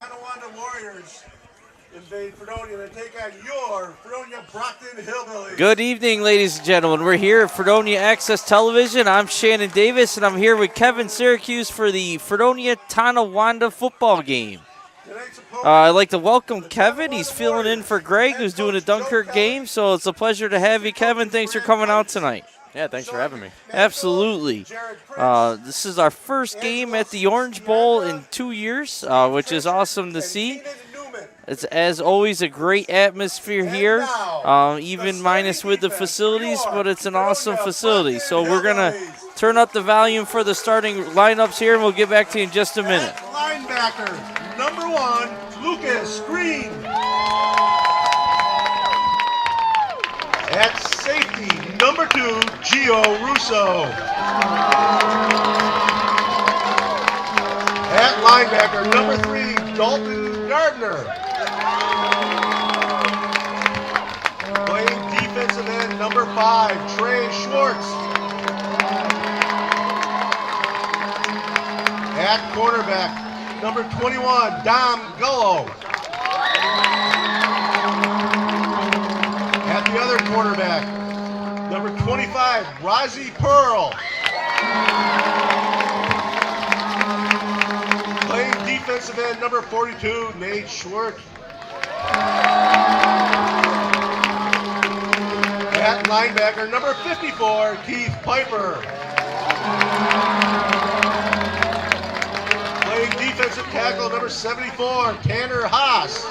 Tonawanda Warriors invade Fredonia. They take on your Fredonia Brockton Hillbillies. Good evening, ladies and gentlemen. We're here at Fredonia Access Television. I'm Shannon Davis, and I'm here with Kevin Syracuse for the Fredonia Tonawanda football game. I'd like to welcome Kevin. He's filling in for Greg, who's doing a Dunkirk game, so it's a pleasure to have you, Kevin. Thanks for coming out tonight. Yeah, thanks for having me. Absolutely. This is our first game at the Orange Bowl in 2 years, which is awesome to see. It's, as always, a great atmosphere here, even minus with the facilities, but it's an awesome facility. So we're going to turn up the volume for the starting lineups here, and we'll get back to you in just a minute. Linebacker, number 1, Lucas Green. At safety, number 2, Gio Russo. At linebacker, number 3, Dalton Gardner. Playing defensive end, number 5, Trey Schwartz. At cornerback, number 21, Dom Gullo. At the other cornerback, number 25, Rozzy Pearl. Playing defensive end, number 42, Nate Schwartz. At linebacker, number 54, Keith Piper. Playing defensive tackle, number 74, Tanner Haas.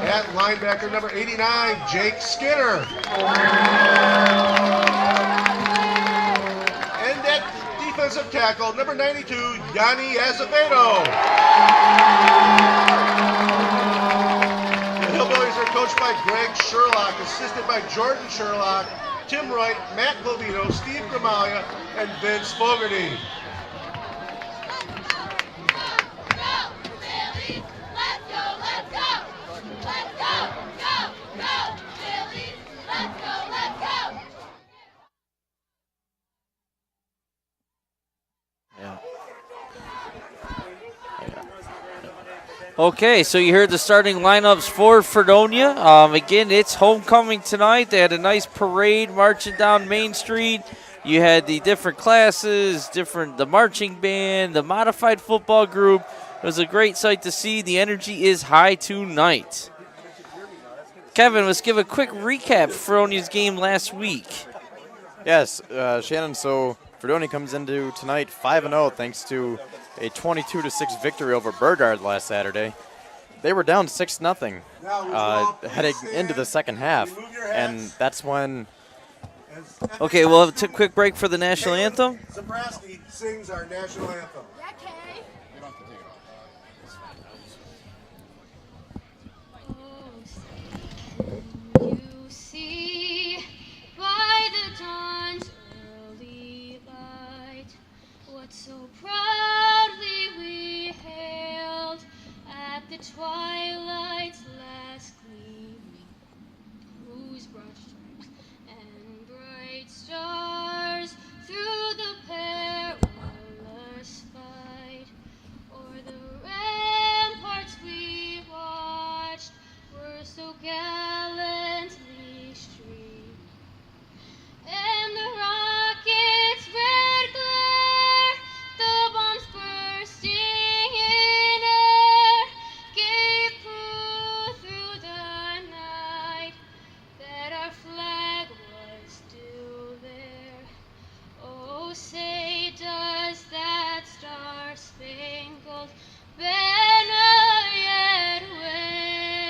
At linebacker, number 89, Jake Skinner. And at defensive tackle, number 92, Yanni Azevedo. The Hillbillies are coached by Greg Sherlock, assisted by Jordan Sherlock, Tim Wright, Matt Clovino, Steve Gramalia, and Vince Fogarty. Okay, so you heard the starting lineups for Fredonia. Again, it's homecoming tonight. They had a nice parade marching down Main Street. You had the different classes, the marching band, the modified football group. It was a great sight to see. The energy is high tonight. Kevin, let's give a quick recap of Fredonia's game last week. Yes, Shannon, so Fredonia comes into tonight 5-0 thanks to a 22-6 victory over Burgard last Saturday. They were down 6-0 heading into the second half, and that's when... Okay, we'll have a quick break for the national anthem. Zabrowski sings our national anthem. You see by the dawn's early light what so proudly we hailed at the twilight's last gleaming, whose broad stripes and bright stars through the perilous fight o'er the ramparts we watched were so gallantly streamed, and the rocket's red glare, the bombs bursting in air, gave proof through the night that our flag was still there. Oh, say does that star-spangled banner yet wave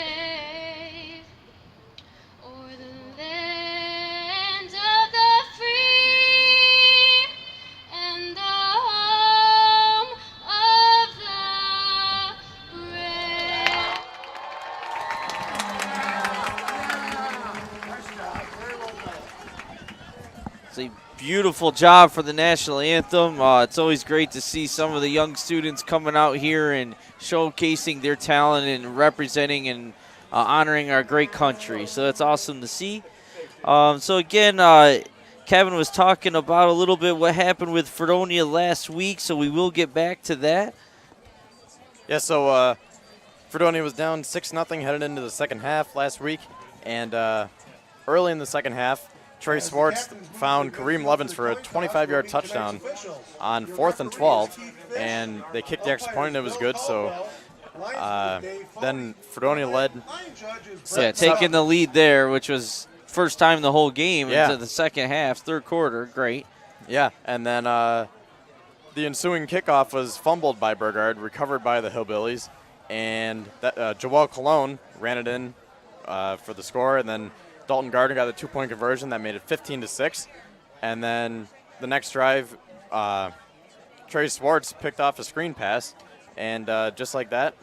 o'er the land of the free and the home of the brave. It's a beautiful job for the national anthem. It's always great to see some of the young students coming out here and showcasing their talent and representing and honoring our great country. So that's awesome to see. So again, Kevin was talking about a little bit what happened with Fredonia last week, so we will get back to that. Yeah, so Fredonia was down 6-0 headed into the second half last week, and early in the second half, Trey Swartz found Kareem Levins for a 25-yard touchdown on 4th and 12, and they kicked the extra point, and it was good. So then Fredonia led. Yeah, taking the lead there, which was first time the whole game into the second half, third quarter. Great. Yeah, and then the ensuing kickoff was fumbled by Burgard, recovered by the Hillbillies, and Joel Colon ran it in for the score, and then Dalton Gardner got the 2-point conversion that made it 15-6. And then the next drive, Trey Swartz picked off a screen pass, and just like that,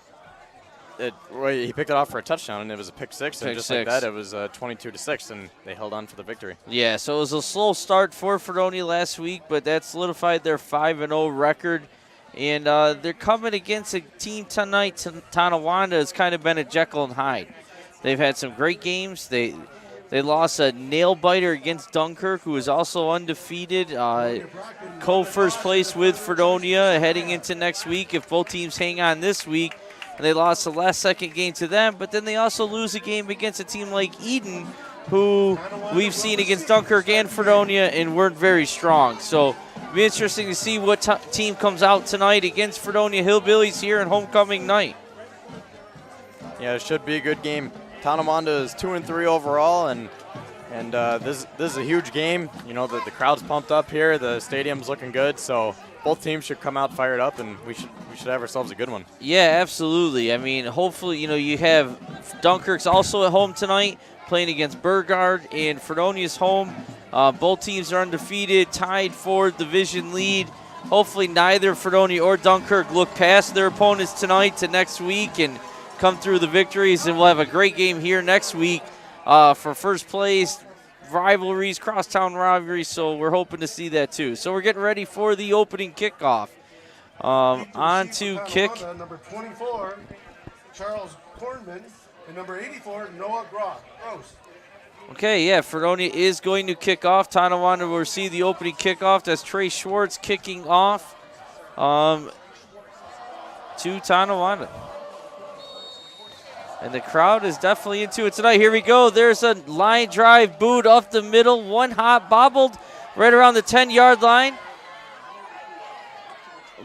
he picked it off for a touchdown, and it was a pick six. And just like that, it was 22-6, and they held on for the victory. Yeah, so it was a slow start for Fredonia last week, but that solidified their 5-0 record. And they're coming against a team tonight. Tonawanda has kind of been a Jekyll and Hyde. They've had some great games. They lost a nail-biter against Dunkirk, who is also undefeated, co-first place with Fredonia heading into next week if both teams hang on this week. And they lost the last-second game to them, but then they also lose a game against a team like Eden, who we've seen against Dunkirk and Fredonia and weren't very strong. So it'll be interesting to see what team comes out tonight against Fredonia Hillbillies here in homecoming night. Yeah, it should be a good game. Tonawanda is 2-3 overall, and this is a huge game. You know, the crowd's pumped up here. The stadium's looking good, so both teams should come out fired up, and we should have ourselves a good one. Yeah, absolutely. I mean, hopefully, you have Dunkirk's also at home tonight, playing against Burgard, and Fredonia's home. Both teams are undefeated, tied for division lead. Hopefully, neither Fredonia or Dunkirk look past their opponents tonight to next week and come through the victories, and we'll have a great game here next week for first place rivalries, crosstown rivalries, so we're hoping to see that too. So we're getting ready for the opening kickoff. On to kick. Number 24, Charles Kornman, and number 84, Noah Gross. Okay, yeah, Fredonia is going to kick off. Tonawanda will receive the opening kickoff. That's Trey Schwartz kicking off to Tonawanda. And the crowd is definitely into it tonight. Here we go. There's a line drive boot up the middle. One hop bobbled right around the 10-yard line.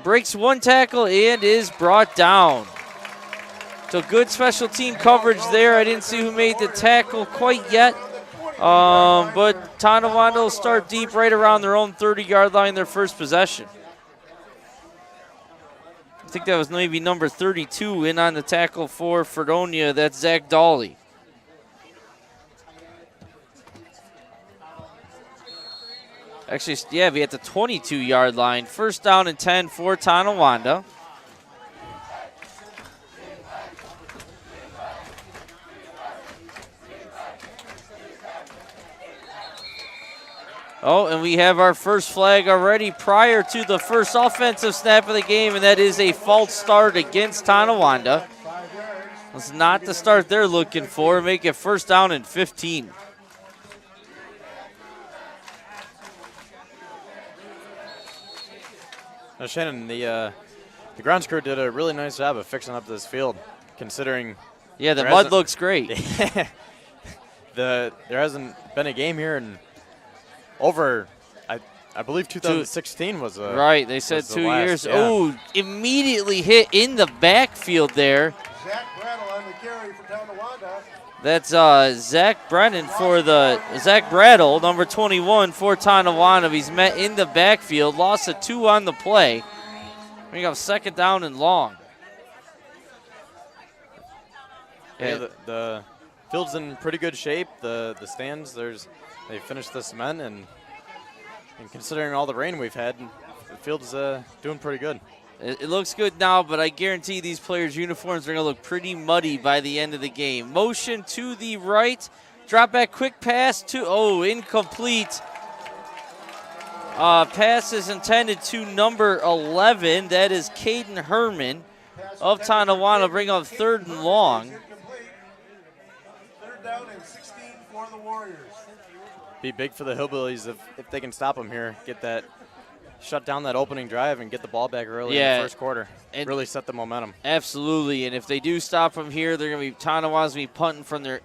Breaks one tackle and is brought down. So good special team coverage there. I didn't see who made the tackle quite yet. But Tonawanda will start deep right around their own 30-yard line, their first possession. I think that was maybe number 32 in on the tackle for Fredonia. That's Zach Dawley. Actually, yeah, be at the 22-yard line. First down and 10 for Tonawanda. Oh, and we have our first flag already prior to the first offensive snap of the game, and that is a false start against Tonawanda. That's not the start they're looking for. Make it first down and 15. Now, Shannon, the grounds crew did a really nice job of fixing up this field, considering. Yeah, the mud looks great. There hasn't been a game here in over, I believe 2016 was a. Right, they said 2 years. Yeah. Oh, immediately hit in the backfield there. Zach Brattle on the carry for Tonawanda. That's Zach Brattle, number 21 for Tonawanda. He's met in the backfield, lost a 2 on the play. We got second down and long. Yeah, the field's in pretty good shape. The stands, they finished the cement, and considering all the rain we've had, the field's doing pretty good. It looks good now, but I guarantee these players' uniforms are going to look pretty muddy by the end of the game. Motion to the right. Drop back, quick pass to, incomplete. Pass is intended to number 11. That is Caden Herman of Tonawanda. Bring up third and long. Third down down and 16 for the Warriors. Be big for the Hillbillies if they can stop them here, shut down that opening drive and get the ball back early in the first quarter. And really set the momentum. Absolutely, and if they do stop them here, they're going to be Tonawanda's going to be punting from their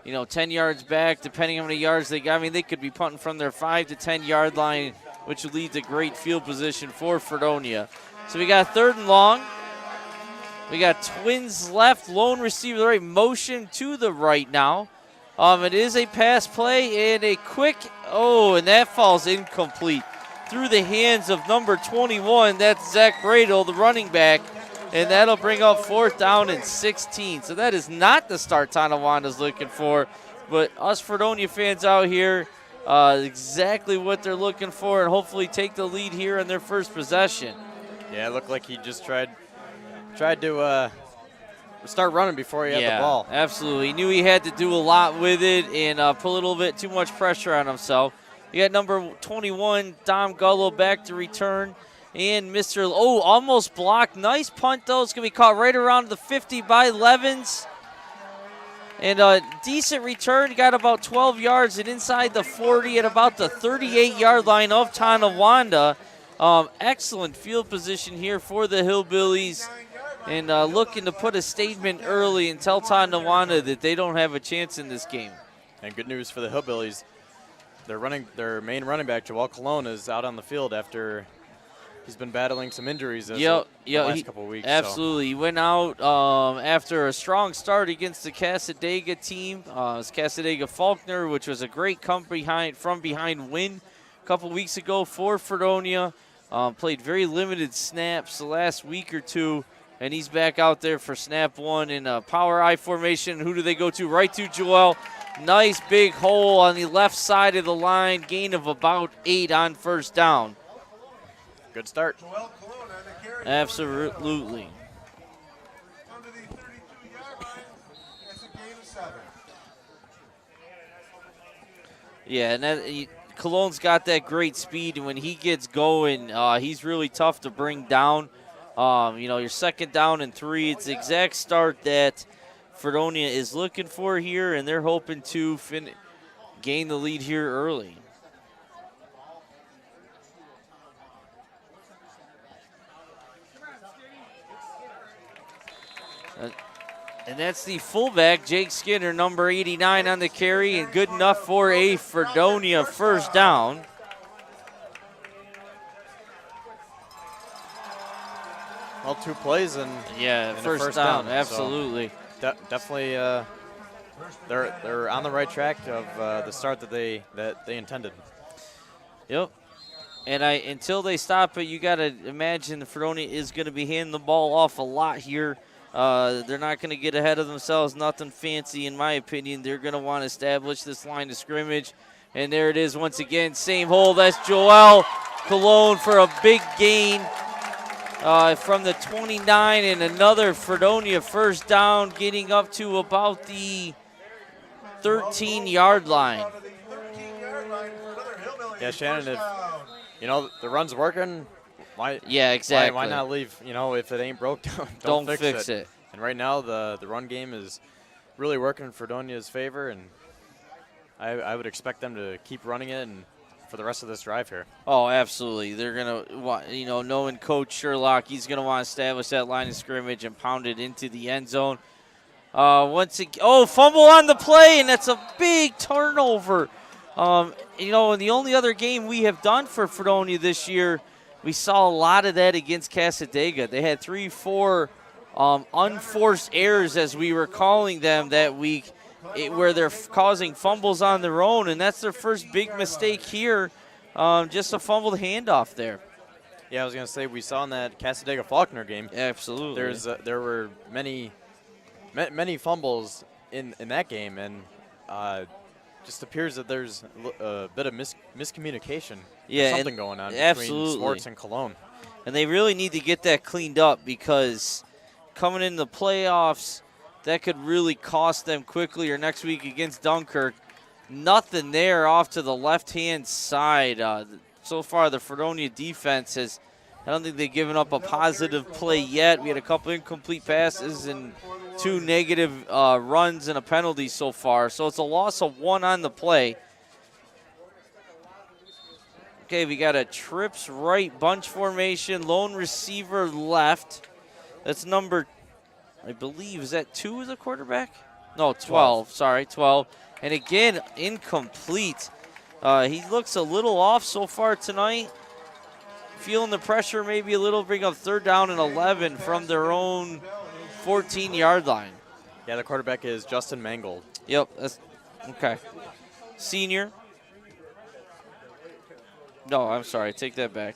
10 yards back, depending on how many yards they got. I mean, they could be punting from their 5 to 10 yard line, which would lead to great field position for Fredonia. So we got 3rd and long. We got Twins left, lone receiver to the right, motion to the right now. It is a pass play and a quick, and that falls incomplete through the hands of number 21. That's Zach Bradle, the running back, and that'll bring up 4th down and 16. So that is not the start Tonawanda's looking for, but us Fredonia fans out here, exactly what they're looking for, and hopefully take the lead here in their first possession. Yeah, it looked like he just tried to start running before he had the ball. Absolutely. He knew he had to do a lot with it and put a little bit too much pressure on himself. You got number 21, Dom Gullo, back to return. And almost blocked. Nice punt, though. It's going to be caught right around the 50 by Levens. And a decent return. Got about 12 yards and inside the 40 at about the 38-yard line of Tonawanda. Excellent field position here for the Hillbillies. And looking to put a statement early and tell Tonawanda that they don't have a chance in this game. And good news for the Hillbillies. Their main running back, Joel Colon, is out on the field after he's been battling some injuries the last couple of weeks. Absolutely. So. He went out after a strong start against the Casadega team. It's Casadega Faulkner, which was a great from behind win a couple weeks ago for Fredonia. Played very limited snaps the last week or two, and he's back out there for snap 1 in a power I formation. Who do they go to? Right to Joel. Nice big hole on the left side of the line. Gain of about 8 on 1st down. Good start. Absolutely. Under the 32-yard line, that's a gain of 7. Yeah, and Cologne's got that great speed, and when he gets going, he's really tough to bring down. Your 2nd down and 3, it's the exact start that Fredonia is looking for here, and they're hoping to gain the lead here early. And that's the fullback, Jake Skinner, number 89 on the carry, and good enough for a Fredonia 1st down. Well, 2 plays and first down. Absolutely. So definitely, they're on the right track of the start that they intended. Yep. And until they stop it, you got to imagine the Fredonia is going to be handing the ball off a lot here. They're not going to get ahead of themselves. Nothing fancy, in my opinion. They're going to want to establish this line of scrimmage. And there it is once again. Same hole. That's Joel Colon for a big gain from the 29. And another Fredonia 1st down, getting up to about the 13-yard line. Yeah, Shannon, if the run's working, why not leave? If it ain't broke, don't fix it. And right now, the run game is really working in Fredonia's favor, and I would expect them to keep running it and for the rest of this drive here. Oh, absolutely. They're going to, knowing Coach Sherlock, he's going to want to establish that line of scrimmage and pound it into the end zone. Fumble on the play, and that's a big turnover. In the only other game we have done for Fredonia this year, we saw a lot of that against Casadega. They had 3-4 unforced errors, as we were calling them that week, where they're causing fumbles on their own, and that's their first big mistake here, just a fumbled handoff there. Yeah, I was going to say, we saw in that Casadega-Faulkner game. Absolutely. There were many fumbles in that game, and just appears that there's a bit of miscommunication. Something going on between Sports and Cologne. And they really need to get that cleaned up, because coming in the playoffs, that could really cost them quickly, or next week against Dunkirk. Nothing there off to the left-hand side. So far, the Fredonia defense has I don't think they've given up a positive play yet. We had a couple incomplete passes and 2 negative runs and a penalty so far. So it's a loss of 1 on the play. Okay, we got a trips right bunch formation, lone receiver left. That's number, I believe, is that 2 as a quarterback? No, 12. Sorry, 12. And again, incomplete. He looks a little off so far tonight. Feeling the pressure maybe a little, bring up 3rd down and 11 from their own 14-yard line. Yeah, the quarterback is Justin Mangold. Yep, that's okay. Senior. No, I'm sorry, take that back.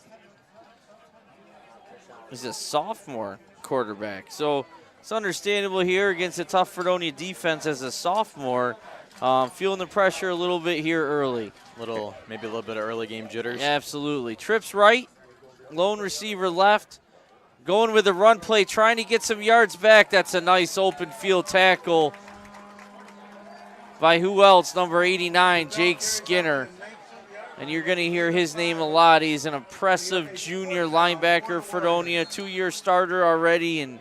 He's a sophomore quarterback. So it's understandable here against a tough Fredonia defense as a sophomore. Feeling the pressure a little bit here early. Maybe a little bit of early game jitters. Absolutely. Trips right, lone receiver left. Going with the run play, trying to get some yards back. That's a nice open field tackle by who else? Number 89, Jake Skinner. And you're going to hear his name a lot. He's an impressive junior linebacker, Fredonia, 2-year starter already. And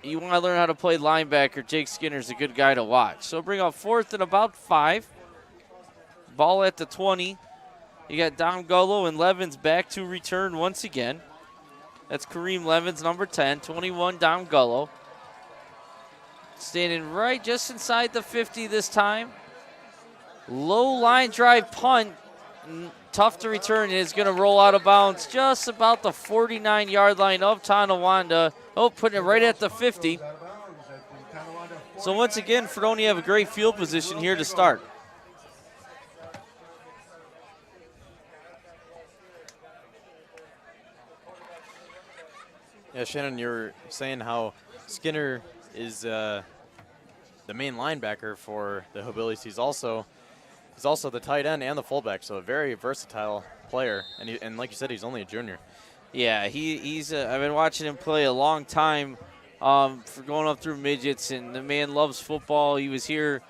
you want to learn how to play linebacker, Jake Skinner's a good guy to watch. So bring up 4th and about 5. Ball at the 20. You got Dom Gullo and Levins back to return once again. That's Kareem Levins, number 10. 21, Dom Gullo. Standing right just inside the 50 this time. Low line drive punt. Tough to return. It's going to roll out of bounds just about the 49-yard line of Tonawanda. Oh, putting it right at the 50. So once again, Fredonia have a great field position here to start. Yeah, Shannon, you were saying how Skinner is the main linebacker for the Hillbillies. He's also the tight end and the fullback, so a very versatile player. And like you said, he's only a junior. Yeah, he's. I've been watching him play a long time for going up through midgets, and the man loves football. He was here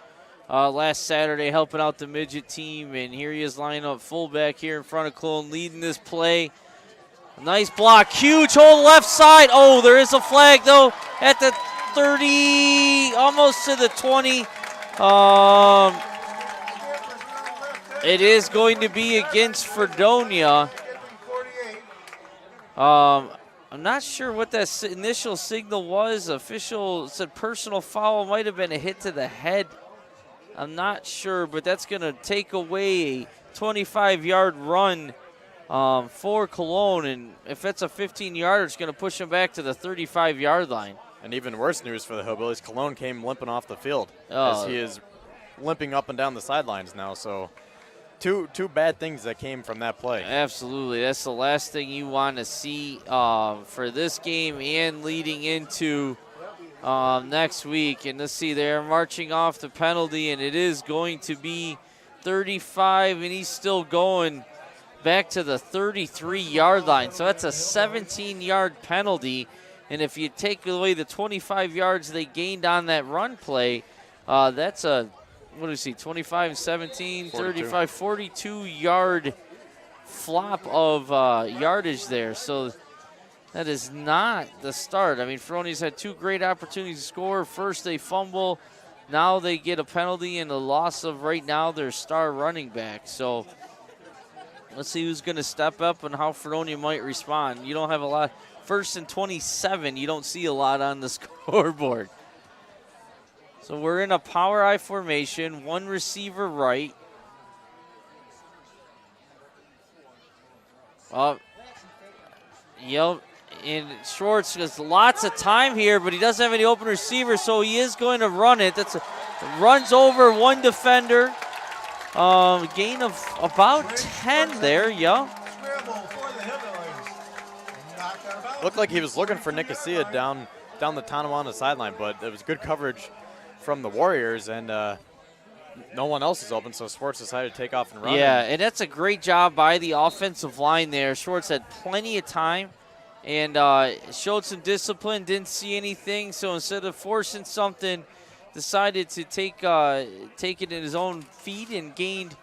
last Saturday helping out the midget team, and here he is lining up fullback here in front of Cologne, leading this play. Nice block, huge hole left side. Oh, there is a flag though at the 30, almost to the 20. It is going to be against Fredonia. I'm not sure what that initial signal was. Official said personal foul. Might have been a hit to the head. I'm not sure, but that's going to take away a 25-yard run for Cologne, and if it's a 15-yarder, it's going to push him back to the 35-yard line. And even worse news for the Hillbillies, Cologne came limping off the field as he is limping up and down the sidelines now. So two bad things that came from that play. Absolutely. That's the last thing you want to see for this game and leading into next week. And let's see, they're marching off the penalty, and it is going to be 35, and he's still going back to the 33-yard line. So that's a 17-yard penalty. And if you take away the 25 yards they gained on that run play, that's a, what do you see, 25, 17, 35, 42-yard flop of yardage there. So that is not the start. I mean, Fredonia's had 2 great opportunities to score. First they fumble. Now they get a penalty and a loss of right now their star running back. So let's see who's going to step up and how Fredonia might respond. You don't have a lot. 1st and 27, you don't see a lot on the scoreboard. So we're in a power I formation, 1 receiver right. Yep, and Schwartz has lots of time here, but he doesn't have any open receivers, so he is going to run it. Runs over 1 defender. Gain of about 10 there, yeah. Looked like he was looking for Nicosia down the Tonawanda sideline, but it was good coverage from the Warriors, and no one else is open, so Schwartz decided to take off and run. Yeah, and that's a great job by the offensive line there. Schwartz had plenty of time and showed some discipline, didn't see anything, so instead of forcing something, decided to take it in his own feet and gained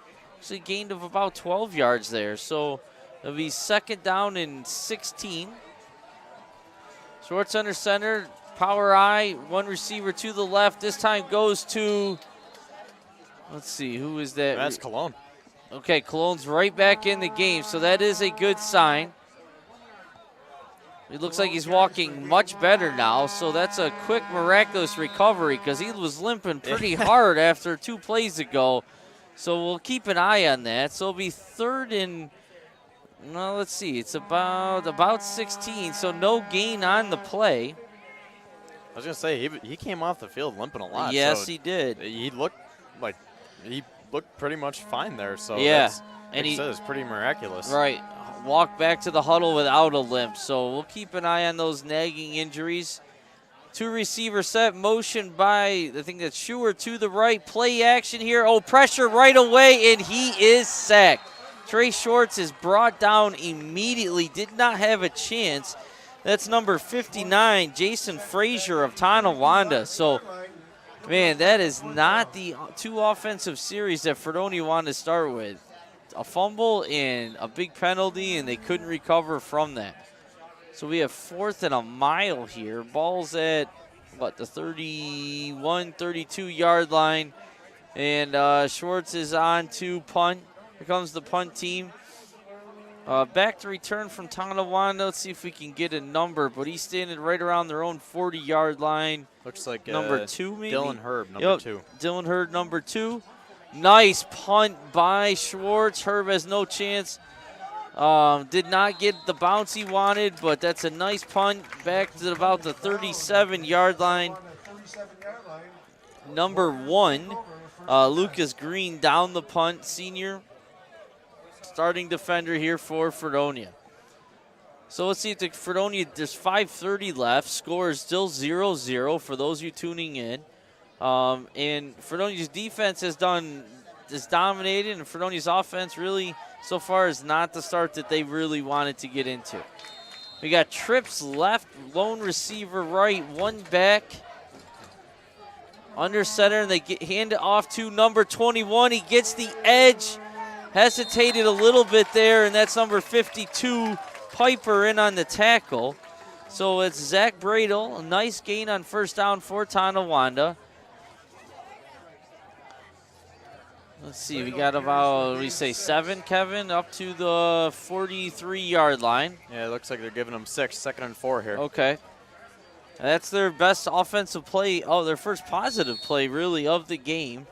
of about 12 yards there. So It'll be 2nd down and 16. Schwartz under center, power I, one receiver to the left. This time goes to, let's see, who is that? That's Cologne. Okay, Cologne's right back in the game, so that is a good sign. It looks like he's walking much better now, so that's a quick, miraculous recovery because he was limping pretty hard after 2 plays ago. So we'll keep an eye on that. So it'll be 3rd and, well, let's see, it's about 16, so no gain on the play. I was going to say, he came off the field limping a lot. Yes, so he did. He looked pretty much fine there. So yeah, that's, and he says, pretty miraculous. Right. Walked back to the huddle without a limp. So we'll keep an eye on those nagging injuries. 2 receiver set, motion by, I think that's Schuer to the right. Play action here. Oh, pressure right away, and he is sacked. Trey Schwartz is brought down immediately. Did not have a chance. That's number 59, Jason Frazier of Tonawanda. So, man, that is not the 2 offensive series that Fredonia wanted to start with. A fumble and a big penalty, and they couldn't recover from that. So we have 4th and a mile here. Ball's at, what, the 31, 32-yard line. And Schwartz is on to punt. Here comes the punt team. Back to return from Tonawanda. Let's see if we can get a number, but he's standing right around their own 40-yard line. Looks like number 2, maybe? Dylan Herb, number 2. Dylan Herb, number 2. Nice punt by Schwartz. Herb has no chance. Did not get the bounce he wanted, but that's a nice punt back to about the 37-yard line. Number 1, Lucas Green down the punt, senior. Starting defender here for Fredonia. So let's see if the Fredonia, there's 5:30 left. Score is still 0-0 for those of you tuning in. And Fredonia's defense has dominated, and Fredonia's offense really so far is not the start that they really wanted to get into. We got trips left, lone receiver right, 1 back. Under center, and they hand it off to number 21. He gets the edge. Hesitated a little bit there, and that's number 52, Piper, in on the tackle. So it's Zach Bradle, a nice gain on 1st down for Tonawanda. Let's see, we got about, what do you say, 7, Kevin, up to the 43-yard line. Yeah, it looks like they're giving them 6, 2nd and 4 here. Okay. That's their best offensive play, their first positive play, really, of the game.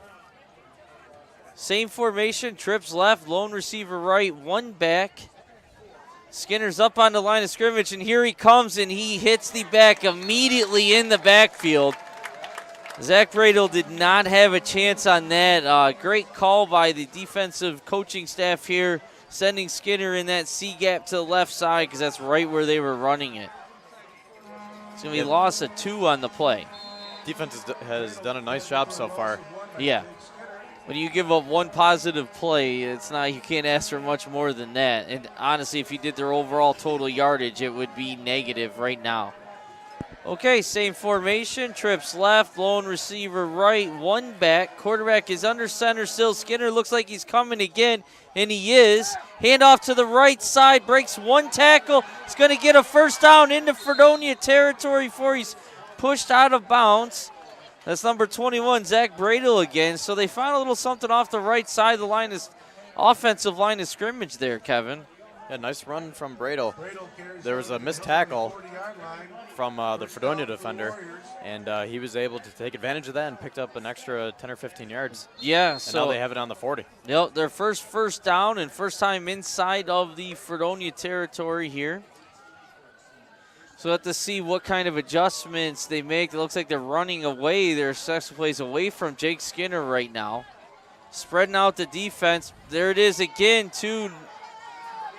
Same formation, trips left, lone receiver right, 1 back. Skinner's up on the line of scrimmage, and here he comes, and he hits the back immediately in the backfield. Zach Bradle did not have a chance on that. Great call by the defensive coaching staff here, sending Skinner in that C-gap to the left side because that's right where they were running it. It's going to be loss of 2 on the play. Defense has done a nice job so far. Yeah. When you give up 1 positive play, it's not, you can't ask for much more than that. And honestly, if you did their overall total yardage, it would be negative right now. Okay, same formation. Trips left, lone receiver right, 1 back. Quarterback is under center still. Skinner looks like he's coming again, and he is. Handoff to the right side, breaks 1 tackle. He's going to get a 1st down into Fredonia territory before he's pushed out of bounds. That's number 21, Zach Bradle again. So they found a little something off the right side of the offensive line of scrimmage there, Kevin. Yeah, nice run from Bradle. There was a missed tackle from the Fredonia defender, and he was able to take advantage of that and picked up an extra 10 or 15 yards. Yeah, and so now they have it on the 40. Yep, their first down and first time inside of the Fredonia territory here. So we'll have to see what kind of adjustments they make. It looks like they're running away. Their second plays away from Jake Skinner right now. Spreading out the defense. There it is again.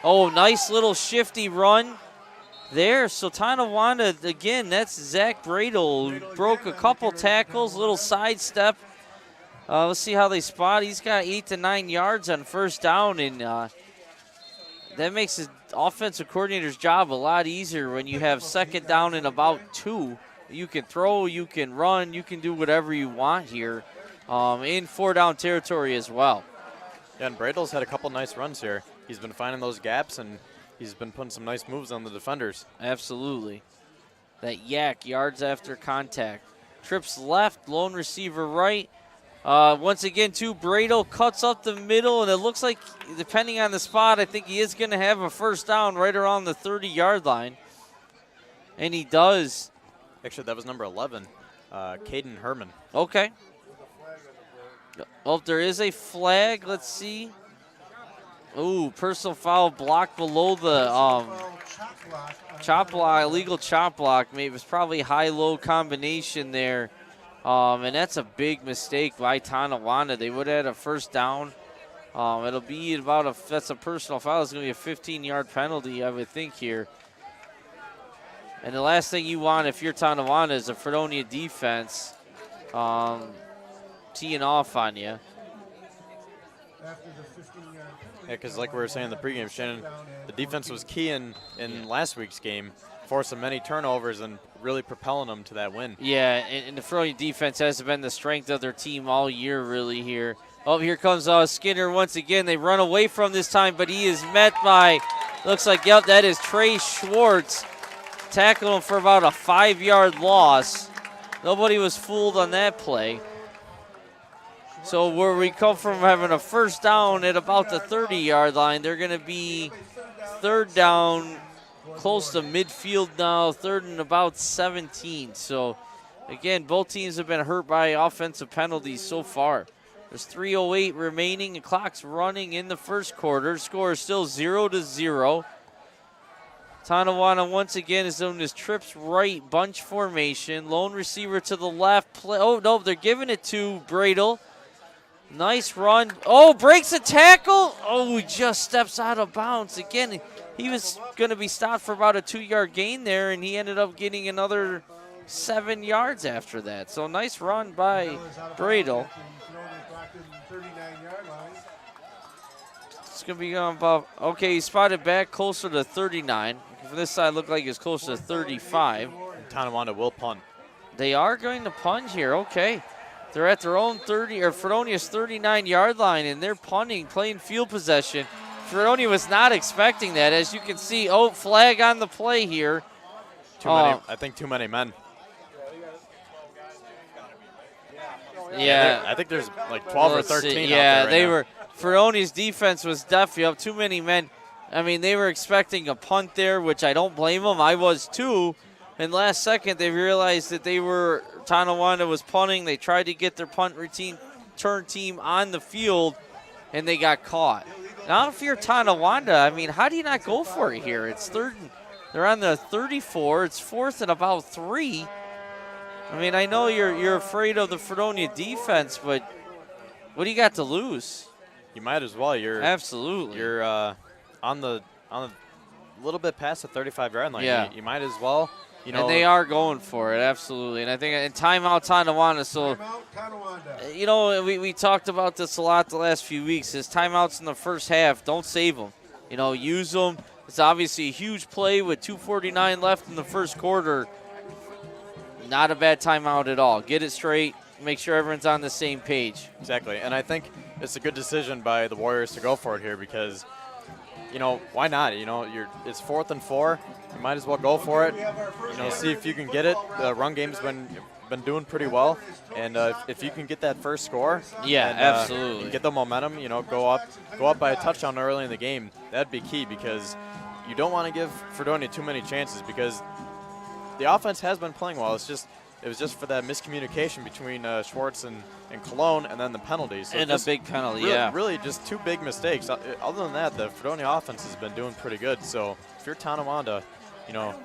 Nice little shifty run there. So Tonawanda, again, that's Zach Bradle. Broke a couple tackles, little sidestep. Let's see how they spot. He's got 8 to 9 yards on 1st down, and that makes his offensive coordinator's job a lot easier when you have 2nd down and about 2. You can throw, you can run, you can do whatever you want here in 4-down territory as well. Yeah, and Bradle's had a couple nice runs here. he's been finding those gaps, and he's been putting some nice moves on the defenders. Absolutely. That yak, yards after contact. Trips left, lone receiver right. Once again, too, Brado cuts up the middle, and it looks like, depending on the spot, I think he is going to have a first down right around the 30-yard line. And he does. Actually, that was number 11, Caden Herman. Okay. Oh, there is a flag. Let's see. Ooh, personal foul block below the chop block, illegal chop block. Maybe it was probably high-low combination there. And that's a big mistake by Tonawanda. They would have had a first down. It'll be about that's a personal foul. It's going to be a 15-yard penalty, I would think, here. And the last thing you want if you're Tonawanda is a Fredonia defense teeing off on you. Yeah, because like we were saying in the pregame, Shannon, the defense was key in last week's game, forcing many turnovers and really propelling them to that win. Yeah, and the Fredonia defense has been the strength of their team all year, really, here. Oh, here comes Skinner once again. They run away from this time, but he is met by, looks like, yep, that is Trey Schwartz. Tackled him for about a 5-yard loss. Nobody was fooled on that play. So where we come from having a first down at about the 30-yard line, they're going to be third down close to midfield now, third and about 17. So, again, both teams have been hurt by offensive penalties so far. There's 3:08 remaining. The clock's running in the first quarter. Score is still 0-0. Tonawanda once again is doing this trips right bunch formation. Lone receiver to the left. Oh, no, they're giving it to Bradle. Nice run. Oh, breaks a tackle. Oh, he just steps out of bounds. Again, he was going to be stopped for about a 2-yard gain there, and he ended up getting another 7 yards after that. So nice run by Bradle. It's going to be going about, okay, he spotted back closer to 39. From this side, looked like it's closer to 35. Tonawanda will punt. They are going to punt here, okay. They're at their own 30, or Fredonia's 39-yard line, and they're punting, playing field possession. Fredonia was not expecting that. As you can see, oh, flag on the play here. I think too many men. Yeah. I think there's like 12 or 13 Yeah, out there right they now. were. Fredonia's defense was definitely up. Too many men. I mean, they were expecting a punt there, which I don't blame them. I was too. And last second, they realized that Tonawanda was punting. They tried to get their punt return team on the field, and they got caught. Now, if you're Tonawanda, I mean, how do you not go for it here? It's third. They're on the 34. It's fourth and about 3. I mean, I know you're afraid of the Fredonia defense, but what do you got to lose? You might as well. Absolutely. You're on the little bit past the 35-yard line. Yeah. You might as well. You know, and they are going for it, absolutely. And I think in timeout Tonawanda. So, you know, we talked about this a lot the last few weeks. Is timeouts in the first half, don't save them. You know, use them. It's obviously a huge play with 2:49 left in the first quarter. Not a bad timeout at all. Get it straight. Make sure everyone's on the same page. Exactly. And I think it's a good decision by the Warriors to go for it here because, you know, why not? You know, it's 4th and 4. You might as well go for it. You know, see if you can get it. The run game's been doing pretty well, and if you can get that first score, yeah, and, absolutely, and get the momentum. You know, go up by a touchdown early in the game. That'd be key because you don't want to give Fredonia too many chances because the offense has been playing well. It was just for that miscommunication between Schwartz and Cologne, and then the penalties. So and a big penalty, really, yeah. Really just 2 big mistakes. Other than that, the Fredonia offense has been doing pretty good. So if you're Tonawanda, you know,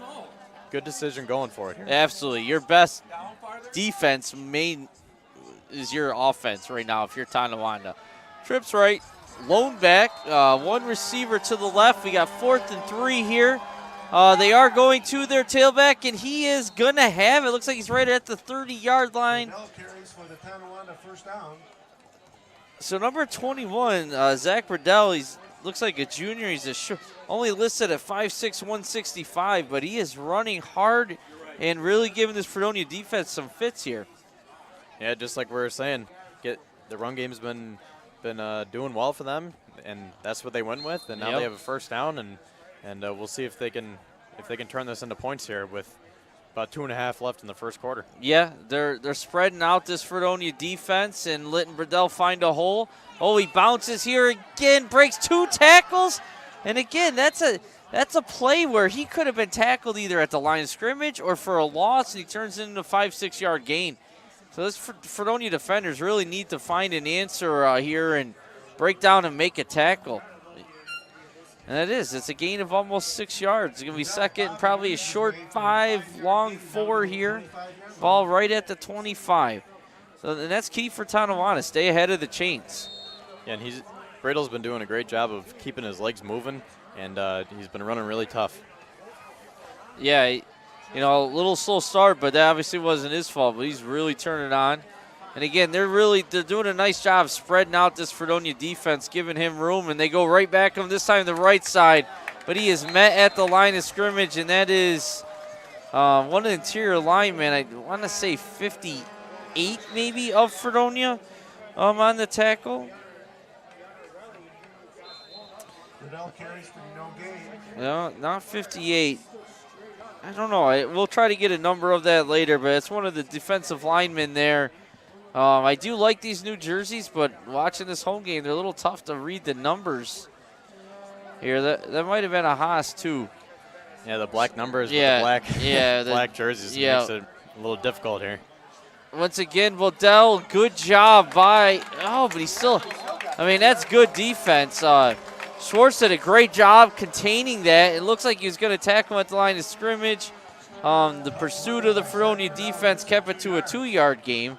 good decision going for it here. Absolutely. Your best defense is your offense right now if you're Tonawanda. Trips right, lone back, one receiver to the left. We got 4th and 3 here. They are going to their tailback, and he is going to have it. Looks like he's right at the 30-yard line. So number 21, Zach Riddell, he looks like a junior. He's only listed at 5'6", 165, but he is running hard and really giving this Fredonia defense some fits here. Yeah, just like we were saying, the run game's been doing well for them. and that's what they went with. And now they have a first down, and we'll see if they can turn this into points here with about 2.5 left in the first quarter. Yeah, they're spreading out this Fredonia defense and letting Burdell find a hole. Oh, he bounces here again, breaks 2 tackles, and again that's a play where he could have been tackled either at the line of scrimmage or for a loss, and he turns it into a 5-6 yard gain. So this Fredonia defenders really need to find an answer here and break down and make a tackle. And it's a gain of almost 6 yards. It's going to be second and probably a short 5, long 4 here. Ball right at the 25. So and that's key for Tonawanda. Stay ahead of the chains. Yeah, and Bradle's been doing a great job of keeping his legs moving, and he's been running really tough. Yeah, a little slow start, but that obviously wasn't his fault, but he's really turning on. And again, they're doing a nice job spreading out this Fredonia defense, giving him room, and they go right back on this time the right side. But he is met at the line of scrimmage, and that is one of the interior linemen, I want to say 58 maybe of Fredonia on the tackle. Burdell carries for no gain. No, not 58. I don't know. We'll try to get a number of that later, but it's one of the defensive linemen there. I do like these new jerseys, but watching this home game, they're a little tough to read the numbers here. That might have been a Haas, too. Yeah, the black numbers with the black, black jerseys makes it a little difficult here. Once again, Waddell, good job by – but he's still – that's good defense. Schwartz did a great job containing that. It looks like he was going to tackle him at the line of scrimmage. The pursuit of the Fredonia defense kept it to a 2-yard game.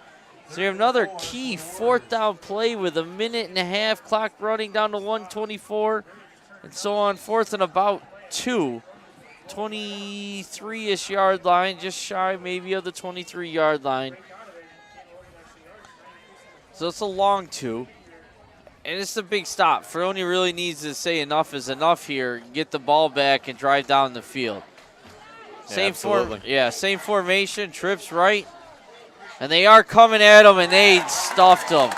So you have another key 4th down play with 1.5 minutes, clock running down to 1:24, and so on. 4th and about 2, 23-ish yard line, just shy maybe of the 23-yard line. So it's a long 2, and it's a big stop. Fredonia really needs to say enough is enough here, get the ball back, and drive down the field. Same formation, trips right. And they are coming at him, and they stuffed him.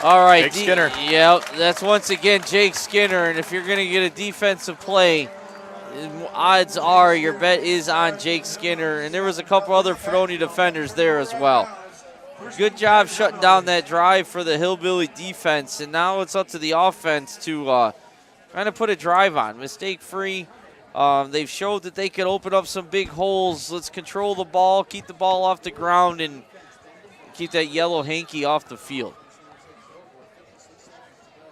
All right. Jake Skinner. Yeah, that's once again Jake Skinner. And if you're going to get a defensive play, odds are your bet is on Jake Skinner. And there was a couple other Fredonia defenders there as well. Good job shutting down that drive for the Hillbilly defense. And now it's up to the offense to kind of put a drive on. Mistake-free. They've showed that they can open up some big holes. Let's control the ball, keep the ball off the ground, and keep that yellow hanky off the field.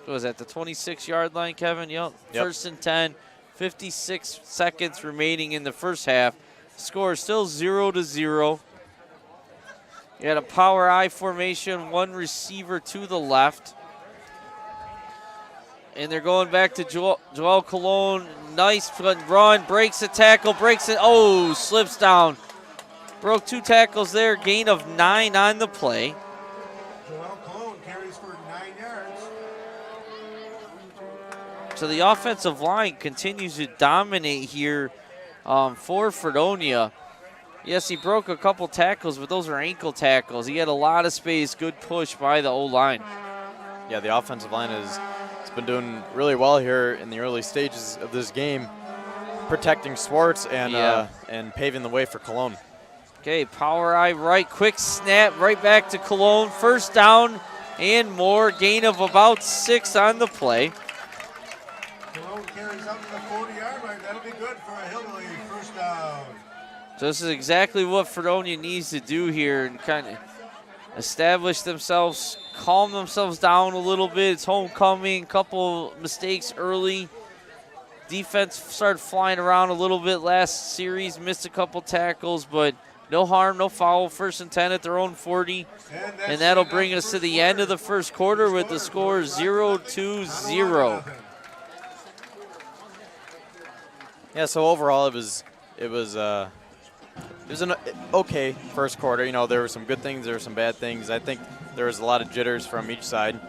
What was that, the 26-yard line, Kevin? Yep. 1st and 10, 56 seconds remaining in the first half. Score is still 0-0. You had a power I formation, 1 receiver to the left. And they're going back to Joel Colon. Nice run, breaks a tackle, slips down. Broke 2 tackles there, gain of 9 on the play. Joel Colon carries for 9 yards. So the offensive line continues to dominate here for Fredonia. Yes, he broke a couple tackles, but those are ankle tackles. He had a lot of space, good push by the O-line. Yeah, the offensive line has been doing really well here in the early stages of this game, protecting Schwartz and paving the way for Cologne. Okay, power I right, quick snap right back to Cologne. 1st down and more, gain of about 6 on the play. Cologne carries up to the 40-yard line. That'll be good for a Hillbilly 1st down. So this is exactly what Fredonia needs to do here and kind of establish themselves, calm themselves down a little bit. It's homecoming, couple mistakes early. Defense started flying around a little bit last series, missed a couple tackles, but no harm, no foul. 1st and 10 at their own 40. And that'll bring us to the end of the first quarter with the score 0-0. Yeah, so overall it was an okay first quarter. You know, there were some good things, there were some bad things. I think there was a lot of jitters from each side.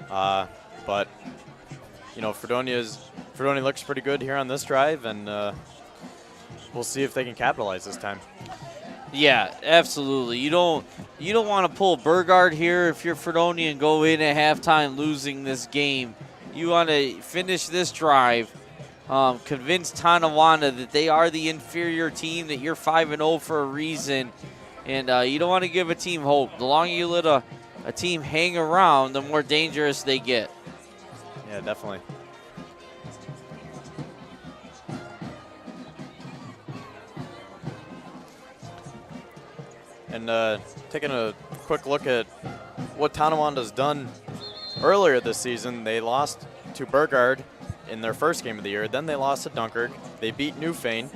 But, you know, Fredonia looks pretty good here on this drive, and we'll see if they can capitalize this time. Yeah, absolutely. You don't want to pull Burgard here if you're Fredonia and go in at halftime losing this game. You want to finish this drive, convince Tonawanda that they are the inferior team, that you're 5-0 for a reason, and you don't want to give a team hope. The longer you let a team hang around, the more dangerous they get. Yeah, definitely. And taking a quick look at what Tonawanda's done earlier this season, they lost to Burgard in their first game of the year. Then they lost to Dunkirk. They beat Newfane.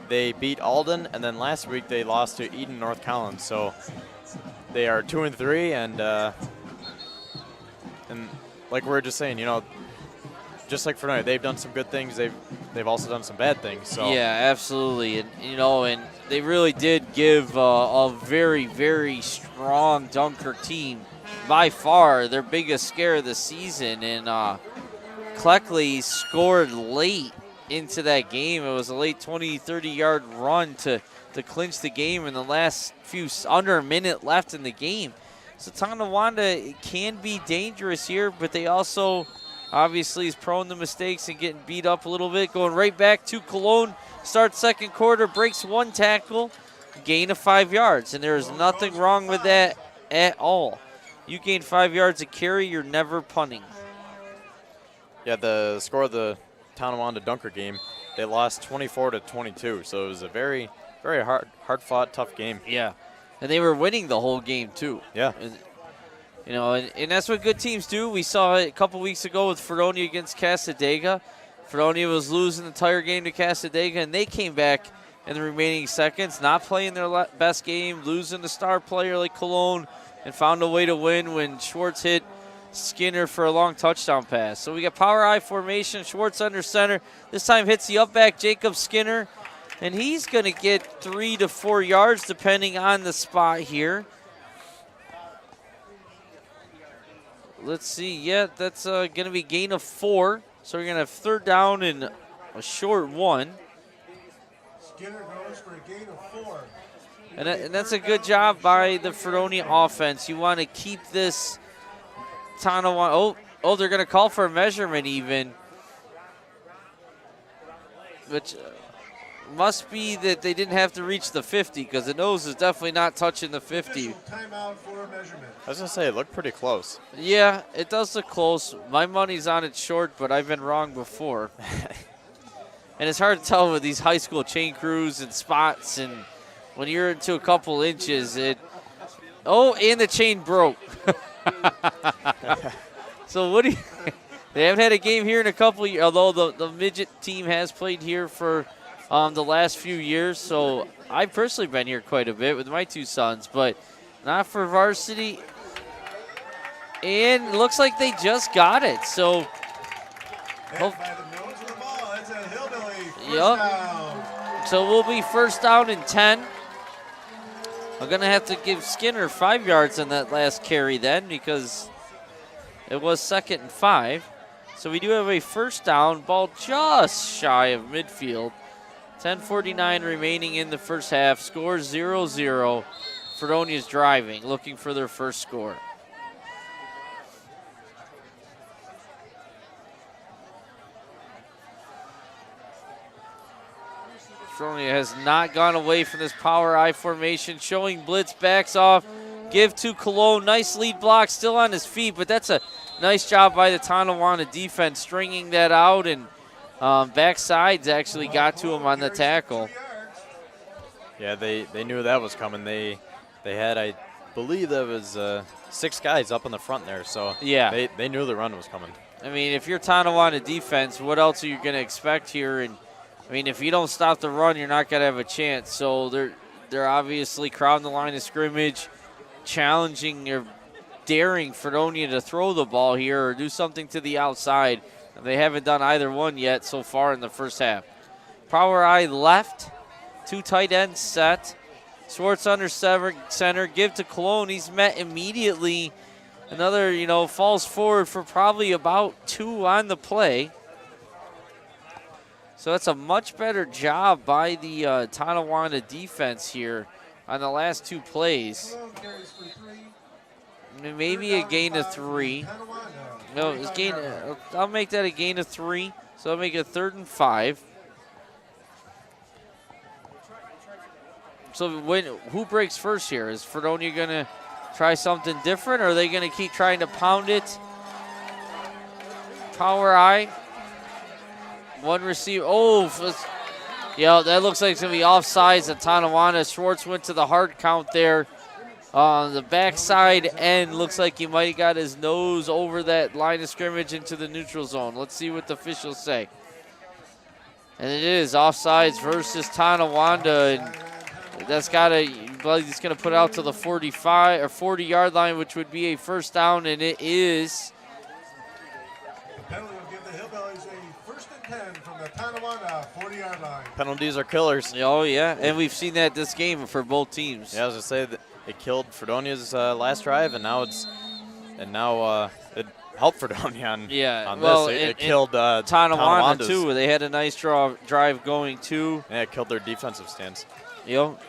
They beat Alden, and then last week they lost to Eden North Collins. So they are 2-3, and like we were just saying, you know, just like Fredonia, they've done some good things. They've also done some bad things. So yeah, absolutely, and you know, and they really did give a very, very strong Dunkirk team, by far their biggest scare of the season. And Cleckley scored late into that game. It was a late 20, 30-yard run to clinch the game in the last under a minute left in the game. So Tonawanda can be dangerous here, but they also obviously is prone to mistakes and getting beat up a little bit. Going right back to Cologne, starts second quarter, breaks one tackle, gain of 5 yards. And there is nothing wrong with that at all. You gain 5 yards of carry, you're never punting. yeah, the score of the Tonawanda Dunker game, they lost 24-22. So it was a very, very hard-fought, tough game. Yeah, and they were winning the whole game too. Yeah. You know, and that's what good teams do. We saw it a couple weeks ago with Fredonia against Casadega. Fredonia was losing the entire game to Casadega, and they came back in the remaining seconds, not playing their best game, losing the star player like Cologne, and found a way to win when Schwartz hit Skinner for a long touchdown pass. So we got power I formation, Schwartz under center. This time hits the up back, Jacob Skinner, and he's going to get 3 to 4 yards depending on the spot here. Let's see. Yeah, that's going to be gain of 4. So we're going to have third down and a short 1. Skinner goes for a gain of 4. And that's a good job by the Fredonia offense. You want to keep this Tonawanda. Oh, they're going to call for a measurement even. Which must be that they didn't have to reach the 50, because the nose is definitely not touching the 50. Timeout for a measurement. I was going to say, it looked pretty close. Yeah, it does look close. My money's on it short, but I've been wrong before. And it's hard to tell with these high school chain crews and spots, and when you're into a couple inches, and the chain broke. So what do you they haven't had a game here in a couple of years, although the midget team has played here for the last few years. So I've personally been here quite a bit with my 2 sons, but not for varsity. And looks like they just got it. So By the nose of the ball, that's a hillbilly. First Yup. down. So we'll be first down and 10. I'm going to have to give Skinner 5 yards on that last carry then, because it was 2nd and 5. So we do have a first down, ball just shy of midfield. 10:49 remaining in the first half. Score 0-0. Fredonia's driving, looking for their first score. Fredonia has not gone away from this power I formation, showing blitz, backs off, give to Cologne. Nice lead block, still on his feet, but that's a nice job by the Tonawanda defense, stringing that out, and backsides actually got to him on the tackle. Yeah, they knew that was coming. They had, I believe, there was 6 guys up in the front there, so yeah, they knew the run was coming. I mean, if you're Tonawanda defense, what else are you going to expect here? And I mean, if you don't stop the run, you're not going to have a chance. So they're obviously crowding the line of scrimmage, challenging or daring Fredonia to throw the ball here or do something to the outside. They haven't done either one yet so far in the first half. Power I left, 2 tight ends set. Schwartz under center, give to Cologne. He's met immediately. Another, falls forward for probably about 2 on the play. So that's a much better job by the Tonawanda defense here on the last 2 plays. Maybe a gain of 3. No, it's gain. I'll make that a gain of 3. So I'll make it 3rd and 5. So who breaks first here? Is Fredonia going to try something different, or are they going to keep trying to pound it? Power I. One receiver. Oh, yeah, that looks like it's going to be offsides at Tonawanda. Schwartz went to the hard count there. On the backside end, looks like he might have got his nose over that line of scrimmage into the neutral zone. Let's see what the officials say. And it is offsides versus Tonawanda. And that's got to, he's going to put it out to the 45 or 40-yard line, which would be a first down, and it is. The penalty will give the Hillbillies a 1st and 10 from the Tonawanda 40-yard line. Penalties are killers. Oh, yeah, and we've seen that this game for both teams. Yeah, I was going to say that it killed Fredonia's last drive, and now it helped Fredonia on this. It killed Tonawanda too. They had a nice drive going too. Yeah, it killed their defensive stance. Yep.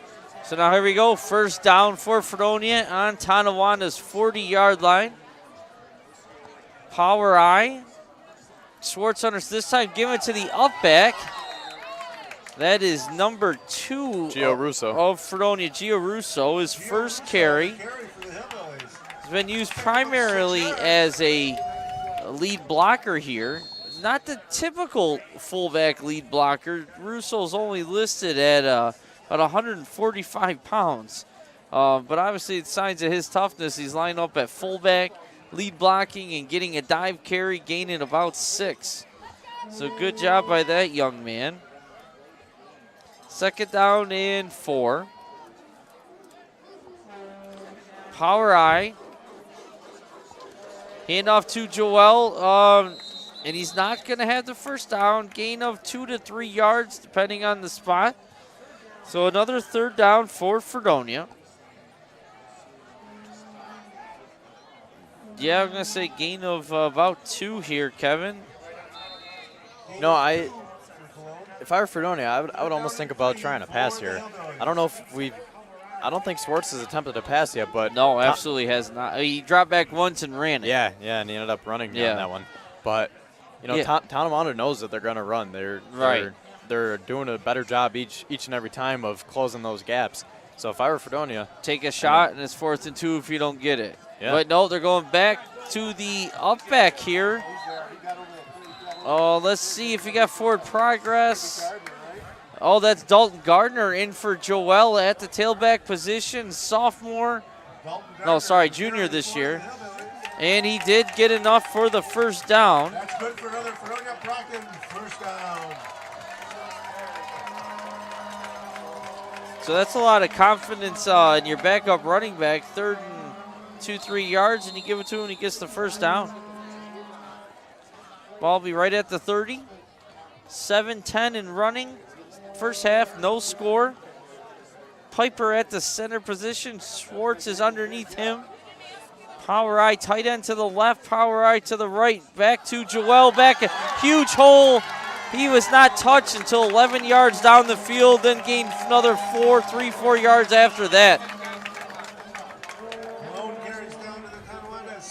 So now here we go. First down for Fredonia on Tonawanda's 40-yard line. Power I. Schwartz this time give it to the up back. That is number 2 Gio Russo of Fredonia. Gio Russo, his first carry. He's been used primarily as a lead blocker here. Not the typical fullback lead blocker. Russo's only listed at about 145 pounds. But obviously it's signs of his toughness. He's lined up at fullback, lead blocking, and getting a dive carry, gaining about 6. So good job by that young man. 2nd down and 4. Power I. Handoff to Joel. And he's not going to have the first down. Gain of 2 to 3 yards, depending on the spot. So another 3rd down for Fredonia. Yeah, I'm going to say gain of about 2 here, Kevin. No, if I were Fredonia, I would almost think about trying to pass here. I don't know if I don't think Schwartz has attempted to pass yet, but no, absolutely has not. He dropped back once and ran it. Yeah, and he ended up running down that one. But Tonawanda knows that they're going to run. They're doing a better job each and every time of closing those gaps. So if I were Fredonia, take a shot, and it's 4th and 2 if you don't get it. Yeah. But no, they're going back to the up back here. Oh, let's see if he got forward progress. Oh, that's Dalton Gardner in for Joel at the tailback position. Sophomore. No, sorry, junior this year. And he did get enough for the first down. That's good for another Fredonia Brockton first down. So that's a lot of confidence in your backup running back. 3rd and 2-3 yards, and you give it to him, and he gets the first down. Ball will be right at the 30. 7-10 in running. First half, no score. Piper at the center position. Schwartz is underneath him. Power I, tight end to the left. Power I to the right. Back to Joel. Back a huge hole. He was not touched until 11 yards down the field, then gained another 4 yards after that.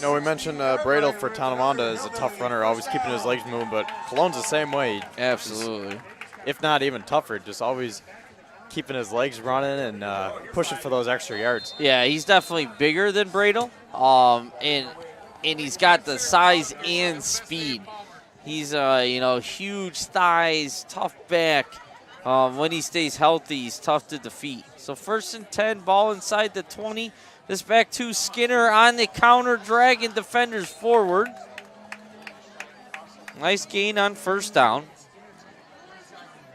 No, we mentioned Bradle for Tonawanda is a tough runner, always keeping his legs moving, but Cologne's the same way. Absolutely. If not even tougher, just always keeping his legs running and pushing for those extra yards. Yeah, he's definitely bigger than Bradle, and he's got the size and speed. He's huge thighs, tough back. When he stays healthy, he's tough to defeat. So 1st and 10, ball inside the 20. This back to Skinner on the counter, dragging defenders forward. Nice gain on first down.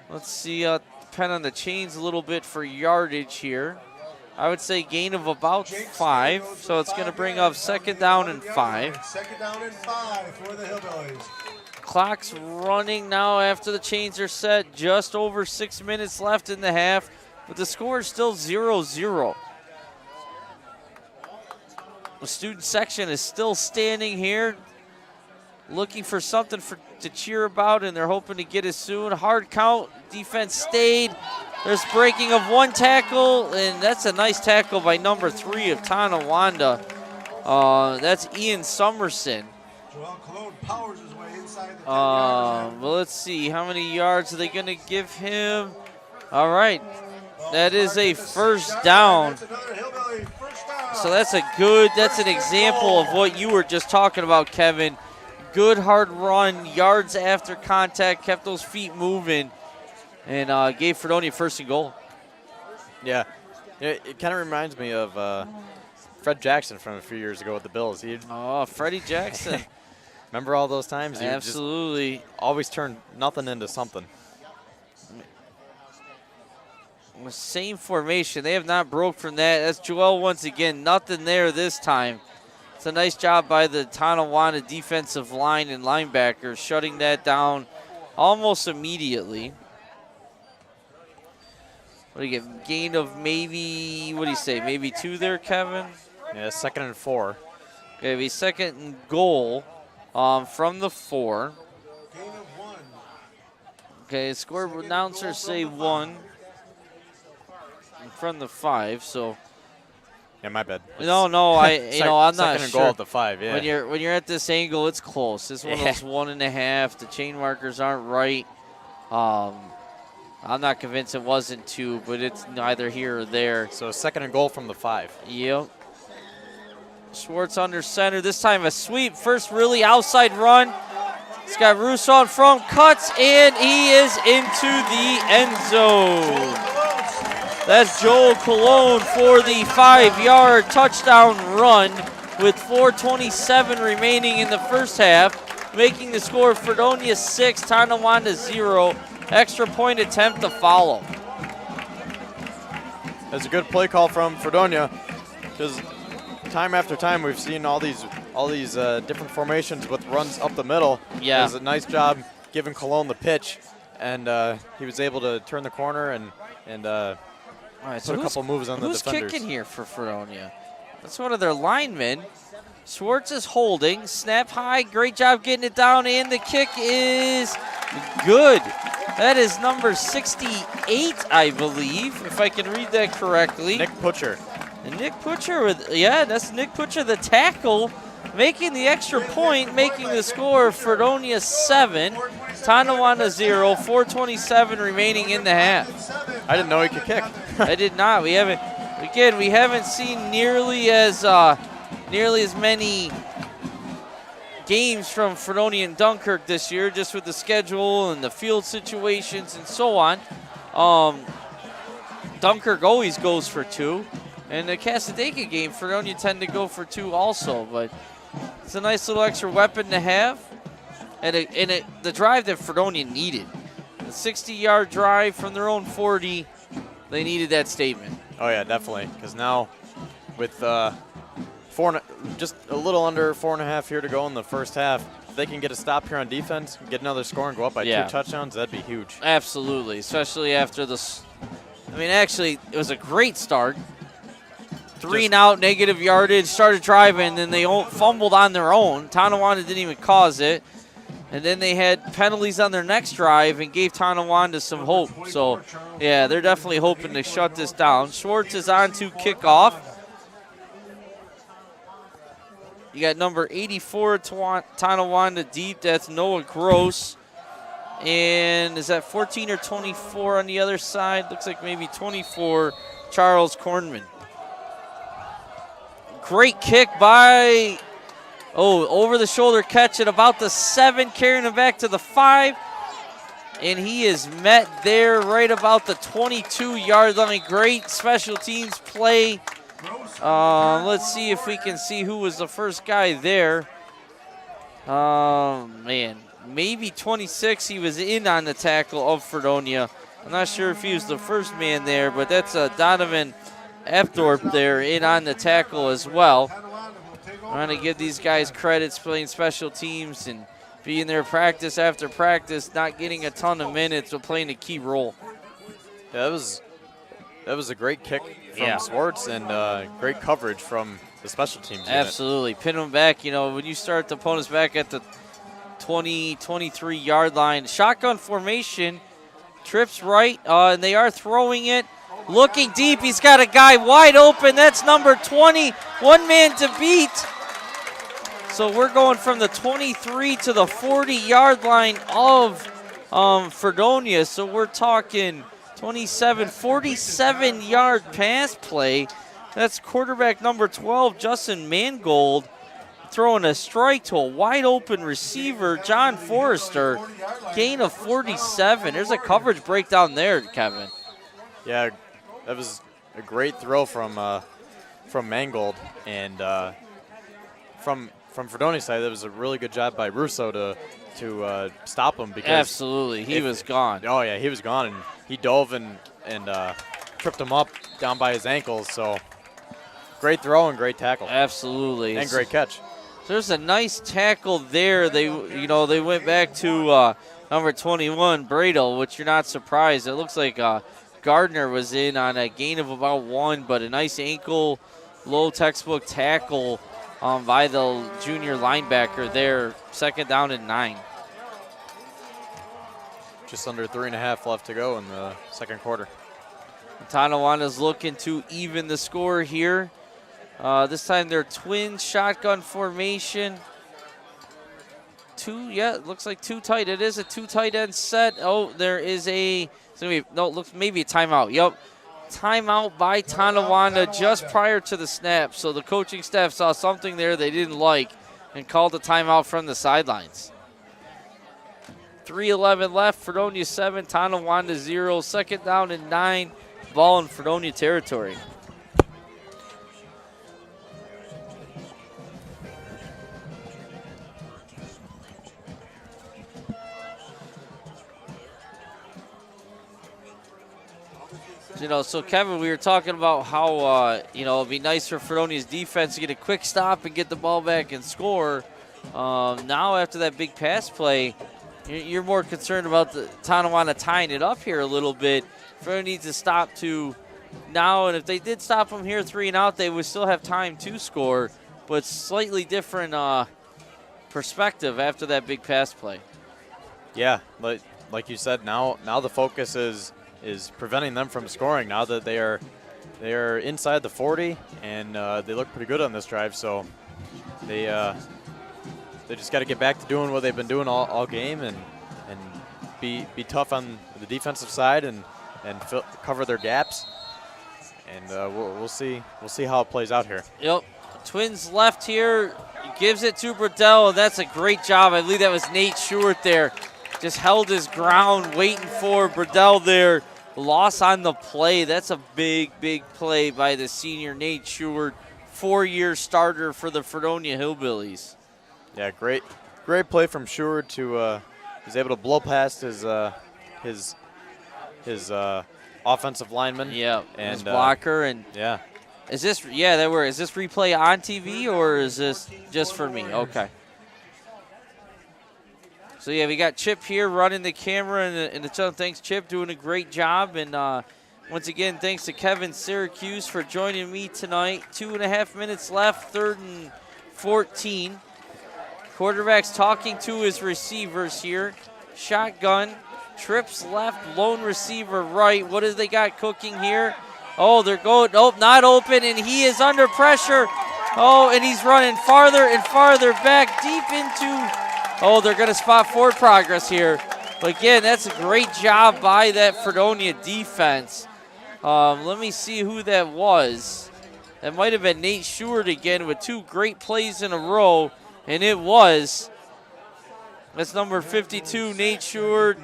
Let's see, depend on the chains a little bit for yardage here. I would say gain of about 5, so it's going to bring up 2nd down and 5. 2nd down and 5 for the Hillbillies. Clock's running now after the chains are set. Just over 6 minutes left in the half, but the score is still 0-0. The student section is still standing here, looking for something to cheer about, and they're hoping to get it soon. Hard count, defense stayed. There's breaking of 1 tackle, and that's a nice tackle by number 3 of Tonawanda. That's Ian Summerson. Joel Cologne powers his way inside the 10-yard line. Well, let's see. How many yards are they going to give him? All right. That is a first down. That's another Hillbilly first down. So that's an example of what you were just talking about, Kevin. Good hard run, yards after contact, kept those feet moving, and gave Fredonia first and goal. Yeah. It kind of reminds me of Fred Jackson from a few years ago with the Bills. Freddie Jackson. Remember all those times? He Absolutely. just always turned nothing into something. Same formation. They have not broke from that. That's Joel once again. Nothing there this time. It's a nice job by the Tonawanda defensive line and linebackers shutting that down almost immediately. What do you get? Gain of maybe, what do you say, maybe 2 there, Kevin? Yeah, 2nd and 4. Okay, be 2nd and goal from the 4. Gain of 1. Okay, score announcers say 1 from the 5, so. Yeah, my bad. No, I'm not second sure. and goal at the 5, yeah. When you're at this angle, it's close. It's one of those 1.5. The chain markers aren't right. I'm not convinced it wasn't 2, but it's neither here or there. So 2nd and goal from the 5. Yep. Schwartz under center. This time a sweep. First really outside run. He's got Russo in front, cuts, and he is into the end zone. That's Joel Cologne for the 5-yard touchdown run with 4:27 remaining in the first half, making the score Fredonia 6, Tonawanda 0. Extra point attempt to follow. That's a good play call from Fredonia, because time after time we've seen all these different formations with runs up the middle. Yeah. It was a nice job giving Cologne the pitch, and he was able to turn the corner and All right, put a couple moves on the defenders. Who's kicking here for Fredonia? That's one of their linemen. Schwartz is holding. Snap high. Great job getting it down, and the kick is good. That is number 68, I believe, if I can read that correctly. Nick Putcher. And Nick Putcher, that's Nick Putcher, the tackle, making the extra point, making the score Fredonia 7, Tonawanda 0, 4:27 remaining in the half. I didn't know he could kick. I did not. We haven't seen nearly as many games from Fredonia and Dunkirk this year, just with the schedule and the field situations and so on. Dunkirk always goes for 2. And the Casadega game, Fredonia tend to go for 2 also. But it's a nice little extra weapon to have. And the drive that Fredonia needed. The 60-yard drive from their own 40, they needed that statement. Oh, yeah, definitely. Because now with just a little under 4.5 here to go in the first half, if they can get a stop here on defense, get another score and go up by 2 touchdowns, that'd be huge. Absolutely, especially after actually, it was a great start. 3 and out, negative yardage, started driving, then they fumbled on their own. Tonawanda didn't even cause it. And then they had penalties on their next drive and gave Tonawanda some hope. So, yeah, they're definitely hoping to shut this down. Schwartz is on to kickoff. You got number 84, Tonawanda deep. That's Noah Gross. And is that 14 or 24 on the other side? Looks like maybe 24, Charles Kornman. Great kick by, over the shoulder catch at about the 7, carrying him back to the 5. And he is met there right about the 22-yard line. Great special teams play. Let's see if we can see who was the first guy there. Man, maybe 26. He was in on the tackle of Fredonia. I'm not sure if he was the first man there, but that's Donovan Epthorpe there in on the tackle as well. I'm going to give these guys credits playing special teams and being there practice after practice, not getting a ton of minutes, but playing a key role. Yeah, that was a great kick from Schwartz and great coverage from the special teams unit. Absolutely. Pin them back. When you start the opponents back at the 20, 23-yard line, shotgun formation, trips right, and they are throwing it. Looking deep, he's got a guy wide open. That's number 20, one man to beat. So we're going from the 23 to the 40-yard line of Fredonia. So we're talking 27, 47-yard pass play. That's quarterback number 12, Justin Mangold, throwing a strike to a wide-open receiver, John Forrester. Gain of 47. There's a coverage breakdown there, Kevin. Yeah, that was a great throw from Mangold, and from Fredonia's side, that was a really good job by Russo to stop him. Because absolutely, he was gone. Oh yeah, he was gone, and he dove and tripped him up down by his ankles. So great throw and great tackle. Absolutely, and great catch. So there's a nice tackle there. They went back to number 21, Bradle, which you're not surprised. It looks like Gardner was in on a gain of about 1, but a nice ankle, low textbook tackle by the junior linebacker there. 2nd down and 9. Just under 3.5 left to go in the second quarter. Tonawanda's looking to even the score here. This time they're twin shotgun formation. It looks like 2 tight. It is a 2 tight end set. Oh, there is looks maybe a timeout. Yep. Timeout by Tonawanda just prior to the snap. So the coaching staff saw something there they didn't like and called a timeout from the sidelines. 3:11 left. Fredonia 7, Tonawanda 0. 2nd down and 9. Ball in Fredonia territory. So Kevin, we were talking about how, it'd be nice for Fredonia's defense to get a quick stop and get the ball back and score. Now after that big pass play, you're more concerned about the Tonawanda tying it up here a little bit. Fredonia needs to stop to now, and if they did stop them here 3 and out, they would still have time to score, but slightly different perspective after that big pass play. Yeah, like you said, now the focus is preventing them from scoring now that they are inside the 40, and they look pretty good on this drive. So they just got to get back to doing what they've been doing all game and be tough on the defensive side and cover their gaps. And we'll see how it plays out here. Yep. Twins left here, gives it to Bradell, and that's a great job. I believe that was Nate Short there. Just held his ground, waiting for Bradell there. Loss on the play. That's a big, big play by the senior Nate Short, 4-year starter for the Fredonia Hillbillies. Yeah, great play from Short to he's able to blow past his offensive lineman. Yeah, and his blocker and yeah. Is this replay on TV or is this just for me? Okay. So, yeah, we got Chip here running the camera and the channel. Thanks, Chip, doing a great job. And once again, thanks to Kevin Syracuse for joining me tonight. 2.5 minutes left, 3rd and 14. Quarterback's talking to his receivers here. Shotgun, trips left, lone receiver right. What do they got cooking here? Oh, they're going, not open, and he is under pressure. Oh, and he's running farther and farther back deep into... Oh, they're going to spot forward progress here. But again, that's a great job by that Fredonia defense. Let me see who that was. That might have been Nate Short again with 2 great plays in a row. And it was. That's number 52, Nate Short,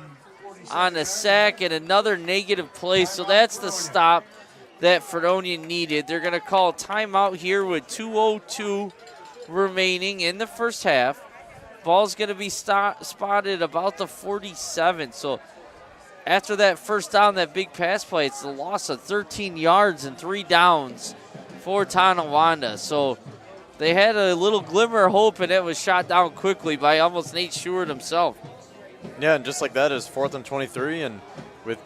on a sack and another negative play. So that's the stop that Fredonia needed. They're going to call a timeout here with 2:02 remaining in the first half. Ball's going to be spotted about the 47. So after that first down, that big pass play, it's the loss of 13 yards and 3 downs for Tonawanda. So they had a little glimmer of hope, and it was shot down quickly by almost Nate Short himself. Yeah, and just like that is 4th and 23, and with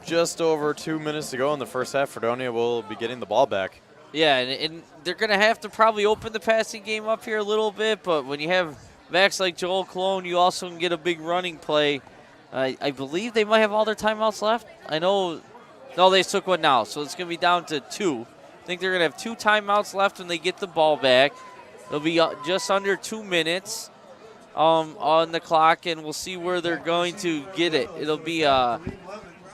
just over 2 minutes to go in the first half, Fredonia will be getting the ball back. Yeah, and they're going to have to probably open the passing game up here a little bit, but when you have backs like Joel Cologne, you also can get a big running play. I believe they might have all their timeouts left. No, they took one now, so it's going to be down to 2. I think they're going to have 2 timeouts left when they get the ball back. It'll be just under 2 minutes on the clock, and we'll see where they're going to get it. It'll be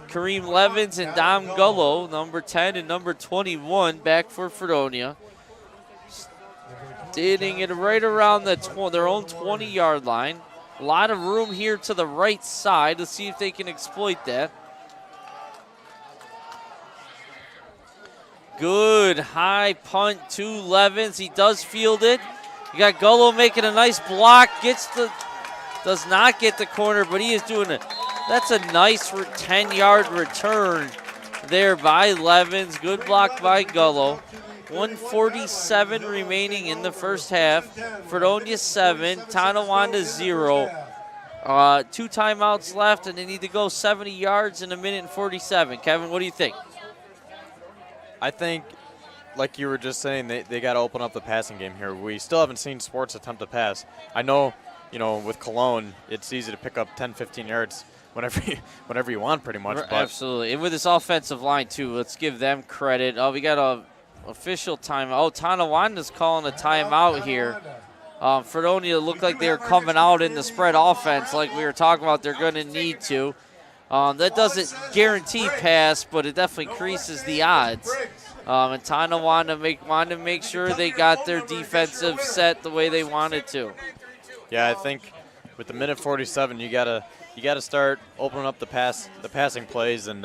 Kareem Levins and Dom Gullo, number 10 and number 21, back for Fredonia. Standing it right around their own 20-yard line. A lot of room here to the right side. Let's see if they can exploit that. Good high punt to Levins. He does field it. You got Gullo making a nice block. Does not get the corner, but he is doing it. That's a nice 10-yard return there by Levins. Good block by Gullo. 1:47 remaining in the first half. Fredonia 7, Tonawanda 0. 2 timeouts left, and they need to go 70 yards in 1:47. Kevin, what do you think? I think, like you were just saying, they got to open up the passing game here. We still haven't seen Sports attempt to pass. I know, with Cologne, it's easy to pick up 10, 15 yards whenever you want, pretty much. But absolutely. And with this offensive line, too, let's give them credit. Oh, we got a official timeout. Oh, Tonawanda's calling a timeout here. Fredonia looked like they were coming out in the spread offense like we were talking about they're going to need to. That doesn't guarantee pass, but it definitely increases the odds. And Tonawanda wanted to make sure they got their defensive set the way they wanted to. Yeah, I think with the 1:47, you gotta start opening up the passing plays and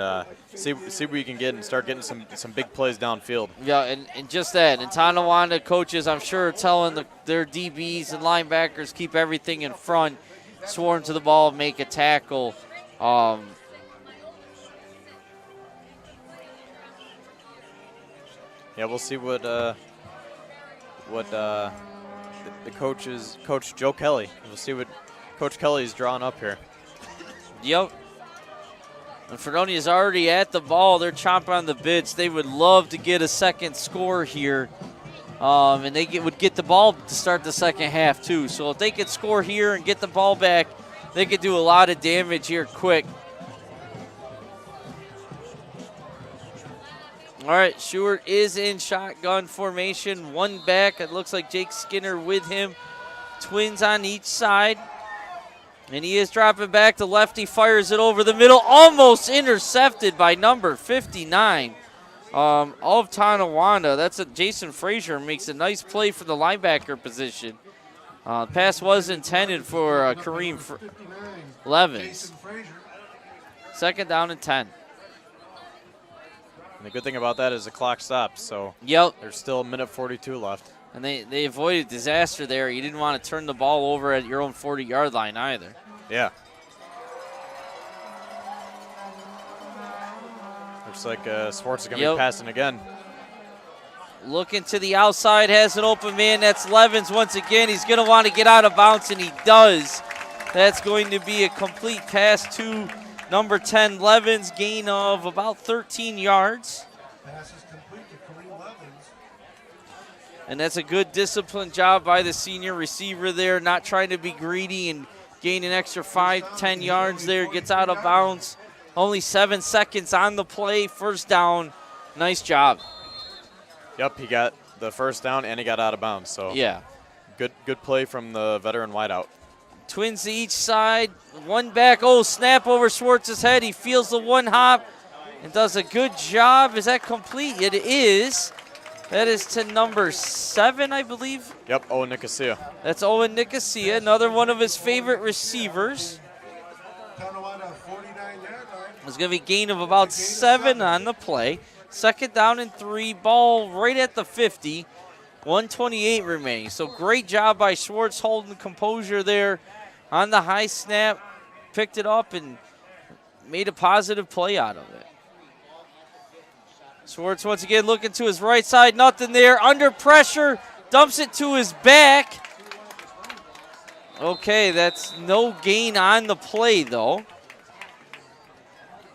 see what you can get and start getting some big plays downfield. Yeah, and just that. And Tonawanda coaches, I'm sure, telling their DBs and linebackers keep everything in front, swarm to the ball, make a tackle. Yeah, we'll see what the Coach Joe Kelly. We'll see what Coach Kelly's drawing up here. Yep. And Fredonia's already at the ball. They're chomping on the bits. They would love to get a second score here. And they would get the ball to start the second half, too. So if they could score here and get the ball back, they could do a lot of damage here quick. All right, Stewart is in shotgun formation. One back. It looks like Jake Skinner with him. Twins on each side. And he is dropping back. The lefty fires it over the middle. Almost intercepted by number 59 of Tonawanda. That's Jason Frazier makes a nice play for the linebacker position. Pass was intended for Kareem Levins. Second down and 10. And the good thing about that is the clock stops, so yep. There's still 1:42 left. And they avoided disaster there. You didn't want to turn the ball over at your own 40-yard line either. Yeah. Looks like Swartz is going to be passing again. Looking to the outside, has an open man. That's Levins once again. He's going to want to get out of bounds, and he does. That's going to be a complete pass to number 10, Levins, gain of about 13 yards. Pass is complete to Kareem Levins. And that's a good disciplined job by the senior receiver there, not trying to be greedy and gain an extra 5-10 yards there. Gets out of bounds. Only 7 seconds on the play. First down. Nice job. Yep, he got the first down and he got out of bounds. So yeah, good play from the veteran wideout. Twins to each side. One back. Oh, snap over Schwartz's head. He feels the one hop and does a good job. Is that complete? It is. That is to number 7, I believe. Yep, Owen Nicosia. That's Owen Nicosia, another one of his favorite receivers. It's going to be a gain of about 7 on the play. Second down and 3. Ball right at the 50. 1:28 remaining. So great job by Schwartz holding composure there on the high snap. Picked it up and made a positive play out of it. Schwartz once again looking to his right side. Nothing there. Under pressure. Dumps it to his back. Okay, that's no gain on the play, though.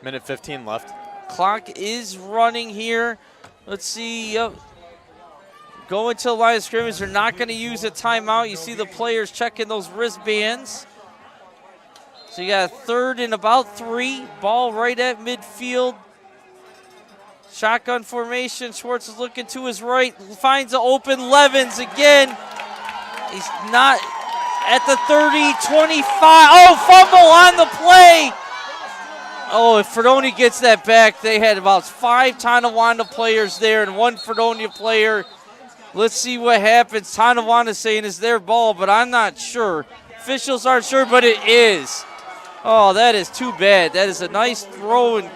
1:15 left. Clock is running here. Let's see. Going to the line of scrimmage. They're not going to use a timeout. You see the players checking those wristbands. So you got a third and about 3. Ball right at midfield. Shotgun formation. Schwartz is looking to his right. Finds an open Levins again. He's not at the 30, 25. Oh, fumble on the play. Oh, if Fredonia gets that back, they had about 5 Tonawanda players there and 1 Fredonia player. Let's see what happens. Tonawanda saying it's their ball, but I'm not sure. Officials aren't sure, but it is. Oh, that is too bad. That is a nice throw and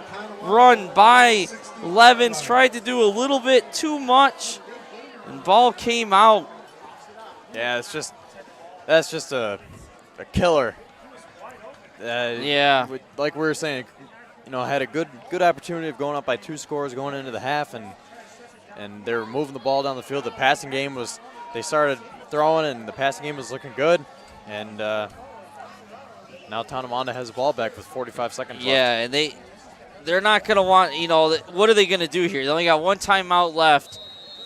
run by Levens. Tried to do a little bit too much, and ball came out. Yeah, that's just a killer. Yeah. Like we were saying, had a good opportunity of going up by 2 scores going into the half, and they were moving the ball down the field. The passing game they started throwing, and the passing game was looking good. And now Tonawanda has the ball back with 45 seconds left. Yeah, and they're not going to want, what are they going to do here? They only got 1 timeout left,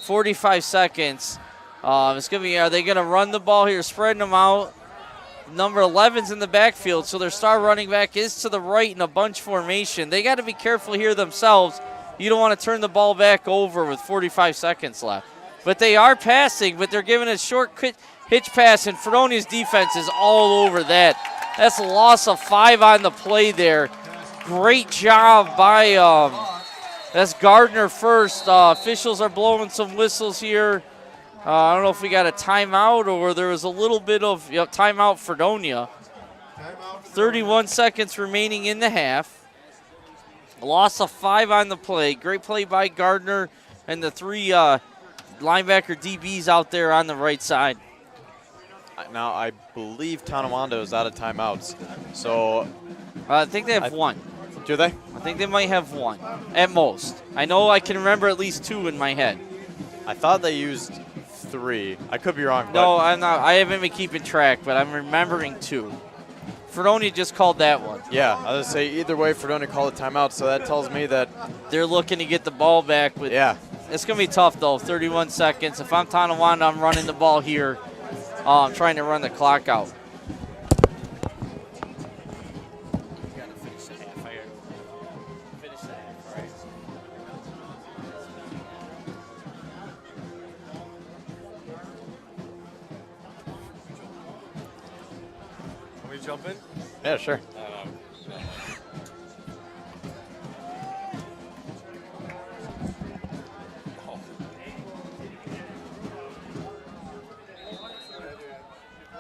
45 seconds. It's going to be, are they going to run the ball here, spreading them out? Number 11's in the backfield, so their star running back is to the right in a bunch formation. They got to be careful here themselves. You don't want to turn the ball back over with 45 seconds left. But they are passing, but they're giving a short hitch pass, and Fredonia's defense is all over that. That's a loss of 5 on the play there. Great job by, that's Gardner first. Officials are blowing some whistles here. I don't know if we got a timeout or there was a little bit of timeout Fredonia. 31 seconds remaining in the half. A loss of 5 on the play. Great play by Gardner and the 3 linebacker DBs out there on the right side. Now, I believe Tonawanda is out of timeouts. So I think they have 1. Do they? I think they might have 1 at most. I know I can remember at least 2 in my head. I thought they used 3. I could be wrong. No, I'm not. I haven't been keeping track, but I'm remembering 2. Fredonia just called that one. Yeah, I was going to say either way, Fredonia called a timeout, so that tells me that they're looking to get the ball back. Yeah. It's going to be tough, though, 31 seconds. If I'm Tonawanda, I'm running the ball here. I'm trying to run the clock out. Can we jump in? Yeah, sure.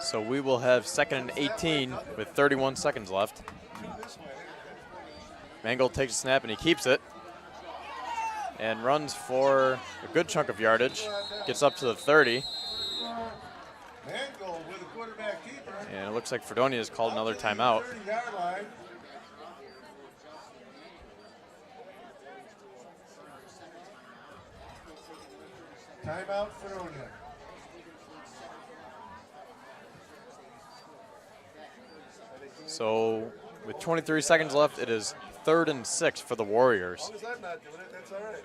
So we will have 2nd and 18 with 31 seconds left. Mangold takes a snap and he keeps it. And runs for a good chunk of yardage. Gets up to the 30. Mangold with a quarterback keeper. And it looks like Fredonia has called another timeout. 30-yard line. Timeout Fredonia. So with 23 seconds left, it is 3rd and 6 for the Warriors. As long as I'm not doing it, that's all right.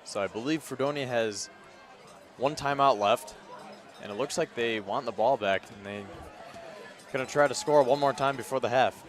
So I believe Fredonia has 1 timeout left, and it looks like they want the ball back, and they're going to try to score 1 more time before the half.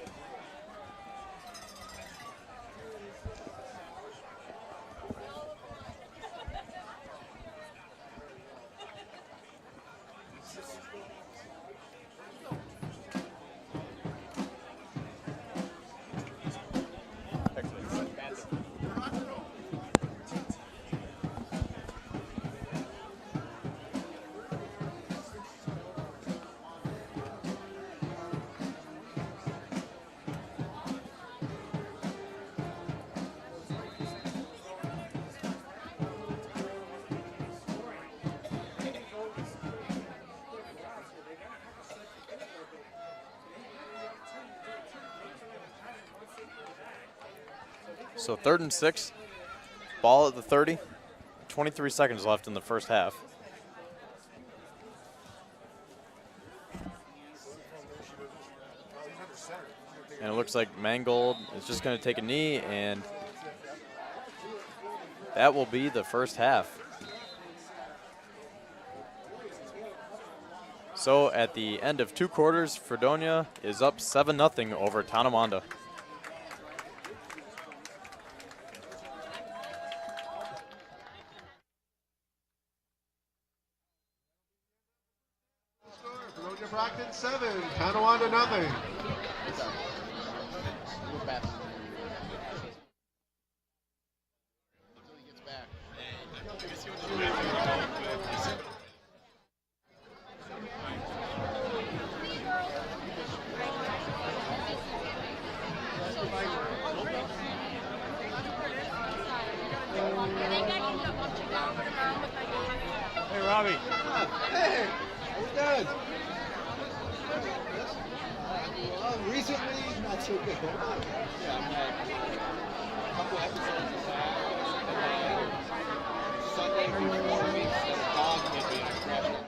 So 3rd and 6, ball at the 30, 23 seconds left in the first half. And it looks like Mangold is just going to take a knee, and that will be the first half. So at the end of 2 quarters, Fredonia is up 7-0 over Tonawanda. Fredonia Brockton 7, Tonawanda nothing. Hey, Robbie. Hey, how we doing? Recently, not so good. Yeah, I've had a couple episodes of that. Sunday for 4 weeks, the dog hit me and I crashed.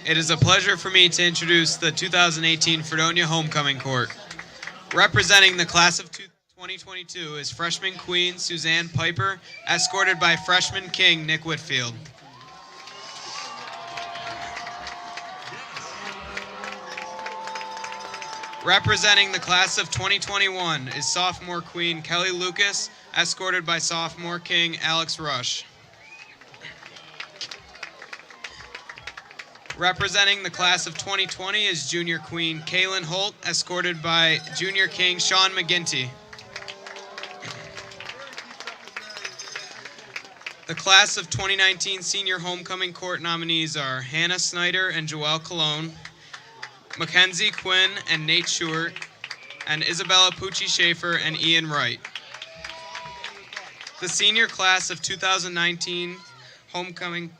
It is a pleasure for me to introduce the 2018 Fredonia Homecoming Court. Representing the class of 2022 is freshman queen Suzanne Piper, escorted by freshman king Nick Whitfield. Representing the class of 2021 is sophomore queen Kelly Lucas, escorted by sophomore king Alex Rush. Representing the class of 2020 is junior queen Kaylin Holt, escorted by junior king Sean McGinty. The class of 2019 senior homecoming court nominees are Hannah Snyder and Joelle Cologne, Mackenzie Quinn and Nate Stewart, and Isabella Pucci-Schaefer and Ian Wright. The senior class of 2019 homecoming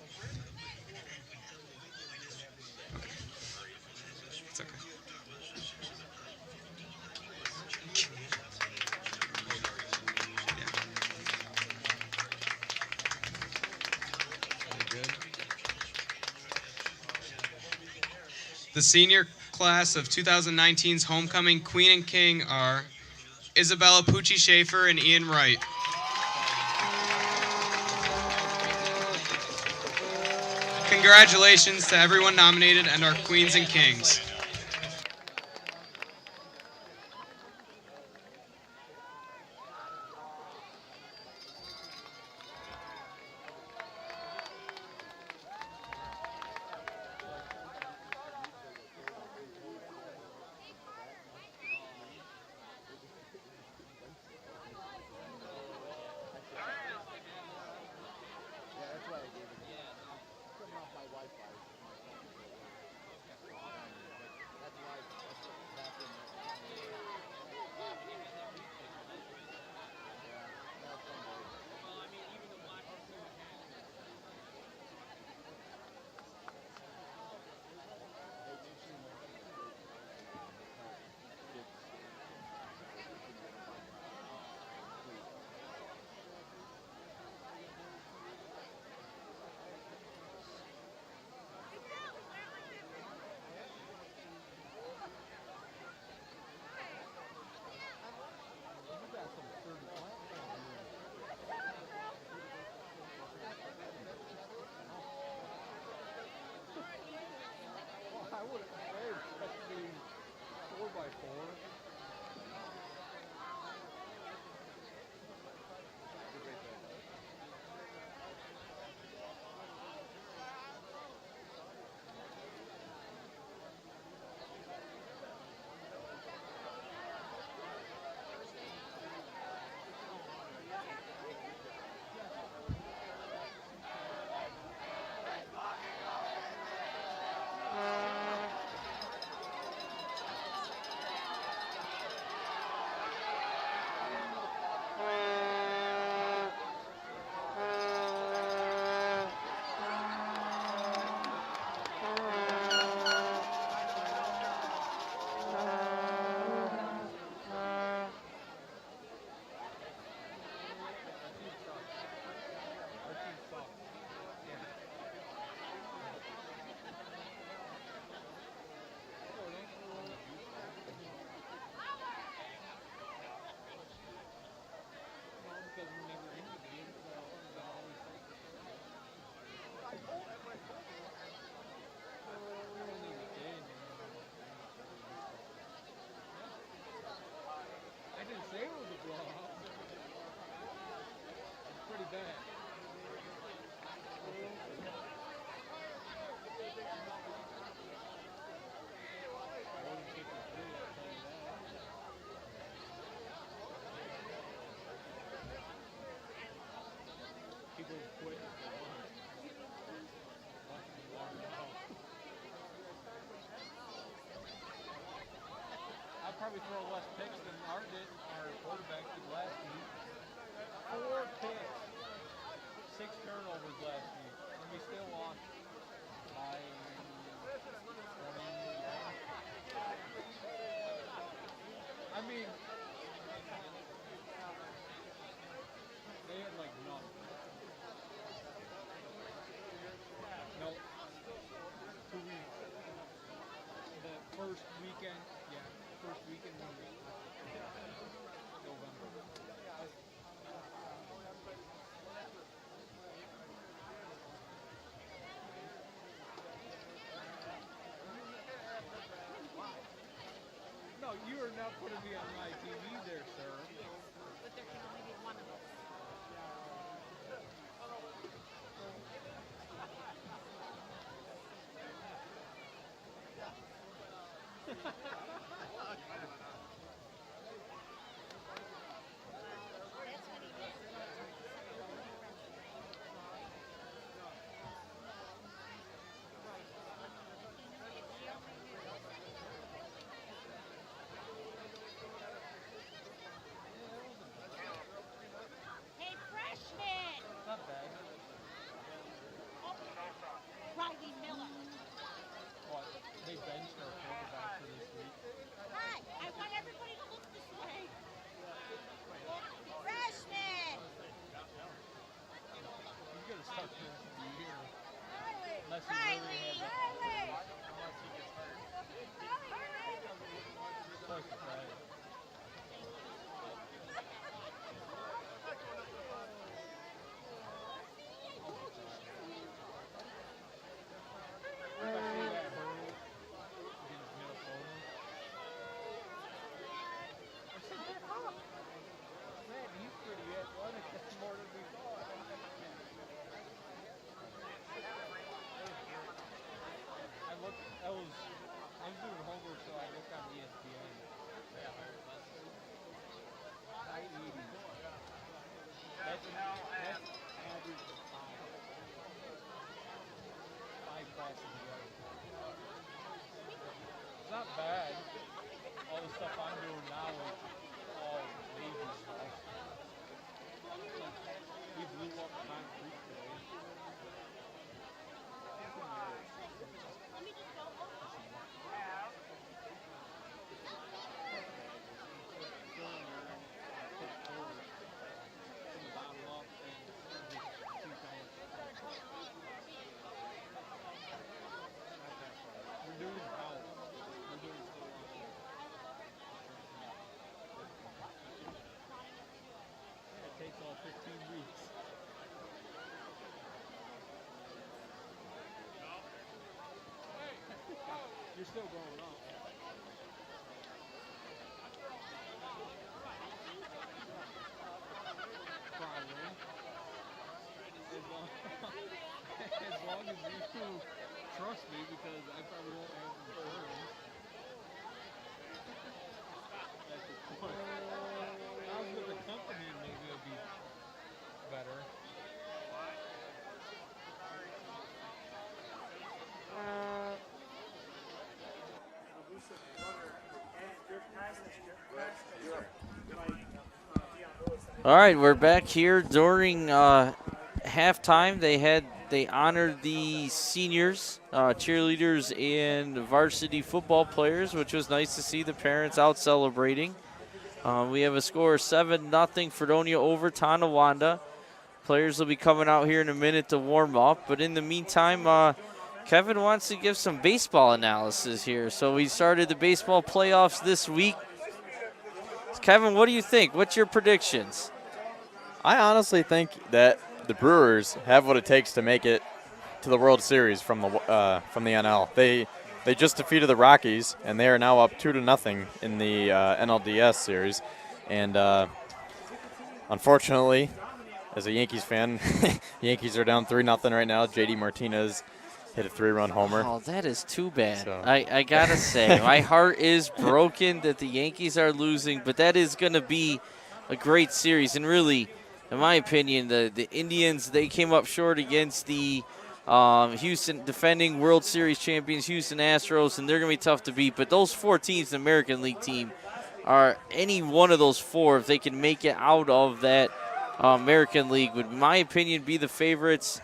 The senior class of 2019's homecoming queen and king are Isabella Pucci Schaefer and Ian Wright. Congratulations to everyone nominated and our queens and kings. Probably throw less picks than Art did, our quarterback did last week. 4 picks, 6 turnovers last week, and we still lost by 20. I mean, they had like nothing. No, 2 weeks. The first weekend, yeah. First weekend in November. No, you are not putting me on my TV there, sir. But there can only be one of us. 15 weeks. You're still growing up. Probably. As long as you trust me, because I probably won't have insurance. That's the point. If I was with a company, maybe it'd be better. All right, we're back here during halftime. They honored the seniors, cheerleaders, and varsity football players, which was nice to see the parents out celebrating. We have a score of 7-0 Fredonia over Tonawanda. Players will be coming out here in a minute to warm up, but in the meantime, Kevin wants to give some baseball analysis here. So we started the baseball playoffs this week. Kevin, what do you think? What's your predictions? I honestly think that the Brewers have what it takes to make it to the World Series from the NL. They just defeated the Rockies, and they are now up 2-0 in the NLDS series. And unfortunately, as a Yankees fan, the Yankees are down 3-0 right now. J.D. Martinez hit a 3-run homer. Oh, that is too bad. So. I got to say, my heart is broken that the Yankees are losing, but that is going to be a great series. And really, in my opinion, the Indians, they came up short against the Houston defending World Series champions, Houston Astros, and they're going to be tough to beat. But those four teams, the American League team, are any one of those four, if they can make it out of that American League, would, in my opinion, be the favorites.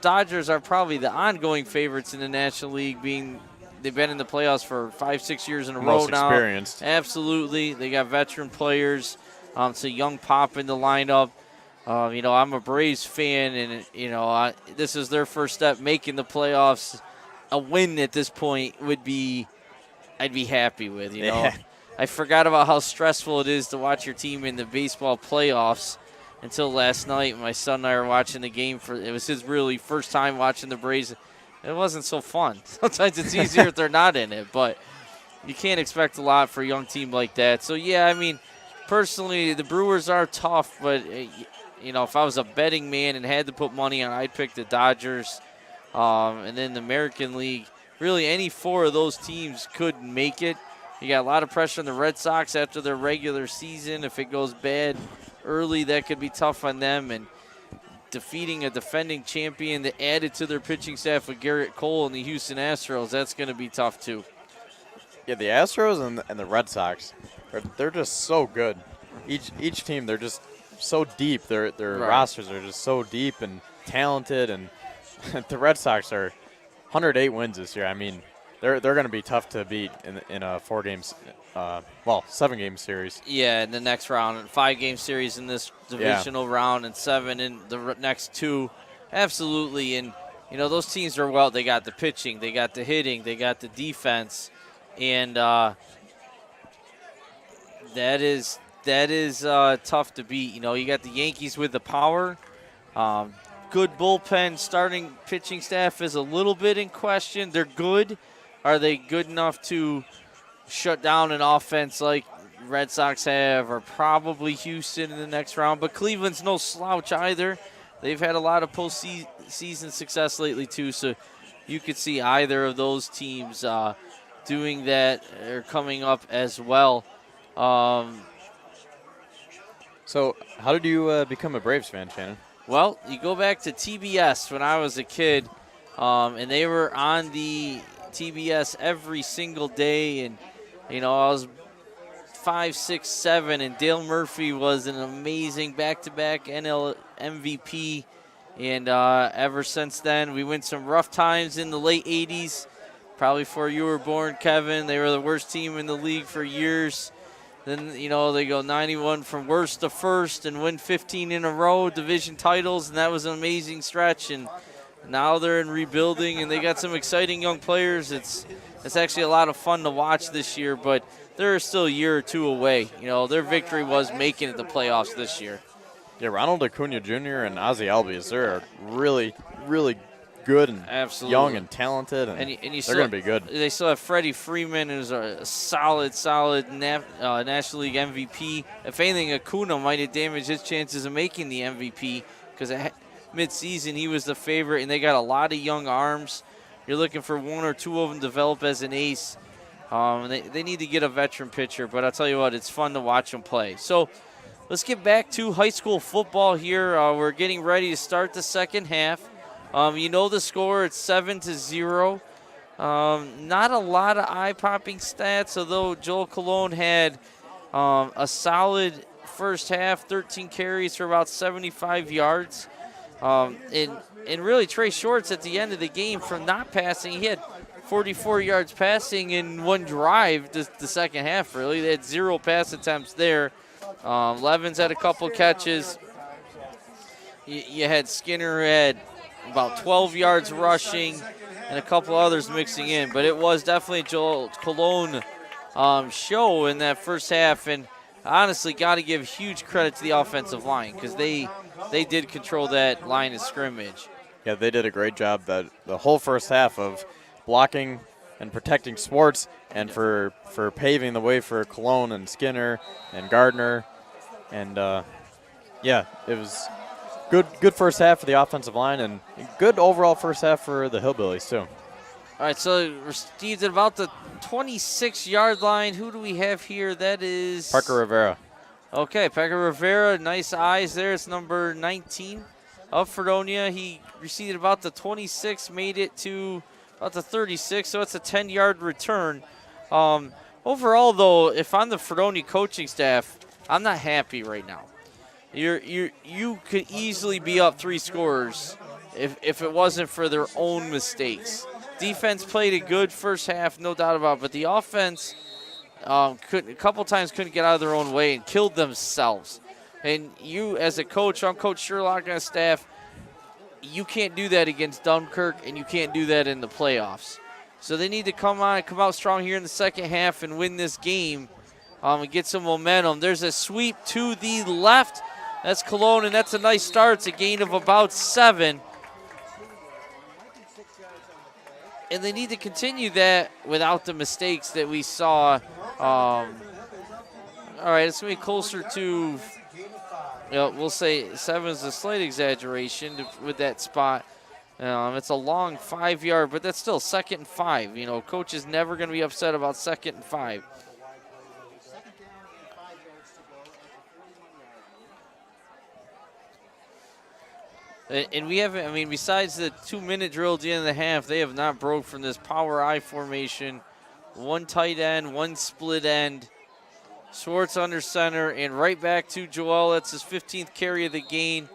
Dodgers are probably the ongoing favorites in the National League, being they've been in the playoffs for 5-6 years in a row now. Most experienced. Absolutely. They got veteran players. It's a young pop in the lineup. I'm a Braves fan, and, this is their first step making the playoffs. A win at this point would be I'd be happy with, Yeah. I forgot about how stressful it is to watch your team in the baseball playoffs until last night. My son and I were watching the game. It was his really first time watching the Braves. It wasn't so fun. Sometimes it's easier if they're not in it, but you can't expect a lot for a young team like that. So, yeah, personally, the Brewers are tough, but, if I was a betting man and had to put money on, I'd pick the Dodgers. And then the American League, really any four of those teams could make it. You got a lot of pressure on the Red Sox after their regular season. If it goes bad early, that could be tough on them. And defeating a defending champion that added to their pitching staff with Garrett Cole and the Houston Astros, that's going to be tough too. Yeah, the Astros and the Red Sox, they're just so good. Each team, they're just so deep. Their Right. rosters are just so deep and talented. And the Red Sox are 108 wins this year. They're going to be tough to beat in a 7-game series. Yeah, in the next round, 5-game series in this divisional round, and 7 in the next 2. Absolutely, and those teams are they got the pitching, they got the hitting, they got the defense, and that is tough to beat. You got the Yankees with the power. Good bullpen, starting pitching staff is a little bit in question. They're good. Are they good enough to shut down an offense like Red Sox have, or probably Houston in the next round? But Cleveland's no slouch either. They've had a lot of postseason success lately too, so you could see either of those teams doing that or coming up as well. So how did you become a Braves fan, Shannon? Well, you go back to TBS when I was a kid, and they were on the TBS every single day, and I was 5, 6, 7, and Dale Murphy was an amazing back-to-back NL MVP, and ever since then we went some rough times in the late 80s, probably before you were born, Kevin. They were the worst team in the league for years. Then, they go 91 from worst to first and win 15 in a row, division titles, and that was an amazing stretch. And now they're in rebuilding, and they got some exciting young players. It's actually a lot of fun to watch this year, but they're still a year or two away. Their victory was making it the playoffs this year. Yeah, Ronald Acuna Jr. and Ozzy Albies, they're really, really good and Absolutely. young and talented, and, And you they're still, going to be good. They still have Freddie Freeman, who's a solid National League MVP. If anything, Acuna might have damaged his chances of making the MVP because mid-season he was the favorite, and they got a lot of young arms. You're looking for one or two of them to develop as an ace. They need to get a veteran pitcher, but I'll tell you what, it's fun to watch them play. So let's get back to high school football here. We're getting ready to start the second half. You know the score, it's 7-0. Not a lot of eye-popping stats, although Joel Cologne had a solid first half, 13 carries for about 75 yards. And really, Trey Shorts at the end of the game from not passing, he had 44 yards passing in one drive the second half, really. They had 0 pass attempts there. Levens had a couple catches. You had Skinner who had about 12 yards rushing and a couple others mixing in. But it was definitely Joel Cologne show in that first half. And honestly, got to give huge credit to the offensive line because they did control that line of scrimmage. Yeah, they did a great job the whole first half of blocking and protecting Swartz and for paving the way for Cologne and Skinner and Gardner. And, yeah, it was good first half for the offensive line and good overall first half for the Hillbillies, too. All right, so Steve's at about the 26-yard line. Who do we have here? That is Parker Rivera. Okay, Parker Rivera, nice eyes there. It's number 19 of Fredonia. He received about the 26, made it to about the 36, so it's a 10-yard return. Overall, though, if I'm the Fredonia coaching staff, I'm not happy right now. You could easily be up 3 scores if it wasn't for their own mistakes. Defense played a good first half, no doubt about it, but the offense a couple times couldn't get out of their own way and killed themselves. And you, as a coach, I'm Coach Sherlock and staff, you can't do that against Dunkirk, and you can't do that in the playoffs. So they need to come out strong here in the second half and win this game and get some momentum. There's a sweep to the left. That's Cologne, and that's a nice start. It's a gain of about 7. And they need to continue that without the mistakes that we saw. All right, it's going to be closer to, we'll say 7 is a slight exaggeration with that spot. It's a long 5-yard, but that's still 2nd and 5. Coach is never going to be upset about 2nd and 5. And we haven't, besides the 2-minute drill at the end of the half, they have not broke from this power I formation. 1 tight end, 1 split end. Swartz under center, and right back to Joel. That's his 15th carry of the game.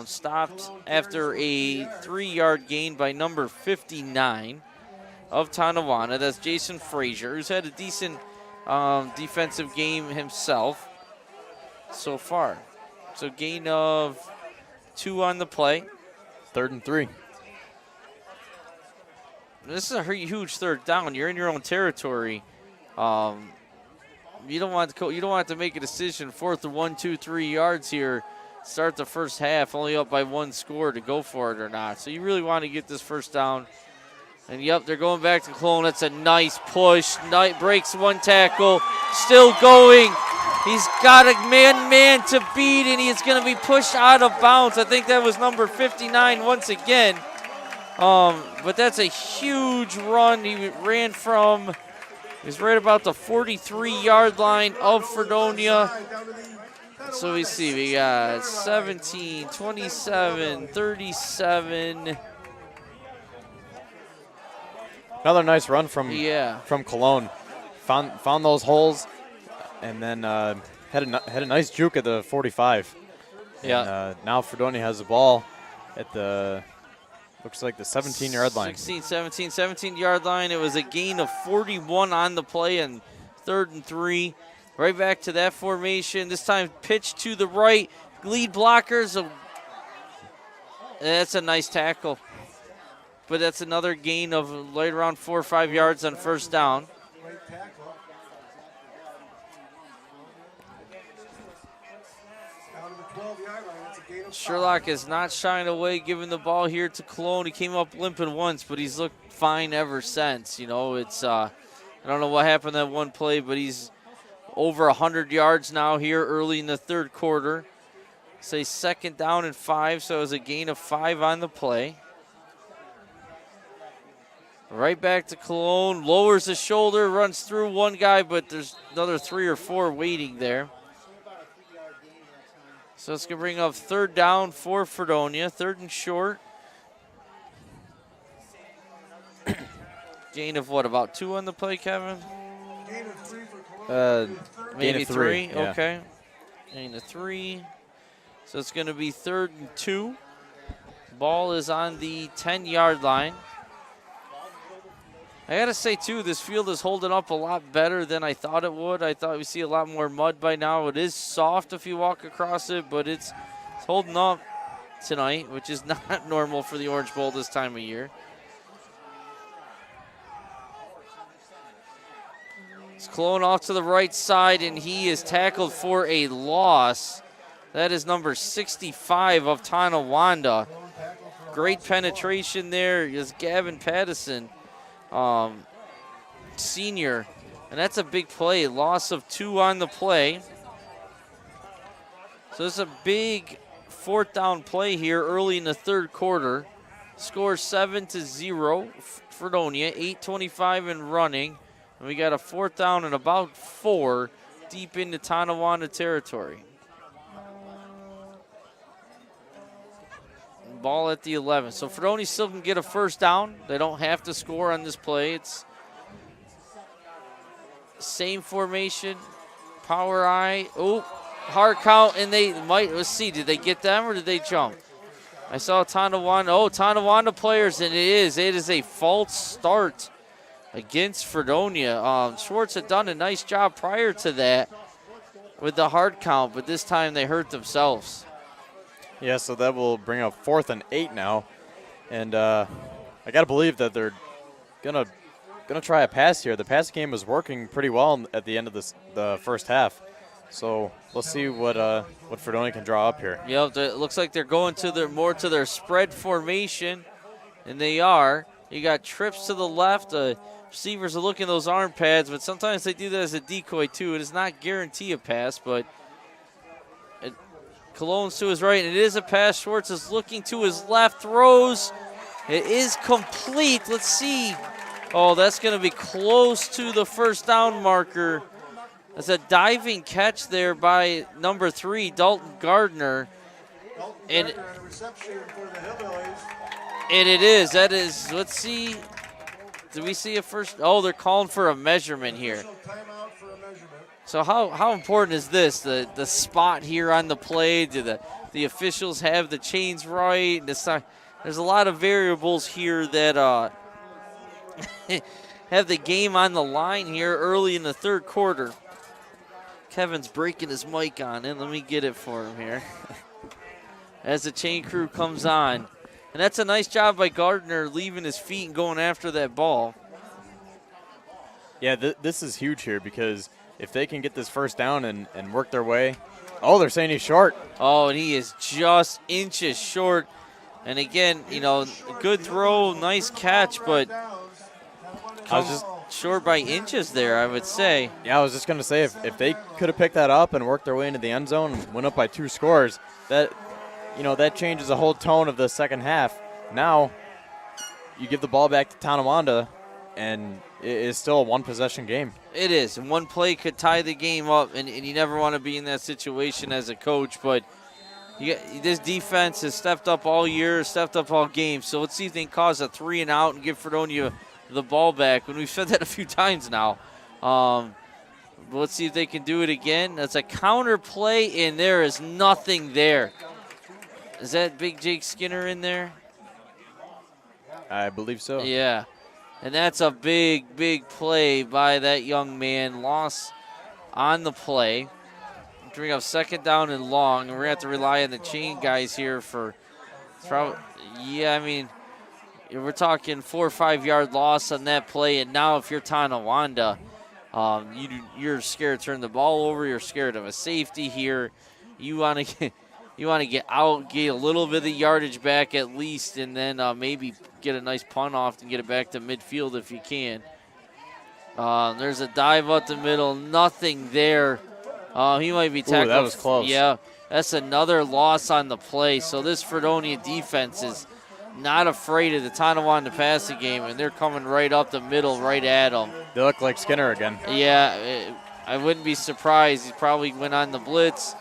Stopped after a 3-yard gain by number 59 of Tonawanda. That's Jason Frazier, who's had a decent defensive game himself so far. So gain of 2 on the play. 3rd and 3. This is a huge 3rd down. You're in your own territory. You don't want to make a decision. 4th and 1, 2, 3 yards here. Start the first half only up by 1 score to go for it or not. So you really want to get this first down. And yep, they're going back to Cologne. That's a nice push. Breaks 1 tackle. Still going. He's got a man to beat, and he's going to be pushed out of bounds. I think that was number 59 once again. But that's a huge run. He ran from, he's right about the 43-yard line of Fredonia. So we see, we got 17, 27, 37. Another nice run from Cologne. Found those holes, and then had a nice juke at the 45. Yeah. And, now Fredonia has the ball at the, looks like the 17-yard line. 17-yard line. It was a gain of 41 on the play and 3rd and 3. Right back to that formation. This time pitch to the right. Lead blockers. That's a nice tackle. But that's another gain of right around 4 or 5 yards on first down. Sherlock is not shying away, giving the ball here to Cologne. He came up limping once, but he's looked fine ever since. You know, it's I don't know what happened that one play, but he's over 100 yards now here early in the third quarter. Say 2nd down and 5, so it was a gain of 5 on the play. Right back to Cologne, lowers the shoulder, runs through one guy, but there's another 3 or 4 waiting there. So it's going to bring up 3rd down for Fredonia, 3rd and short. Gain of what, about 2 on the play, Kevin? Maybe 3. Yeah. Okay. Gain of 3. So it's going to be 3rd and 2. Ball is on the 10-yard line. I got to say, too, this field is holding up a lot better than I thought it would. I thought we'd see a lot more mud by now. It is soft if you walk across it, but it's holding up tonight, which is not normal for the Orange Bowl this time of year. It's Cologne off to the right side, and he is tackled for a loss. That is number 65 of Tonawanda. Great penetration there is Gavin Pattison, senior. And that's a big play. Loss of 2 on the play. So it's a big 4th down play here early in the third quarter. Score 7-0. Fredonia, 8:25 and running. And we got a 4th down and about 4 deep into Tonawanda territory. Ball at the 11. So Fredonia still can get a 1st down. They don't have to score on this play. It's same formation. Power eye. Oh, hard count, and they might. Let's see. Did they get them or did they jump? I saw Tonawanda. Oh, Tonawanda players, and it is a false start against Fredonia. Schwartz had done a nice job prior to that with the hard count, but this time they hurt themselves. Yeah, so that will bring up 4th and 8 now, and I gotta believe that they're gonna try a pass here. The pass game was working pretty well at the end of the first half, so we'll see what Fredonia can draw up here. Yep, it looks like they're going to more to their spread formation, and they are. You got trips to the left. Receivers are looking at those arm pads, but sometimes they do that as a decoy too. It does not guarantee a pass, but Cologne's to his right, and it is a pass. Schwartz is looking to his left, throws. It is complete. Let's see. Oh, that's going to be close to the 1st down marker. That's a diving catch there by number 3, Dalton Gardner. And it is. That is, let's see. Did we see a first? Oh, they're calling for a measurement here. So how important is this? The spot here on the play? Do the officials have the chains right? There's a lot of variables here that have the game on the line here early in the third quarter. Kevin's breaking his mic on it. Let me get it for him here. As the chain crew comes on. And that's a nice job by Gardner leaving his feet and going after that ball. Yeah, this is huge here because if they can get this 1st down and work their way. Oh, they're saying he's short. Oh, and he is just inches short. And again, you know, good throw, nice catch, but I was just short by inches there, I would say. Yeah, I was just going to say, if they could have picked that up and worked their way into the end zone and went up by 2 scores, that changes the whole tone of the second half. Now, you give the ball back to Tonawanda, and it is still a 1-possession game. It is, and one play could tie the game up, and you never want to be in that situation as a coach, but this defense has stepped up all year, stepped up all game, so let's see if they can cause a 3 and out and give Fredonia the ball back. When we've said that a few times now. Let's see if they can do it again. That's a counter play, and there is nothing there. Is that Big Jake Skinner in there? I believe so. Yeah. And that's a big, big play by that young man. Loss on the play. Bring up 2nd down and long. And we're going to have to rely on the chain guys here for, we're talking 4 or 5 yard loss on that play. And now if you're Tonawanda, you're scared to turn the ball over. You're scared of a safety here. You want to You want to get out, get a little bit of the yardage back at least, and then maybe get a nice punt off and get it back to midfield if you can. There's a dive up the middle, nothing there. He might be tackled. Ooh, that was close. Yeah, that's another loss on the play. So this Fredonia defense is not afraid of the Tonawanda passing game, and they're coming right up the middle, right at them. They look like Skinner again. Yeah, I wouldn't be surprised. He probably went on the blitz.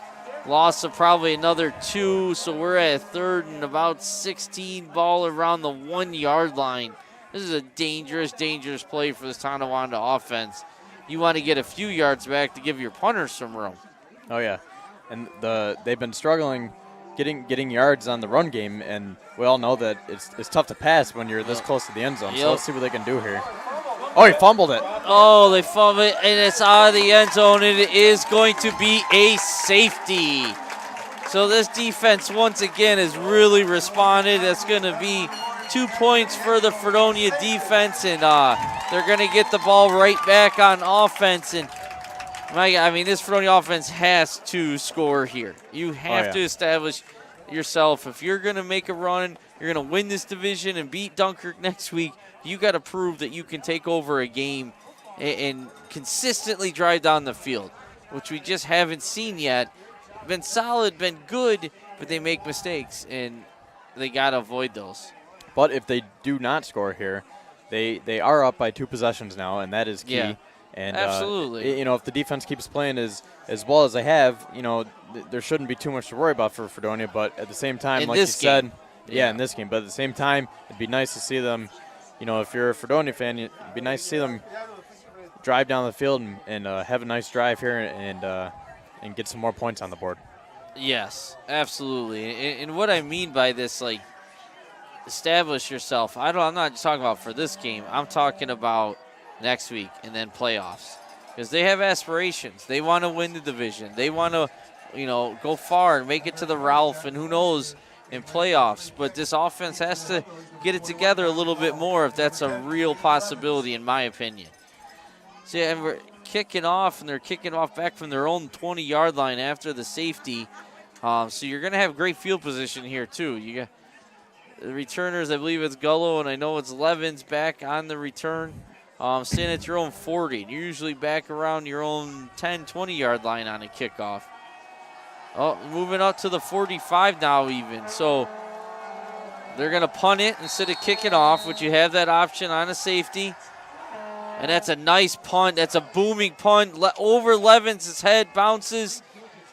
Loss of probably another 2, so we're at 3rd and about 16, ball around the 1-yard line. This is a dangerous, dangerous play for this Tonawanda offense. You want to get a few yards back to give your punters some room. Oh, yeah. And they've been struggling getting yards on the run game, and we all know that it's tough to pass when you're this close to the end zone. So let's see what they can do here. Oh, he fumbled it. Oh, they fumbled it, and it's out of the end zone, and it is going to be a safety. So this defense, once again, has really responded. That's going to be 2 points for the Fredonia defense, and they're going to get the ball right back on offense. And this Fredonia offense has to score here. You have to establish yourself. If you're going to make a run, you're going to win this division and beat Dunkirk next week, you got to prove that you can take over a game and consistently drive down the field, which we just haven't seen yet. Been solid, been good, but they make mistakes, and they got to avoid those. But if they do not score here, they are up by 2 possessions now, and that is key. Yeah, and absolutely. If the defense keeps playing as well as they have, there shouldn't be too much to worry about for Fredonia. But at the same time, like you said, in this game. But at the same time, it'd be nice to see them. If you're a Fredonia fan, it'd be nice to see them drive down the field and have a nice drive here and get some more points on the board. Yes, absolutely. And what I mean by this, like, establish yourself. I'm not just talking about for this game. I'm talking about next week and then playoffs, because they have aspirations. They want to win the division. They want to, go far and make it to the Ralph, and who knows, in playoffs. But this offense has to get it together a little bit more if that's a real possibility, in my opinion. See, and we're kicking off, and they're kicking off back from their own 20-yard line after the safety. So you're going to have great field position here, too. You got the returners, I believe it's Gullo, and I know it's Levins back on the return. Staying at your own 40. You're usually back around your own 10, 20-yard line on a kickoff. Oh, moving up to the 45 now even. So they're going to punt it instead of kicking off, which you have that option on a safety. And that's a nice punt. That's a booming punt. Over Levins' head, bounces.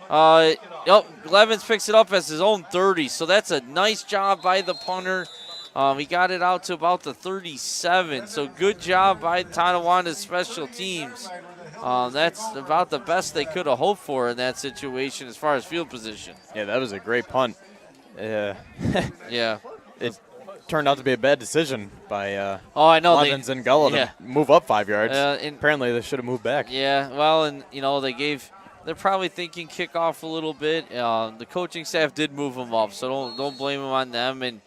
Levins picks it up as his own 30. So that's a nice job by the punter. He got it out to about the 37. So good job by Tonawanda's special teams. That's about the best they could have hoped for in that situation as far as field position. Yeah, that was a great punt. Yeah. It turned out to be a bad decision by Levins and Gullo to move up 5 yards. Apparently they should have moved back. Yeah, well, and, they're probably thinking kickoff a little bit. The coaching staff did move them up, so don't blame them on them. And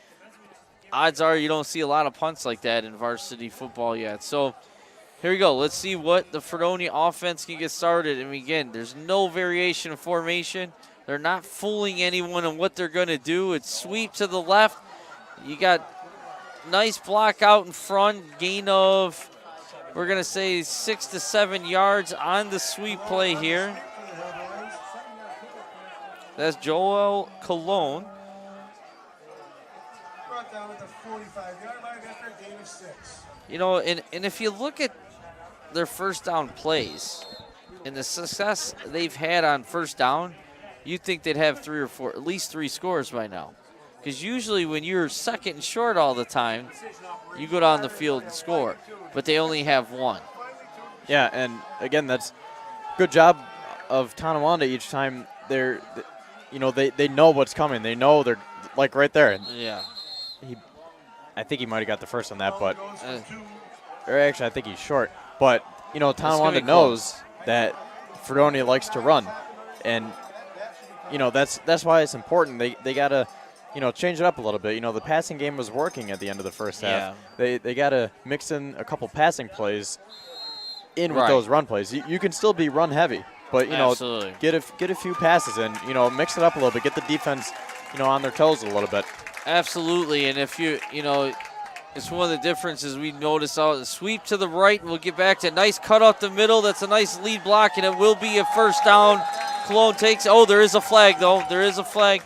odds are you don't see a lot of punts like that in varsity football yet. So here we go. Let's see what the Fredonia offense can get started. And again, there's no variation of formation. They're not fooling anyone on what they're going to do. It's sweep to the left. You got nice block out in front. Gain of, we're going to say, 6 to 7 yards on the sweep play here. That's Joel Cologne. Down at the 45-yard line after a gain of 6. And if you look at their first down plays and the success they've had on first down, you'd think they'd have 3 or 4, at least 3 scores by now. Because usually when you're second and short all the time, you go down the field and score. But they only have 1. Yeah, and again, that's good job of Tonawanda each time. They know what's coming. They know they're like right there. Yeah. I think he might have got the first on that, but or actually I think he's short. But Tonawanda knows that Fredonia likes to run, and that's why it's important. They gotta change it up a little bit. The passing game was working at the end of the first half. They gotta mix in a couple passing plays with those run plays. You can still be run heavy. But, Absolutely. get a few passes in, mix it up a little bit, get the defense, on their toes a little bit. Absolutely, and if it's one of the differences we notice out. Sweep to the right, and we'll get back to nice cut up the middle. That's a nice lead block, and it will be a first down. Cologne takes, there is a flag, though. There is a flag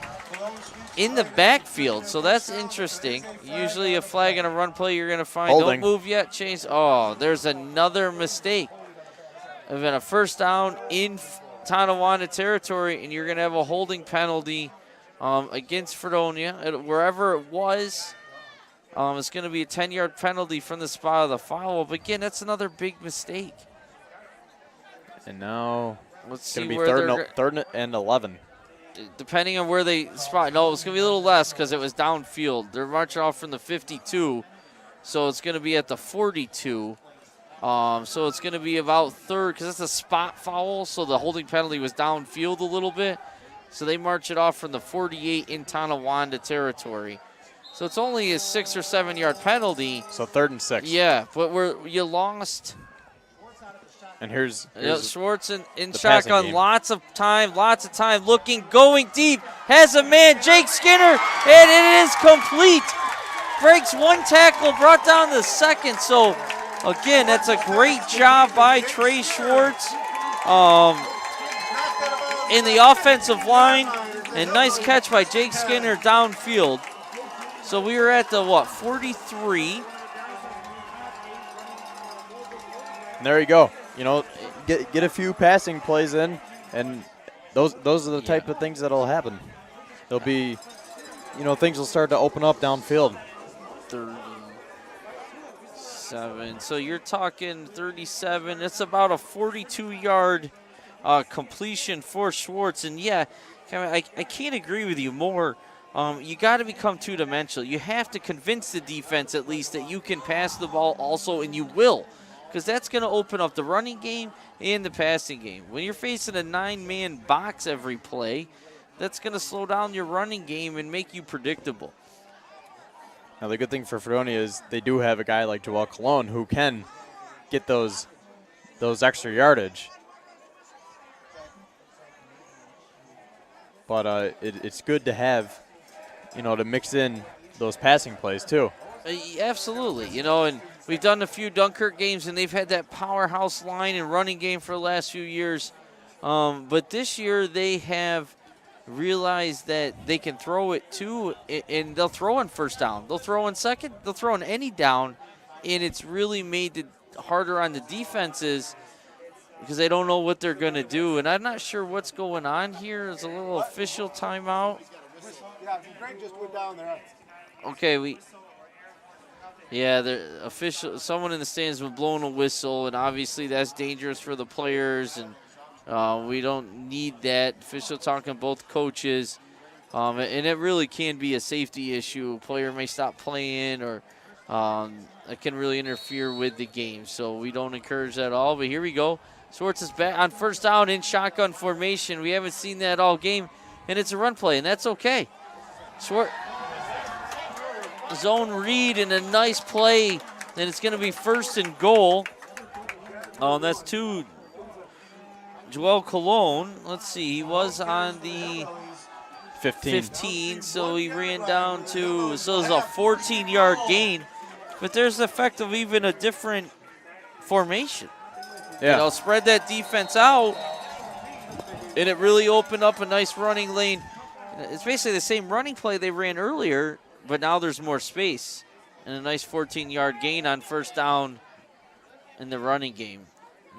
in the backfield, so that's interesting. Usually a flag in a run play you're going to find. Holding. Don't move yet, Chase. Oh, there's another mistake. We've got a first down in Tonawanda territory, and you're going to have a holding penalty against Fredonia. Wherever it was, it's going to be a 10-yard penalty from the spot of the foul. But again, that's another big mistake. And now Let's it's see going to be where third and 11. depending on where they spot. No, it's going to be a little less because it was downfield. They're marching off from the 52, so it's going to be at the 42. So it's going to be about third because it's a spot foul, so the holding penalty was downfield a little bit. So they march it off from the 48 in Tonawanda territory. So it's only a 6 or 7 yard penalty. So 3rd and 6. Yeah, but you lost. And here's Schwartz in the shotgun. passing game. Lots of time. Looking, going deep. Has a man, Jake Skinner, and it is complete. Breaks one tackle, brought down the second. So, again, that's a great job by Trey Schwartz in the offensive line. And nice catch by Jake Skinner downfield. So we were at the, 43. And there you go. Get a few passing plays in, and those are the type of things that'll happen. There'll be, things will start to open up downfield. 37. So you're talking 37. It's about a 42-yard completion for Schwartz. And, yeah, I can't agree with you more. You got to become two-dimensional. You have to convince the defense at least that you can pass the ball also, and you will, because that's going to open up the running game and the passing game. When you're facing a 9-man box every play, that's going to slow down your running game and make you predictable. Now, the good thing for Fredonia is they do have a guy like Joel Cologne who can get those extra yardage. But it's good to have, to mix in those passing plays too. Absolutely, and we've done a few Dunkirk games, and they've had that powerhouse line and running game for the last few years. But this year they have realized that they can throw it too, and they'll throw on first down. They'll throw on second. They'll throw on any down, and it's really made it harder on the defenses because they don't know what they're going to do. And I'm not sure what's going on here. It's a little official timeout. Yeah, Greg just went down there. Okay, the official, someone in the stands was blowing a whistle, and obviously that's dangerous for the players, and we don't need that. Official talking to both coaches, and it really can be a safety issue. A player may stop playing, or it can really interfere with the game, so we don't encourage that at all. But here we go. Schwartz is back on first down in shotgun formation. We haven't seen that all game, and it's a run play, and that's okay. Zone read and a nice play, and it's going to be 1st and goal. That's to Joel Cologne. Let's see, he was on the 15, so he ran down to, so it's a 14-yard gain. But there's the effect of even a different formation. Yeah. Spread that defense out, and it really opened up a nice running lane. It's basically the same running play they ran earlier, but now there's more space and a nice 14-yard gain on first down in the running game.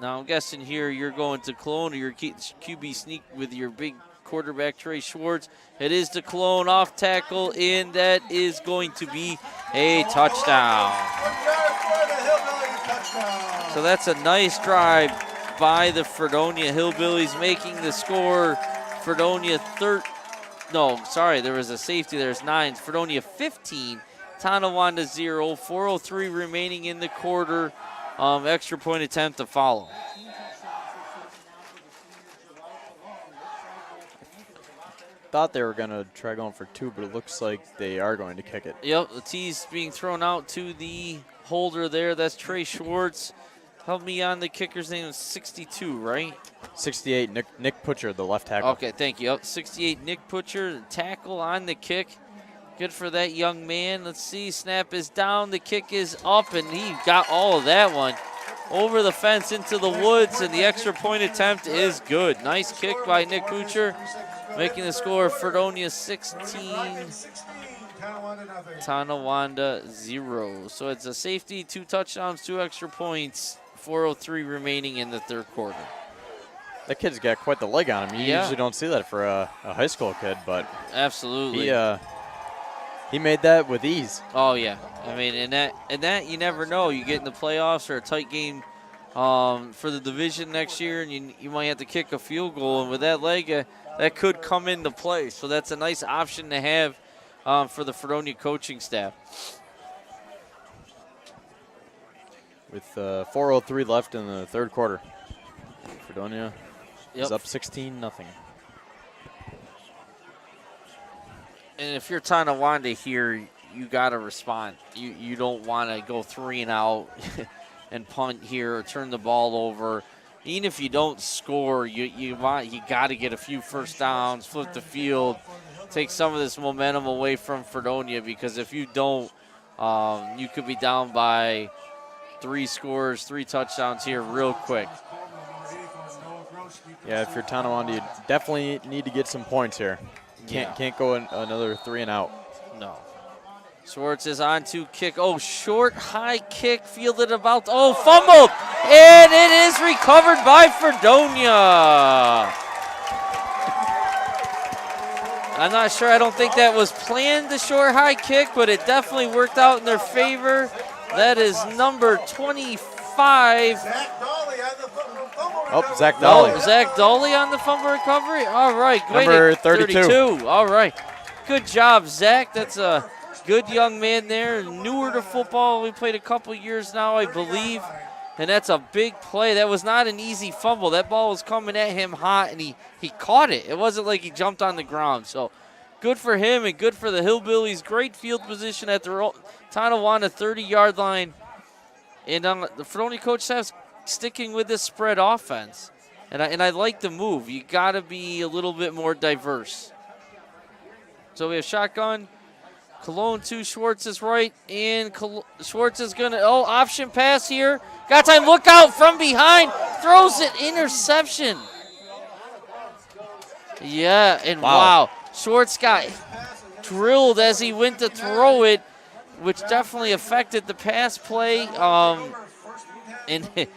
Now, I'm guessing here you're going to Cologne, or your QB sneak with your big quarterback, Trey Schwartz. It is to Cologne, off tackle, and that is going to be a touchdown. So that's a nice drive by the Fredonia Hillbillies, making the score Fredonia there was a safety. There's 9. Fredonia 15, Tonawanda 0. 4:03 remaining in the quarter. Extra point attempt to follow. Thought they were going to try going for 2, but it looks like they are going to kick it. Yep, the tee's being thrown out to the holder there. That's Trey Schwartz. Help me on the kicker's name. Is 62, right? 68, Nick Putcher, the left tackle. Okay, thank you. 68, Nick Putcher, tackle on the kick. Good for that young man. Let's see, snap is down, the kick is up, and he got all of that one. Over the fence into the woods, and the extra point attempt is good. Nice kick by Nick Putcher, making the score Fredonia 16, Tonawanda 0. So it's a safety, 2 touchdowns, 2 extra points, 4:03 remaining in the third quarter. That kid's got quite the leg on him. You usually don't see that for a high school kid, but absolutely, he made that with ease. Oh yeah, I mean, and that you never know. You get in the playoffs or a tight game for the division next year, and you might have to kick a field goal, and with that leg, that could come into play. So that's a nice option to have for the Fredonia coaching staff. With 4:03 left in the third quarter, Fredonia is up 16-0. And if you're Tonawanda here, you got to respond. You don't want to go 3 and out and punt here or turn the ball over. Even if you don't score, you got to get a few first downs, flip the field, take some of this momentum away from Fredonia, because if you don't, you could be down by 3 scores, 3 touchdowns here real quick. Yeah, if you're Tonawanda, you definitely need to get some points here. Can't go another 3 and out. No. Schwartz is on to kick. Oh, short, high kick, fielded about. Oh, fumbled, and it is recovered by Fredonia. I'm not sure. I don't think that was planned, the short, high kick, but it definitely worked out in their favor. That is number 25. Oh, Zach Dolly. Oh, Zach Dolly on the fumble recovery. All right, great. Number 32. All right, good job, Zach. That's a good young man there, newer to football. We played a couple years now, I believe, and that's a big play. That was not an easy fumble. That ball was coming at him hot, and he caught it. It wasn't like he jumped on the ground. So good for him and good for the Hillbillies. Great field position at the Tonawanda 30-yard line. And the Fredonia coach staff's sticking with this spread offense. And I like the move. You got to be a little bit more diverse. So we have shotgun. Cologne to Schwartz is right. And Schwartz is going to, option pass here. Got time, look out from behind. Throws it, interception. Yeah, and wow. Schwartz got drilled as he went to throw it, which definitely affected the pass play. And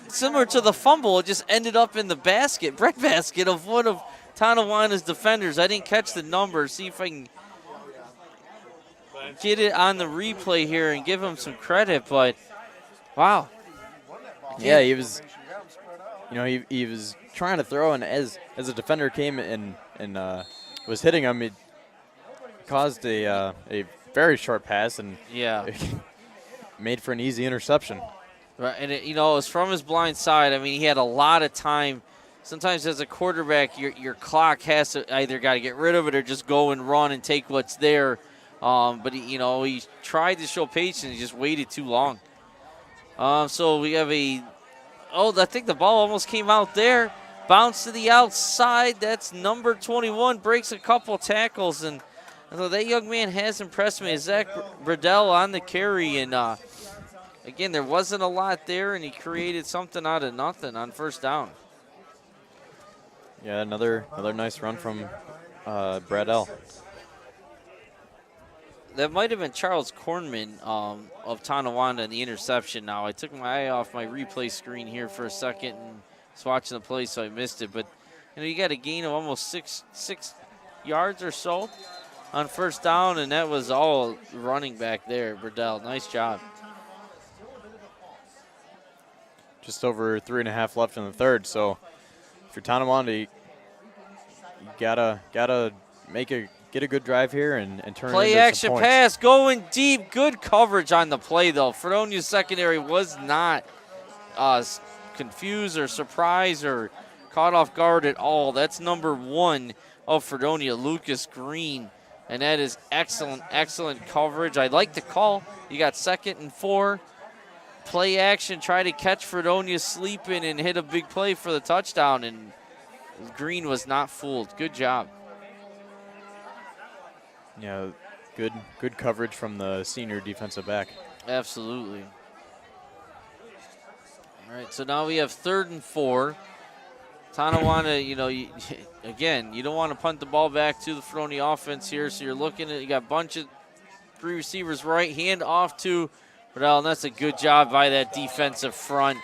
similar to the fumble, it just ended up in the bread basket of one of Tonawanda's defenders. I didn't catch the number. See if I can get it on the replay here and give him some credit, but wow. Yeah, he was, he was trying to throw, and as a defender came and was hitting him, it caused a very short pass and made for an easy interception. Right, and it was from his blind side. I mean, he had a lot of time. Sometimes as a quarterback, your clock has to either got to get rid of it or just go and run and take what's there. But he tried to show patience. He just waited too long. So we have I think the ball almost came out there. Bounce to the outside. That's number 21. Breaks a couple tackles. And so that young man has impressed me. Zach Bradell on the carry. And again, there wasn't a lot there, and he created something out of nothing on first down. Yeah, another nice run from Bradell. That might have been Charles Kornman of Tonawanda in the interception now. I took my eye off my replay screen here for a second and was watching the play, so I missed it. But, you got a gain of almost six yards or so on first down, and that was all running back there, Bradell. Nice job. Just over 3.5 left in the third, so if you're Tonawanda, you gotta get a good drive here and turn it play into action some points. pass going deep. Good coverage on the play, though. Fredonia's secondary was not confused or surprised or caught off guard at all. That's number 1 of Fredonia, Lucas Green. And that is excellent coverage. I like the call. You got 2nd and 4. play action, try to catch Fredonia sleeping and hit a big play for the touchdown, and Green was not fooled. Good job. Yeah, good coverage from the senior defensive back. Absolutely. All right, so now we have 3rd and 4. Tonawanda, again, you don't want to punt the ball back to the Fredonia offense here, so you're looking at, you got a bunch of 3 receivers right, hand off to Riddell, and that's a good job by that defensive front.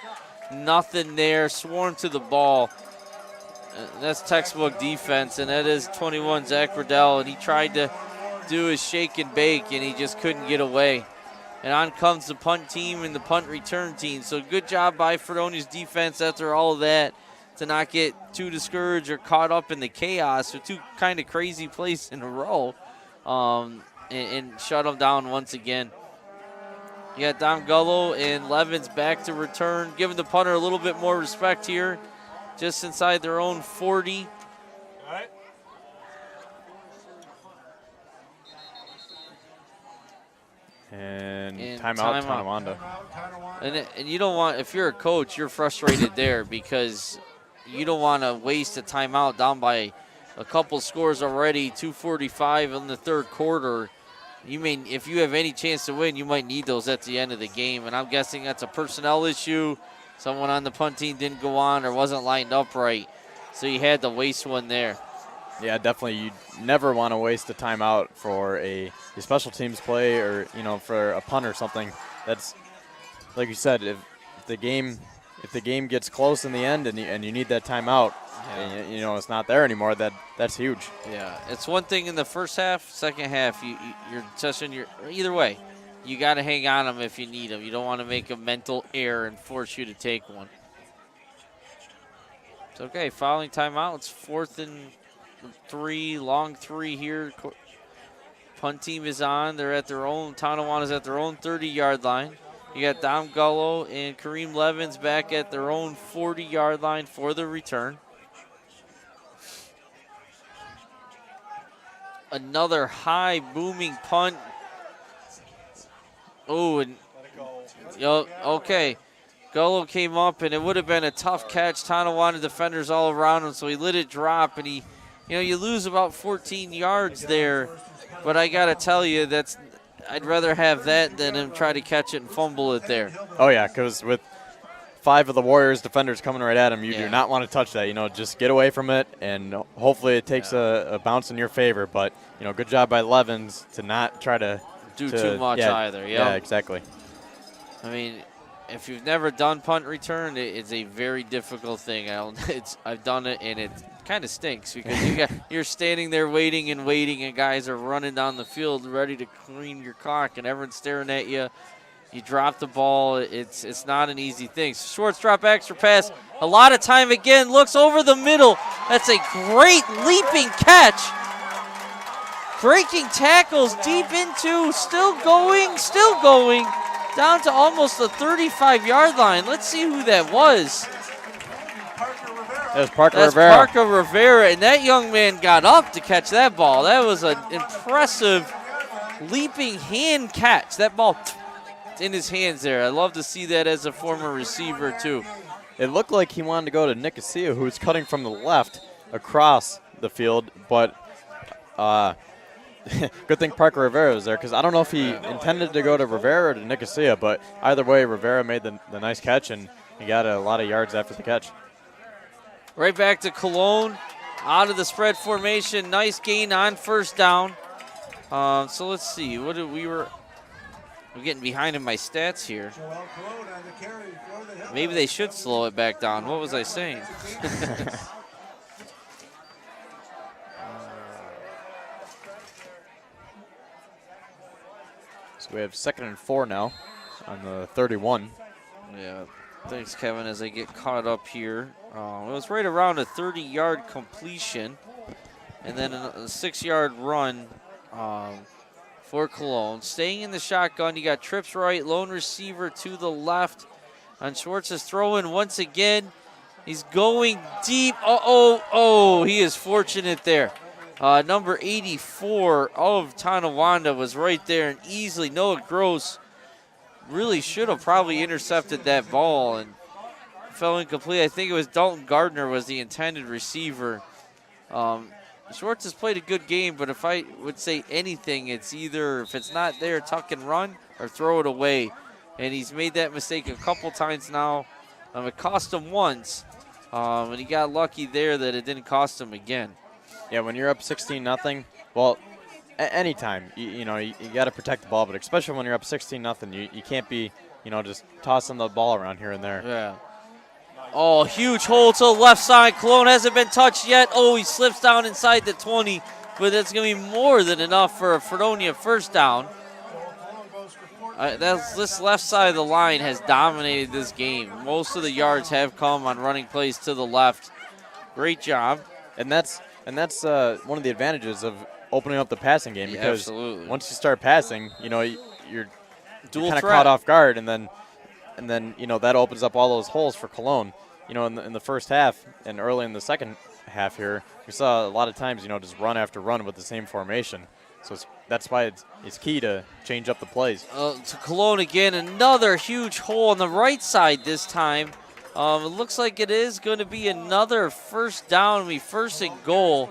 Nothing there, swarm to the ball. That's textbook defense, and that is 21 Zach Riddell, and he tried to do his shake and bake, and he just couldn't get away. And on comes the punt team and the punt return team. So good job by Fredonia's defense after all of that to not get too discouraged or caught up in the chaos with 2 kind of crazy plays in a row and shut them down once again. You got Dom Gullo and Levins back to return, giving the punter a little bit more respect here, just inside their own 40. All right. And And timeout, timeout. Tonawanda. And you don't want, if you're a coach, you're frustrated there because you don't want to waste a timeout down by a couple scores already, 2:45 in the 3rd quarter. If you have any chance to win, you might need those at the end of the game. And I'm guessing that's a personnel issue. Someone on the punt team didn't go on or wasn't lined up right. So you had to waste one there. Yeah, definitely. You never want to waste a timeout for a special teams play or, for a punt or something. That's, like you said, if the game gets close in the end and you need that timeout, and, it's not there anymore, that's huge. Yeah, it's one thing in the first half, second half, you're just either way, you got to hang on them if you need them. You don't want to make a mental error and force you to take one. It's okay, following timeout, it's 4th and 3, long 3 here. Punt team is on. They're at their own, Tonawanda's at their own 30-yard line. You got Dom Gullo and Kareem Levins back at their own 40-yard line for the return. Another high booming punt. Oh, and okay. Gullo came up, and it would have been a tough catch. Tonawanda defenders all around him, so he let it drop, and you lose about 14 yards there. But I got to tell you, I'd rather have that than him try to catch it and fumble it there. Oh, yeah, because with 5 of the Warriors defenders coming right at him, you do not want to touch that. Just get away from it, and hopefully it takes a bounce in your favor. But, good job by Levins to not try to do too much either. Yep. Yeah, exactly. I mean, if you've never done punt return, it's a very difficult thing. I've done it, and it kind of stinks because you're standing there waiting, and guys are running down the field ready to clean your clock, and everyone's staring at you. You drop the ball. It's not an easy thing. Schwartz drop extra pass. A lot of time again. Looks over the middle. That's a great leaping catch. Breaking tackles deep into. Still going. Down to almost the 35-yard line. Let's see who that was. That was Parker That's Rivera. Parker Rivera, and that young man got up to catch that ball. That was an impressive leaping hand catch. That ball in his hands there. I love to see that as a former receiver too. It looked like he wanted to go to Nicosia, who was cutting from the left across the field, but good thing Parker Rivera was there because I don't know if he intended to go to Rivera or to Nicosia, but either way, Rivera made the nice catch, and he got a lot of yards after the catch. Right back to Cologne, out of the spread formation. Nice gain on first down. So let's see. We're getting behind in my stats here. Maybe they should slow it back down. What was I saying? So we have 2nd and 4 now on the 31. Yeah. Thanks, Kevin, as I get caught up here. It was right around a 30-yard completion, and then a 6-yard run for Cologne. Staying in the shotgun, you got trips right, lone receiver to the left. And Schwartz is throwing once again. He's going deep. He is fortunate there. Number 84 of Tonawanda was right there, and easily Noah Gross really should have probably intercepted that ball and fell incomplete. I think it was Dalton Gardner was the intended receiver. Schwartz has played a good game, but if I would say anything, it's either if it's not there, tuck and run or throw it away. And he's made that mistake a couple times now. It cost him once, and he got lucky there that it didn't cost him again. Yeah, when you're up 16-0, well, anytime, you got to protect the ball, but especially when you're up 16-0, you can't be, just tossing the ball around here and there. Yeah. Oh, huge hole to the left side. Cologne hasn't been touched yet. Oh, he slips down inside the 20, but that's going to be more than enough for a Fredonia first down. This left side of the line has dominated this game. Most of the yards have come on running plays to the left. Great job. And that's one of the advantages of opening up the passing game, because absolutely. Once you start passing, you're kind of threat. caught off guard, and then that opens up all those holes for Cologne. In the first half and early in the second half here, we saw a lot of times, just run after run with the same formation. So that's why it's key to change up the plays. To Cologne again, another huge hole on the right side this time. It looks like it is going to be another first down, first and goal.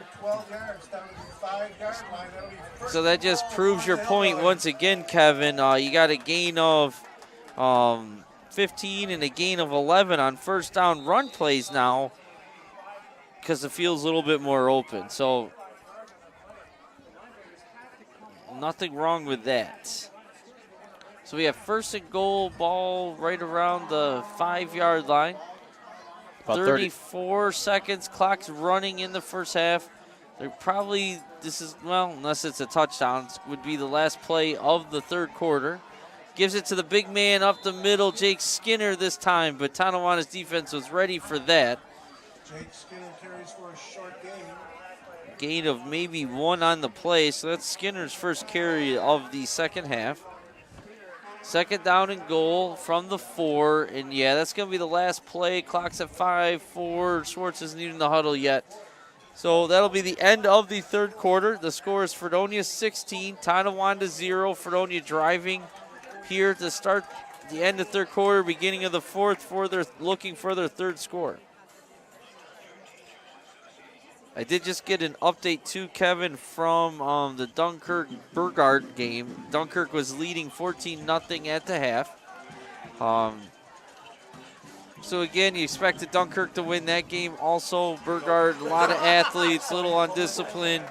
So that just proves your point once again, Kevin. You got a gain of 15 and a gain of 11 on first down run plays now because the field's a little bit more open. So nothing wrong with that. So we have first and goal, ball right around the 5-yard line. About 34 seconds, clock's running in the first half. They're probably, unless it's a touchdown, would be the last play of the third quarter. Gives it to the big man up the middle, Jake Skinner this time, but Tonawanda's defense was ready for that. Jake Skinner carries for a short gain. Gain of maybe 1 on the play, so that's Skinner's first carry of the second half. Second down and goal from the 4, and yeah, that's going to be the last play. Clock's at 5-4. Schwartz isn't even in the huddle yet. So that'll be the end of the third quarter. The score is Fredonia 16, Tonawanda 0. Fredonia driving here to start the end of the third quarter, beginning of the fourth, looking for their third score. I did just get an update too, Kevin, from the Dunkirk-Burgard game. Dunkirk was leading 14-0 at the half. So again, you expected Dunkirk to win that game. Also, Burgard, a lot of athletes, a little undisciplined.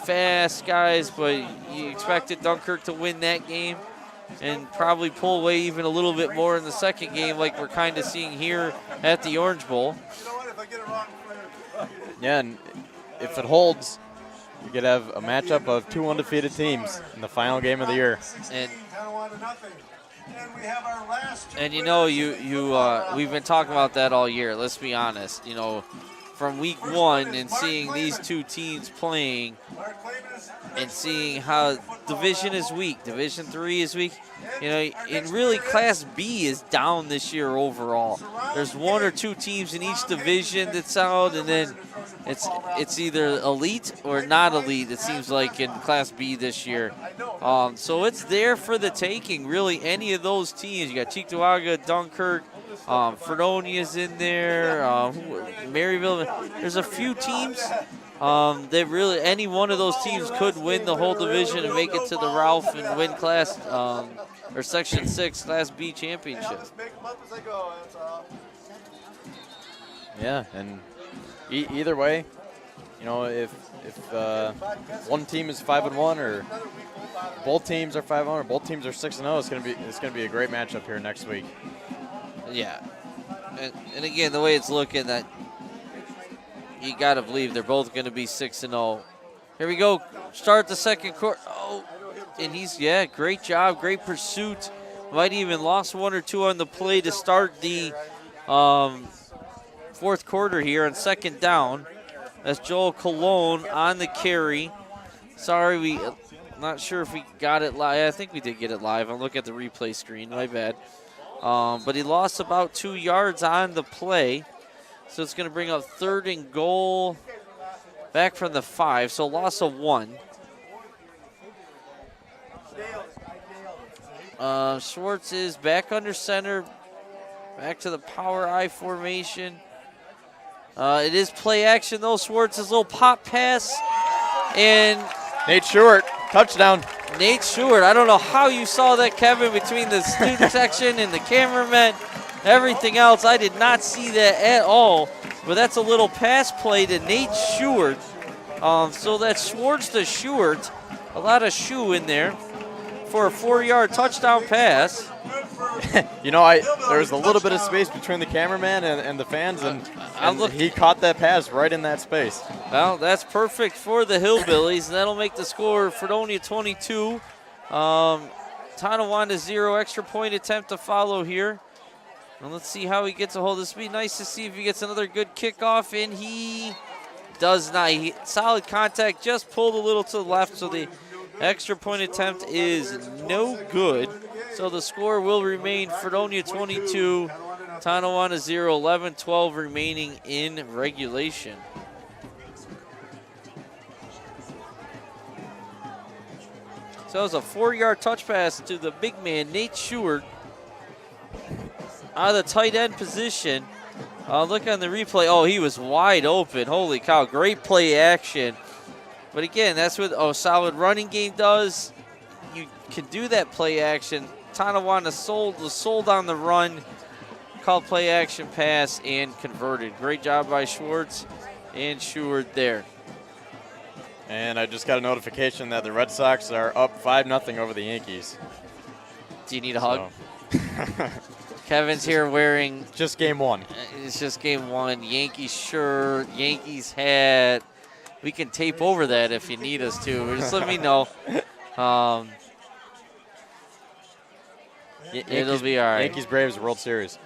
Fast guys, but you expected Dunkirk to win that game and probably pull away even a little bit more in the second game, like we're kind of seeing here at the Orange Bowl. Yeah, and if it holds, you could have a matchup of 2 undefeated teams in the final game of the year. And we've been talking about that all year. Let's be honest. From week 1 and seeing these two teams playing and seeing how Division is weak, Division 3 is weak, and really Class B is down this year overall. There's 1 or 2 teams in each division that's out, and then it's either elite or not elite, it seems like, in Class B this year. So it's there for the taking, really, any of those teams. You got Cheektowaga, Dunkirk, Fredonia's in there, Maryville. There's a few teams that really, any one of those teams could win the whole division and make it to the Ralph and win Class or Section 6 Class B championship. Yeah, and either way, if one team is 5-1 or both teams are 5-1 or both teams are 6-0, it's gonna be a great matchup here next week. Yeah, and again, the way it's looking, that you got to believe they're both going to be 6-0. Here we go. Start the second quarter. Oh, and great job, great pursuit. Might even lost 1 or 2 on the play to start the fourth quarter here on second down. That's Joel Cologne on the carry. Sorry, I'm not sure if we got it live. I think we did get it live. I'll look at the replay screen. My bad. But he lost about 2 yards on the play. So it's going to bring up third and goal back from the 5. So loss of 1. Schwartz is back under center, back to the power I formation. It is play action though. Schwartz's little pop pass, and Nate Stewart, touchdown. Nate Stewart. I don't know how you saw that, Kevin, between the student section and the cameraman, everything else. I did not see that at all. But that's a little pass play to Nate Stewart. So that's Schwartz to Stewart. A lot of shoe in there for a 4-yard touchdown pass. You know, there was a little bit of space between the cameraman and the fans, and he caught that pass right in that space. Well, that's perfect for the Hillbillies, and that'll make the score Fredonia 22. Tonawanda 0, extra point attempt to follow here. And let's see how he gets a hold. This would be nice to see if he gets another good kickoff, and he does not. Solid contact, just pulled a little to the left, so the extra point attempt is no good. So the score will remain Fredonia 22, Tonawanda 0, 11-12 remaining in regulation. So it was a 4-yard touch pass to the big man, Nate Stewart, out of the tight end position. Look on the replay. Oh, he was wide open. Holy cow, great play action. But again, that's what a solid running game does. You can do that play action. Tonawanda was sold on the run, called play action pass, and converted. Great job by Schwartz and Stewart there. And I just got a notification that the Red Sox are up 5-0 over the Yankees. Do you need a hug? Kevin's here wearing... Just game one. It's just game one. Yankees shirt, Yankees hat. We can tape over that if you need us to. Just let me know. It'll be all right. Yankees Braves World Series.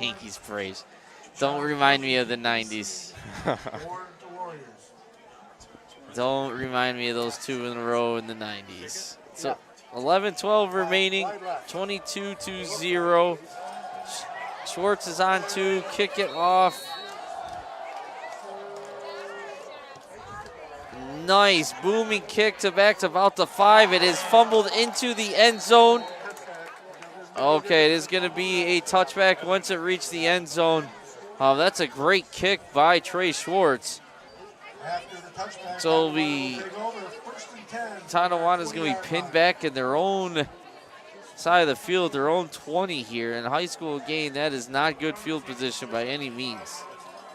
Yankees Braves. Don't remind me of the 90s. Don't remind me of those 2 in a row in the 90s. So 11-12 remaining, 22-0. Schwartz is on 2, kick it off. Nice booming kick to back to about the 5. It is fumbled into the end zone. Okay, it is going to be a touchback once it reached the end zone. That's a great kick by Trey Schwartz. So it'll be Tonawanda is going to be pinned back in their own side of the field, their own 20 here. In a high school game, that is not good field position by any means.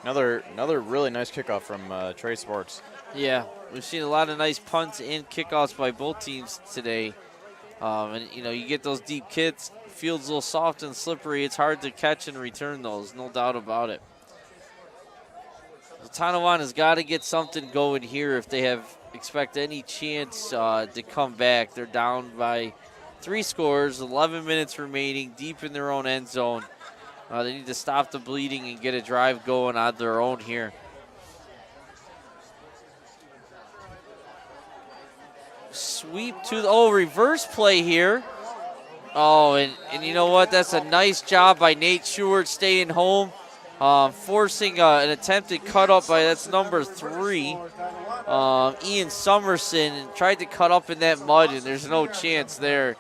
Another really nice kickoff from Trey Schwartz. Yeah, we've seen a lot of nice punts and kickoffs by both teams today. And, you know, you get those deep kicks, field's a little soft and slippery. It's hard to catch and return those, no doubt about it. Tonawanda's got to get something going here if they expect any chance to come back. They're down by 3 scores, 11 minutes remaining, deep in their own end zone. They need to stop the bleeding and get a drive going on their own here. Sweep to the, reverse play here. Oh, and you know what? That's a nice job by Nate Stewart staying home. Forcing an attempted cut up by, that's number 3. Ian Summerson tried to cut up in that mud, and there's no chance there.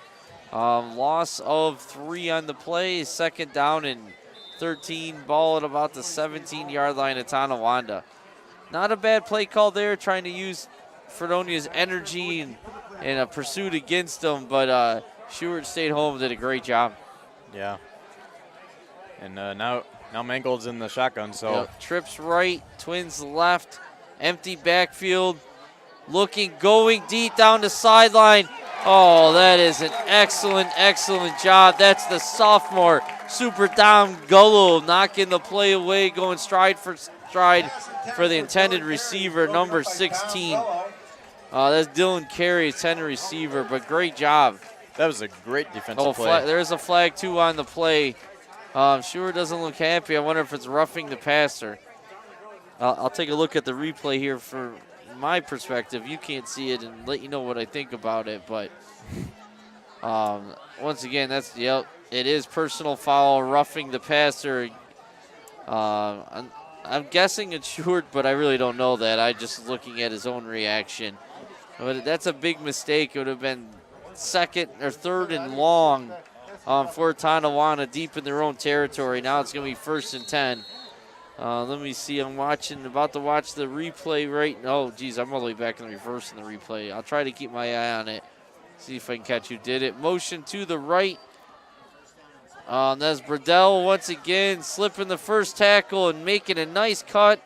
Loss of 3 on the play, 2nd down and 13, ball at about the 17-yard line of Tonawanda. Not a bad play call there, trying to use Fredonia's energy and a pursuit against them, but Stewart stayed home, did a great job. Yeah. And now Mangold's in the shotgun, so. Yep. Trips right, Twins left, empty backfield, going deep down the sideline. Oh, that is an excellent, excellent job. That's the sophomore, Super Dom Gullo, knocking the play away, going stride for the intended receiver, number 16. That's Dylan Carey, intended receiver, but great job. That was a great defensive play. There's a flag, too, on the play. Stewart doesn't look happy. I wonder if it's roughing the passer. I'll take a look at the replay here for my perspective. You can't see it and let you know what I think about it. But once again, it is personal foul, roughing the passer. I'm guessing it's Stewart, but I really don't know that. I just looking at his own reaction. But that's a big mistake. It would have been second or third and long for Tonawanda deep in their own territory. Now it's going to be 1st and 10. Let me see. I'm about to watch the replay right now. Oh, geez, I'm all the way back in the reverse in the replay. I'll try to keep my eye on it. See if I can catch who did it. Motion to the right. That's Burdell once again slipping the first tackle and making a nice cut.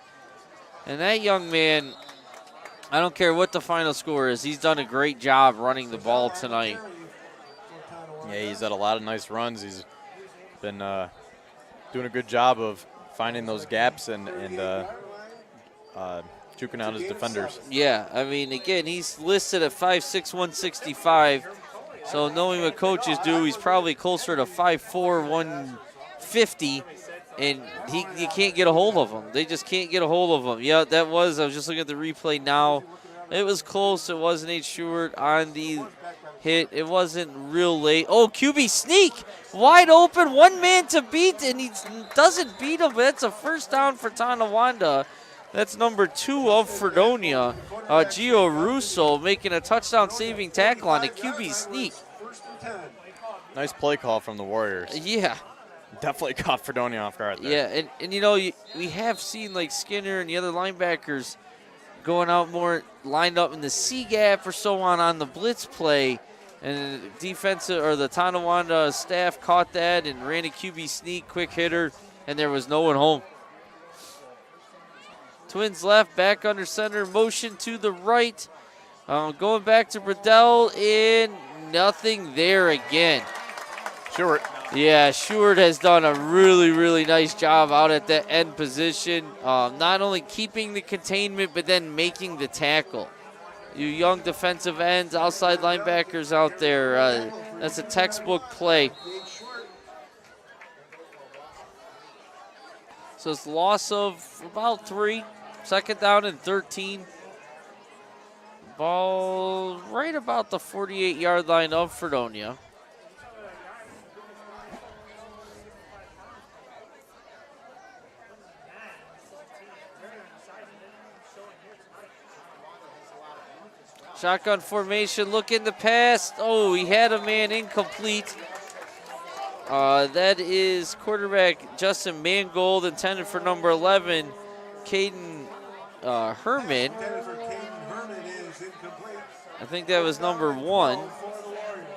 And that young man, I don't care what the final score is, he's done a great job running the ball tonight. Yeah, he's had a lot of nice runs. He's been doing a good job of finding those gaps and juking out his defenders. Yeah, I mean, again, he's listed at 5'6", 165. So knowing what coaches do, he's probably closer to 5'4", 150. And you can't get a hold of him. They just can't get a hold of him. Yeah, I was just looking at the replay now. It was close. It was Nate Stewart on the hit. It wasn't real late. Oh, QB sneak. Wide open. One man to beat, and he doesn't beat him. But that's a first down for Tonawanda. That's number 2 of Fredonia. Gio Russo making a touchdown-saving tackle on a QB sneak. Nice play call from the Warriors. Yeah. Definitely caught Fredonia off guard there. Yeah, and you know, we have seen like Skinner and the other linebackers going out more lined up in the C gap or so on the blitz play. And the defensive or the Tonawanda staff caught that and ran a QB sneak, quick hitter, and there was no one home. Twins left, back under center, motion to the right. Going back to Burdell, and nothing there again. Stewart. Yeah, Stewart has done a really, really nice job out at that end position. Not only keeping the containment, but then making the tackle. You young defensive ends, outside linebackers out there, that's a textbook play. So it's loss of about 3. 2nd down and 13. Ball right about the 48-yard line of Fredonia. Shotgun formation, look in the pass. Oh, he had a man incomplete. That is quarterback Justin Mangold, intended for number 11, Caden Herman. I think that was number 1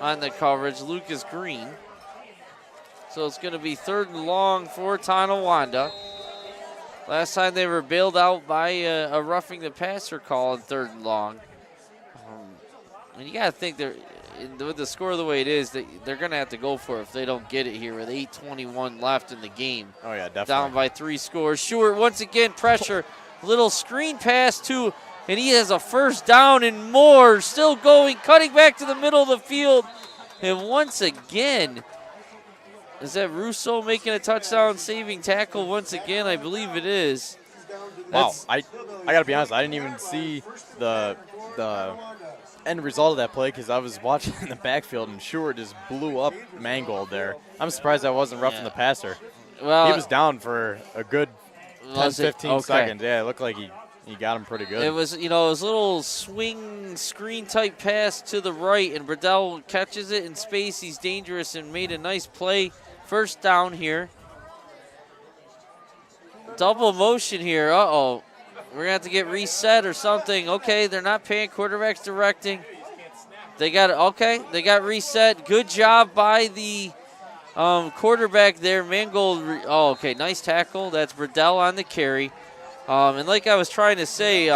on the coverage, Lucas Green. So it's going to be 3rd and long for Tonawanda. Last time they were bailed out by a roughing the passer call on 3rd and long. And you got to think with the score the way it is, they're going to have to go for it if they don't get it here with 8:21 left in the game. Oh, yeah, definitely. Down by 3 scores. Stewart once again pressure. Little screen pass too, and he has a first down and more. Still going, cutting back to the middle of the field. And once again, is that Russo making a touchdown saving tackle once again? I believe it is. Wow, I got to be honest, I didn't even see the end result of that play because I was watching in the backfield and Stewart just blew up Mangold there. I'm surprised that wasn't roughing the passer. Well, he was down for a good 10, 15 okay. seconds. Yeah, it looked like he got him pretty good. It was, it was a little swing screen type pass to the right, and Burdell catches it in space. He's dangerous and made a nice play. First down here. Double motion here. Uh-oh. We're going to have to get reset or something. Okay, they're not paying quarterbacks directing. They got reset. Good job by the quarterback there, Mangold. Okay, nice tackle. That's Burdell on the carry. And like I was trying to say,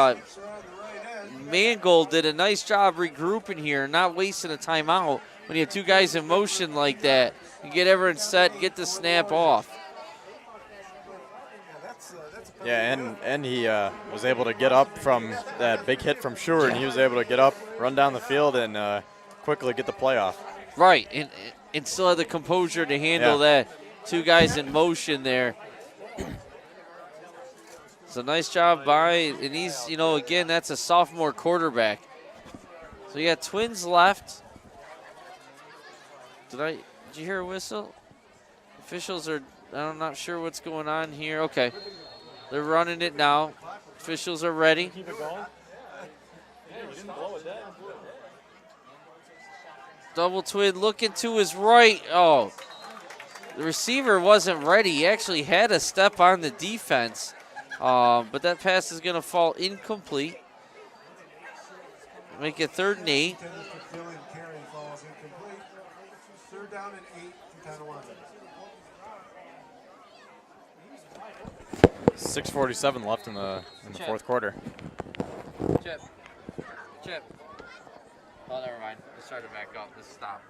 Mangold did a nice job regrouping here, not wasting a timeout. When you have 2 guys in motion like that, you get everyone set, get the snap off. Yeah, and he was able to get up from that big hit from Stewart, and he was able to get up, run down the field, and quickly get the play off. Right, and still had the composure to handle that. 2 guys in motion there. So nice job by, and he's, again, that's a sophomore quarterback. So you got Twins left. Did you hear a whistle? Officials I'm not sure what's going on here. Okay. They're running it now. Officials are ready. Double twin looking to his right. Oh, the receiver wasn't ready. He actually had a step on the defense, but that pass is going to fall incomplete. Make it 3rd and 8. Carry falls incomplete. 3rd down and 8 for Tonawanda. 6:47 left in the fourth quarter. Chip. Oh, never mind. Let's start it back up. Let's stop.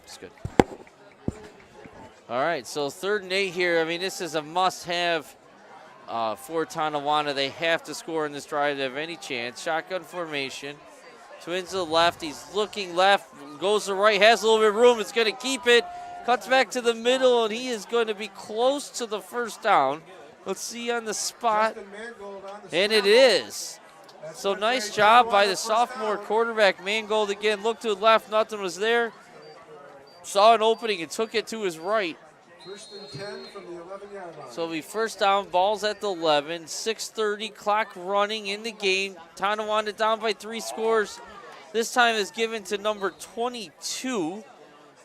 It's good. All right, so 3rd and 8 here. I mean, this is a must-have for Tonawanda. They have to score in this drive to have any chance. Shotgun formation. Twins to the left. He's looking left. Goes to the right. Has a little bit of room. It's going to keep it. Cuts back to the middle, and he is going to be close to the 1st down. Let's see on the spot. And it is. So nice job by the sophomore quarterback. Mangold again. Looked to the left. Nothing was there. Saw an opening and took it to his right. 1st and 10 from the 11-yard line. So it'll be 1st down, balls at the 11, 6:30, clock running in the game. Tonawanda down by 3 scores. This time is given to number 22.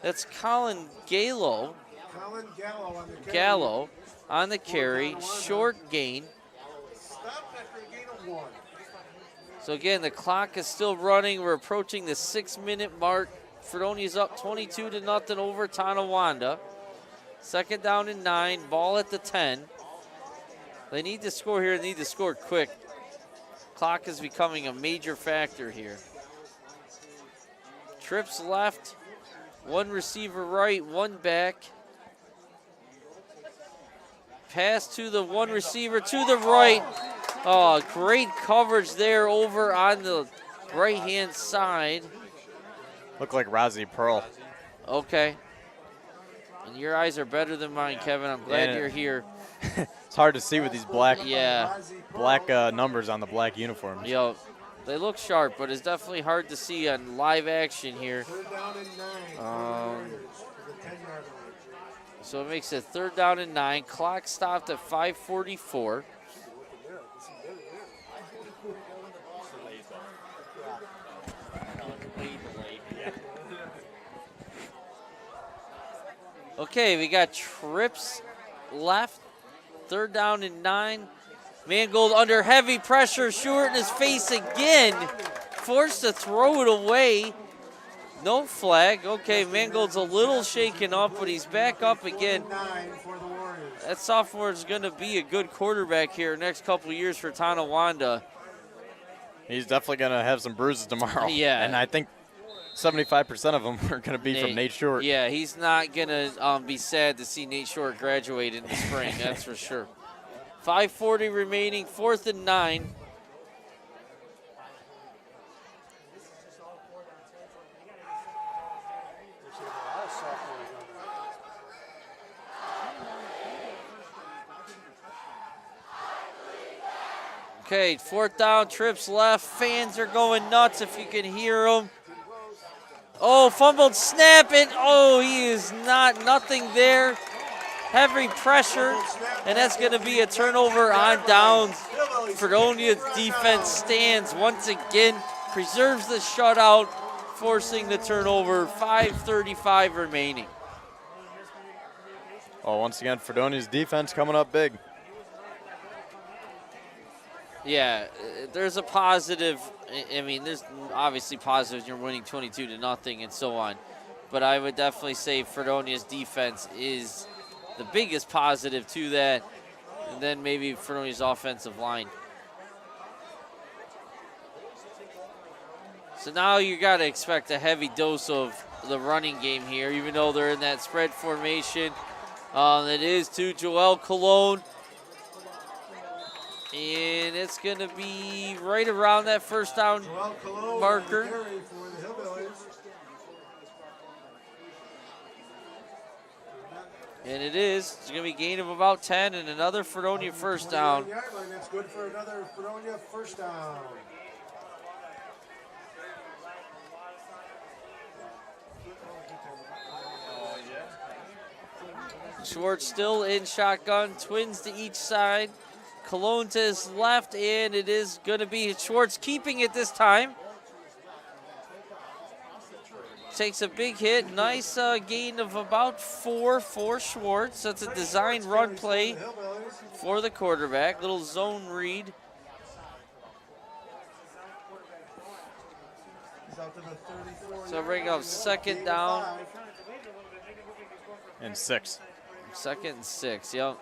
That's Colin Gallo. Colin Gallo on the carry. Gallo on the carry, short gain. Stopped after a gain of 1. So again, the clock is still running. We're approaching the 6-minute mark. Fredonia's up 22-0 over Tonawanda. 2nd down and 9, ball at the 10. They need to score here. They need to score quick. Clock is becoming a major factor here. Trips left, 1 receiver right, 1 back. Pass to the 1 receiver to the right. Oh, great coverage there over on the right-hand side. Looked like Rozzy Pearl. Okay. And your eyes are better than mine, Kevin. I'm glad you're here. It's hard to see with these black numbers on the black uniforms. Yo, they look sharp, but it's definitely hard to see on live action here. 3rd down and 9. The 10-yard line. So it makes it 3rd down and 9. Clock stopped at 5:44. Okay, we got trips left. 3rd down and 9. Mangold under heavy pressure. Short in his face again. Forced to throw it away. No flag. Okay, Mangold's a little shaken up, but he's back up again. 9 for the Warriors. That sophomore is going to be a good quarterback here next couple of years for Tonawanda. He's definitely going to have some bruises tomorrow. Yeah. And I think 75% of them are going to be from Nate Short. Yeah, he's not going to be sad to see Nate Short graduate in the spring, that's for sure. 5:40 remaining, 4th and 9. Okay, 4th down, trips left. Fans are going nuts if you can hear them. Oh, fumbled snap it. Oh, he is nothing there. Heavy pressure, and that's going to be a turnover on downs. Fredonia's defense stands once again, preserves the shutout, forcing the turnover. 5:35 remaining. Oh, once again, Fredonia's defense coming up big. Yeah, there's a positive. I mean, there's obviously positives. You're winning 22-0 and so on. But I would definitely say Fredonia's defense is the biggest positive to that. And then maybe Fredonia's offensive line. So now you got to expect a heavy dose of the running game here, even though they're in that spread formation. It is to Joel Cologne. And it's going to be right around that 1st down marker. And it is. It's going to be a gain of about 10 and another Fredonia 1st down. That's good for another Fredonia 1st down. Schwartz still in shotgun. Twins to each side. Cologne to his left, and it is going to be Schwartz keeping it this time. Takes a big hit. Nice gain of about 4 for Schwartz. That's a design run play for the quarterback. Little zone read. So bring up 2nd down. And 6. 2nd and 6, yep.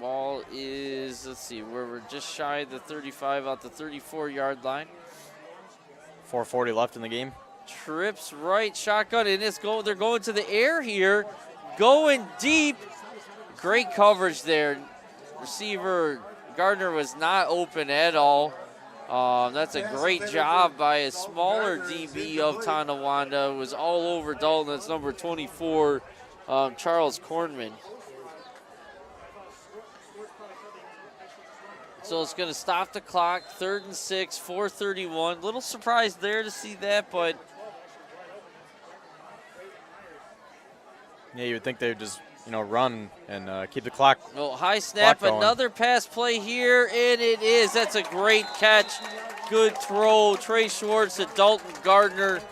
Ball is, let's see, we're just shy of the 35, out the 34-yard line. 4:40 left in the game. Trips right, shotgun, and they're going to the air here. Going deep. Great coverage there. Receiver Gardner was not open at all. That's a great job by a smaller DB of Tonawanda. It was all over Dalton. That's number 24, Charles Kornman. So it's going to stop the clock. 3rd and 6, 4:31. Little surprised there to see that, but yeah, you would think they would just, run and keep the clock. oh, high snap, Clock going. another pass play here, and it is. That's a great catch. Good throw. Trey Schwartz to Dalton Gardner.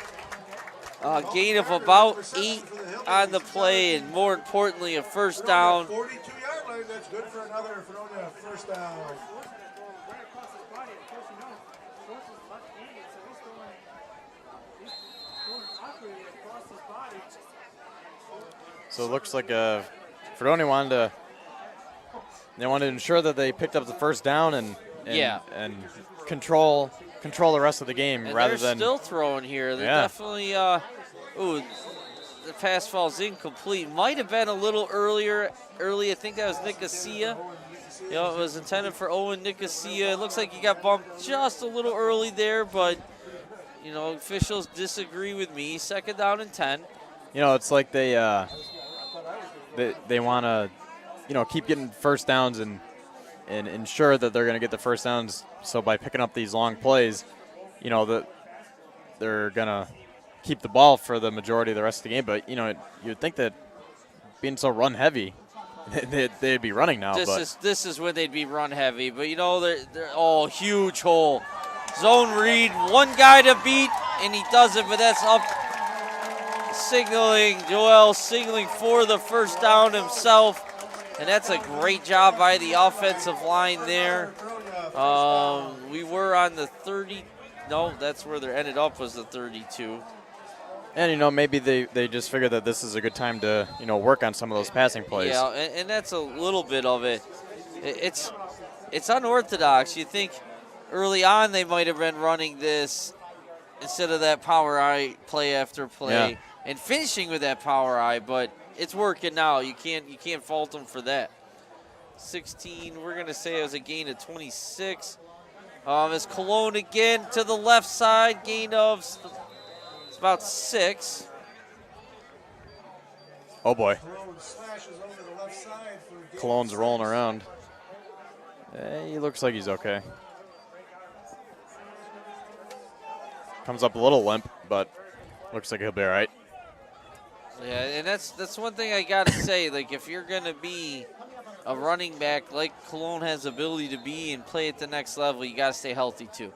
Gain of about 8 on the play, and more importantly, a 1st down. 42-yard line. That's good for another Fredonia 1st down. So it looks like Fredonia wanted to ensure that they picked up the 1st down and control the rest of the game, And rather they're than still throwing here. They're definitely, ooh, the pass falls incomplete. Might have been a little early. I think that was Nicosia. It was intended for Owen Nicosia. It looks like he got bumped just a little early there, but, officials disagree with me. 2nd down and 10. it's like they want to, keep getting 1st downs and ensure that they're going to get the 1st downs. So by picking up these long plays, that they're going to keep the ball for the majority of the rest of the game. But, you'd think that being so run heavy, they'd be running now. This is when they'd be run heavy. But, they're huge hole. Zone read, one guy to beat, and he does it, but that's up. Joel signaling for the 1st down himself. And that's a great job by the offensive line there. We were on the 30. No, that's where they ended up, was the 32. And, maybe they just figured that this is a good time to, work on some of those passing plays. Yeah, and that's a little bit of it. It's unorthodox. You think early on they might have been running this instead of that power eye play after play and finishing with that power eye, but it's working now. You can't fault them for that. 16, we're going to say it was a gain of 26. As Cologne again to the left side, gain of it's about 6. Oh, boy. Cologne's rolling around. He looks like he's okay. Comes up a little limp, but looks like he'll be all right. Yeah, and that's one thing I got to say. Like, if you're going to be a running back like Cologne has the ability to be and play at the next level, you got to stay healthy too.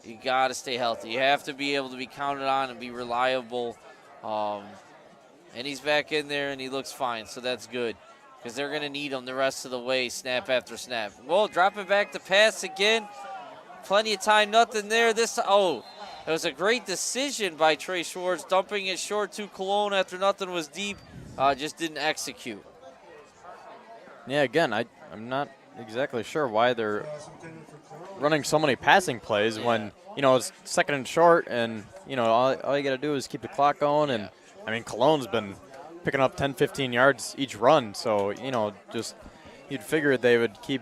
You got to stay healthy. You have to be able to be counted on and be reliable. And he's back in there, and he looks fine, so that's good because they're going to need him the rest of the way, snap after snap. Well, dropping back to pass again. Plenty of time, nothing there. It was a great decision by Trey Schwartz, dumping it short to Cologne after nothing was deep. Just didn't execute. Yeah, again, I'm not exactly sure why they're running so many passing plays when, it's 2nd and short and, all you got to do is keep the clock going. And, Cologne's been picking up 10, 15 yards each run. So, just you'd figure they would keep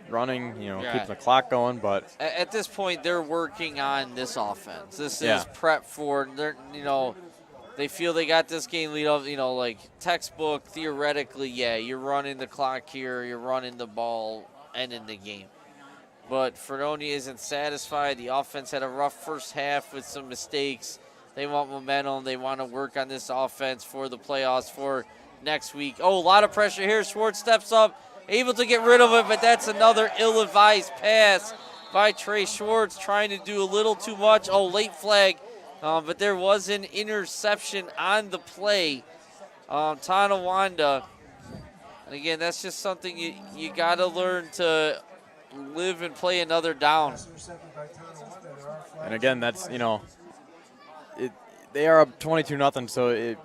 running, keeping the clock going. But at this point, they're working on this offense. This is prep for, they feel they got this game lead up, like textbook, theoretically, you're running the clock here, you're running the ball, ending the game. But Fredonia isn't satisfied. The offense had a rough 1st half with some mistakes. They want momentum. They want to work on this offense for the playoffs for next week. Oh, a lot of pressure here. Schwartz steps up, able to get rid of it, but that's another ill-advised pass by Trey Schwartz, trying to do a little too much. Oh, late flag, but there was an interception on the play. Tonawanda, and again, that's just something you got to learn to live and play another down. And again, that's, they are up 22-0, so it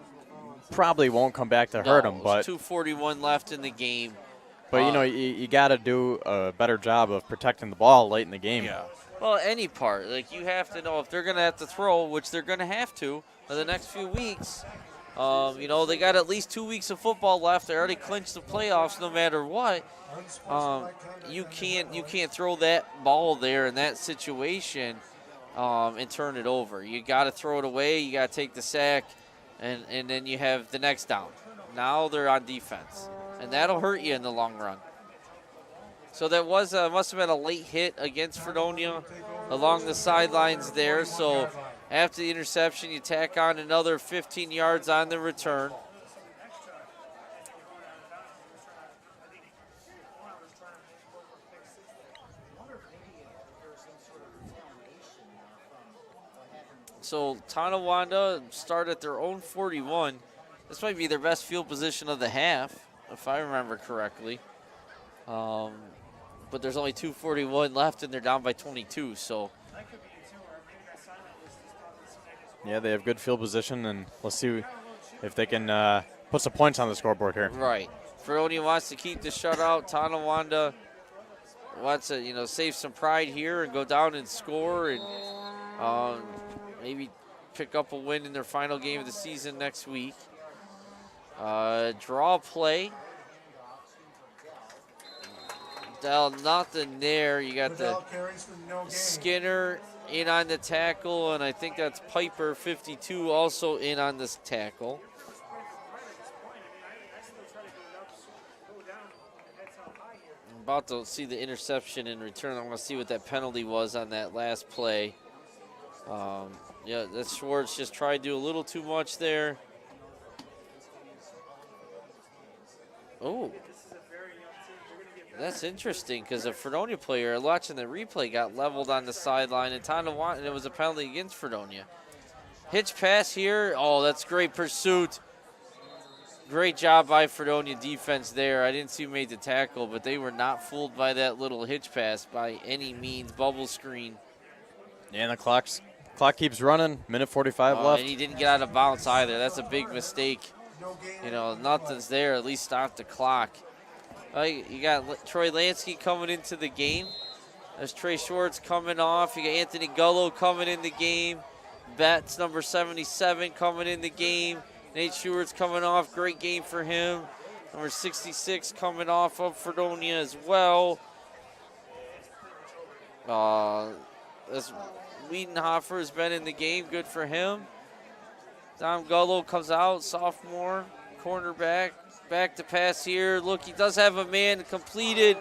probably won't come back to hurt them. But 2:41 left in the game. But, you got to do a better job of protecting the ball late in the game. Yeah. Well, any part. Like, you have to know if they're going to have to throw, which they're going to have to for the next few weeks. They got at least 2 weeks of football left. They already clinched the playoffs no matter what. You can't throw that ball there in that situation and turn it over. You got to throw it away. You got to take the sack, and then you have the next down. Now they're on defense, and that'll hurt you in the long run. So that must have been a late hit against Fredonia along the sidelines there. So after the interception, you tack on another 15 yards on the return. So Tonawanda start at their own 41. This might be their best field position of the half, if I remember correctly. But there's only 2:41 left, and they're down by 22. So yeah, they have good field position, and let's see if they can put some points on the scoreboard here. Right. Fredonia wants to keep the shutout. Tonawanda wants to, save some pride here and go down and score and maybe pick up a win in their final game of the season next week. Draw play. Nothing there. You got the Skinner in on the tackle, and I think that's Piper, 52, also in on this tackle. I'm about to see the interception in return. I want to see what that penalty was on that last play. Yeah, that Schwartz just tried to do a little too much there. Oh. That's interesting because a Fredonia player watching the replay got leveled on the sideline, and Tonawanda, it was a penalty against Fredonia. Hitch pass here. Oh, that's great pursuit. Great job by Fredonia defense there. I didn't see who made the tackle, but they were not fooled by that little hitch pass by any means. Bubble screen. Yeah, and the clock keeps running. Minute 45 left. And he didn't get out of bounds either. That's a big mistake. Nothing's there. At least stop the clock. You got Troy Lansky coming into the game. There's Trey Schwartz coming off. You got Anthony Gullo coming in the game. Betts, number 77, coming in the game. Nate Schwartz coming off. Great game for him. Number 66 coming off of Fredonia as well. Wiedenhofer has been in the game. Good for him. Dom Gullo comes out, sophomore, cornerback. Back to pass here. Look, he does have a man completed.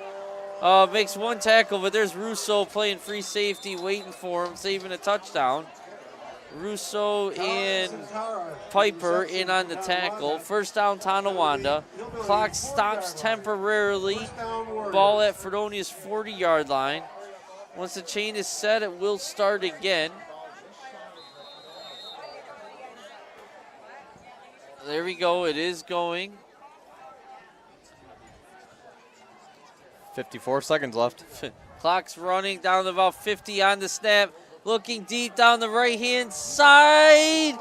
Makes one tackle, but there's Russo playing free safety, waiting for him, saving a touchdown. Russo and Piper in on the tackle. First down, Tonawanda. Clock stops temporarily. Ball at Fredonia's 40-yard line. Once the chain is set, it will start again. There we go. It is going. 54 seconds left. Clock's running down to about 50 on the snap. Looking deep down the right-hand side.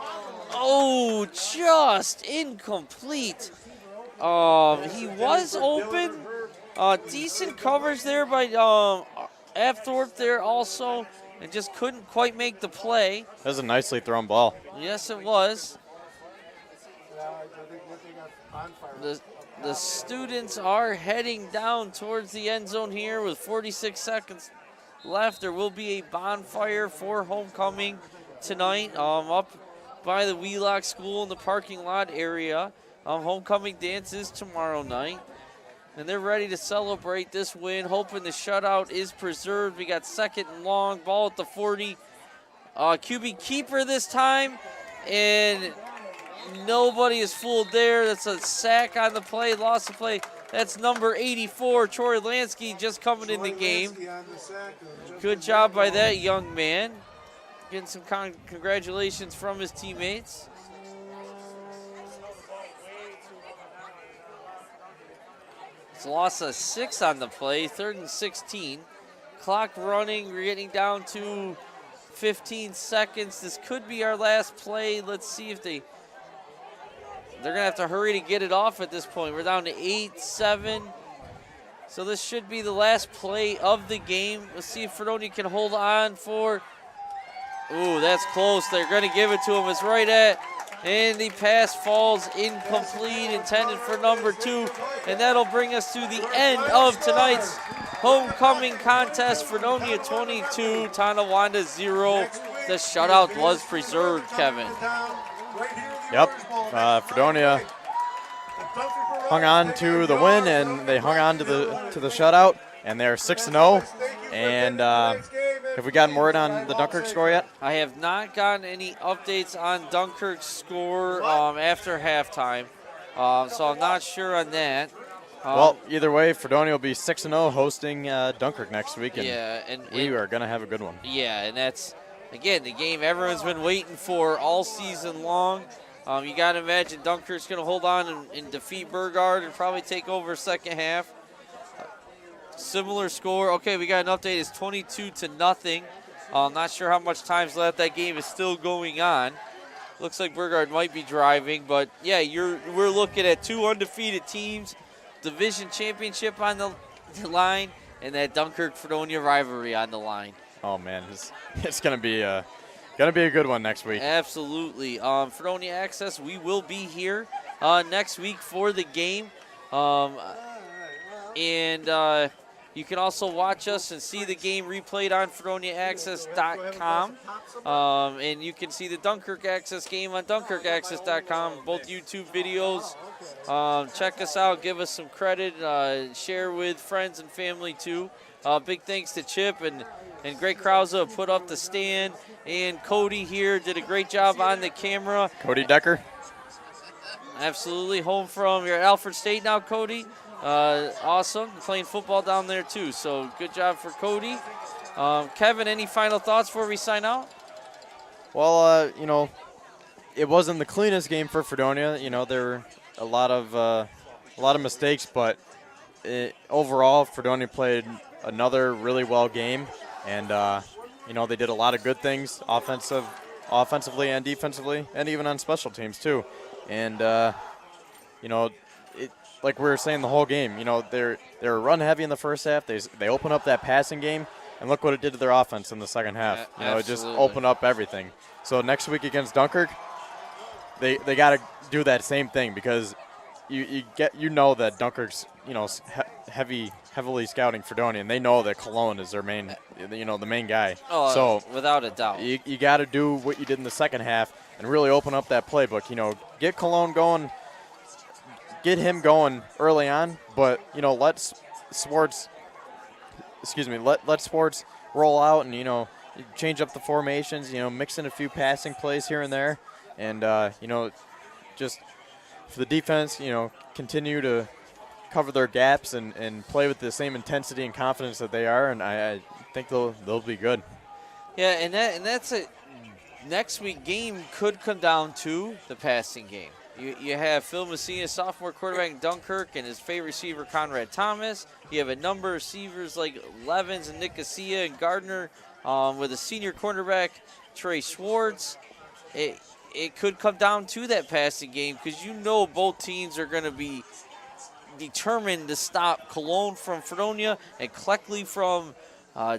Oh, just incomplete. He was open. Decent coverage there by Apthorpe there also, and just couldn't quite make the play. That was a nicely thrown ball. Yes, it was. The students are heading down towards the end zone here with 46 seconds left. There will be a bonfire for homecoming tonight up by the Wheelock School in the parking lot area. Homecoming dance is tomorrow night. And they're ready to celebrate this win, hoping the shutout is preserved. We got second and long, ball at the 40. QB keeper this time, and nobody is fooled there. That's a sack on the play, loss of play. That's number 84, Troy Lansky, just coming in the game. Good job by that young man. Getting some congratulations from his teammates. It's a loss of 6 on the play, 3rd and 16. Clock running, we're getting down to 15 seconds. This could be our last play. Let's see if they're going to have to hurry to get it off at this point. We're down to 8-7. So this should be the last play of the game. Let's see if Fredonia can hold on for. Ooh, that's close. They're going to give it to him. It's right at. And the pass falls incomplete, intended for number 2. And that'll bring us to the end of tonight's homecoming contest. Fredonia 22, Tonawanda 0. The shutout was preserved, Kevin. Yep. Fredonia hung on to the win, and they hung on to the shutout, and they're 6-0. And have we gotten word on the Dunkirk score yet? I have not gotten any updates on Dunkirk's score after halftime, so I'm not sure on that. Well, either way, Fredonia will be 6-0 hosting Dunkirk next week, and, and we are going to have a good one. Yeah, and that's, again, the game everyone's been waiting for all season long. You got to imagine Dunkirk's going to hold on and defeat Burgard and probably take over second half. Similar score. Okay, we got an update. It's 22-0. Not sure how much time's left. That game is still going on. Looks like Burgard might be driving, but yeah, we're looking at 2 undefeated teams, division championship on the line, and that Dunkirk-Fredonia rivalry on the line. Oh man, it's gonna be a good one next week. Absolutely. Fredonia Access, we will be here next week for the game. You can also watch us and see the game replayed on FredoniaAccess.com. And you can see the Dunkirk Access game on DunkirkAccess.com, both YouTube videos. Check us out, give us some credit, share with friends and family too. Big thanks to Chip and Greg Krause who put up the stand. And Cody here did a great job on the camera. Cody Decker. Absolutely. Home from, you're at Alfred State now, Cody. Awesome. Playing football down there too. So good job for Cody. Kevin, any final thoughts before we sign out? Well, it wasn't the cleanest game for Fredonia. There were a lot of mistakes, but overall, Fredonia played another really well game, and they did a lot of good things, offensively and defensively, and even on special teams too. And like we were saying the whole game, they were run heavy in the first half. They opened up that passing game, and look what it did to their offense in the second half. It just opened up everything. So next week against Dunkirk, they got to do that same thing, because you know that Dunkirk's heavily scouting Fredonia, and they know that Cologne is their main the main guy. Oh, so without a doubt, you got to do what you did in the second half and really open up that playbook. Get Cologne going. Get him going early on, but let Swartz roll out and change up the formations. Mix in a few passing plays here and there, and just for the defense, continue to cover their gaps and play with the same intensity and confidence that they are, and I think they'll be good. Yeah, and that's it. Next week game could come down to the passing game. You have Phil Messina, sophomore quarterback in Dunkirk, and his favorite receiver, Conrad Thomas. You have a number of receivers like Levens and Nicosia and Gardner with a senior cornerback, Trey Schwartz. It could come down to that passing game, because both teams are going to be determined to stop Cologne from Fredonia and Cleckley from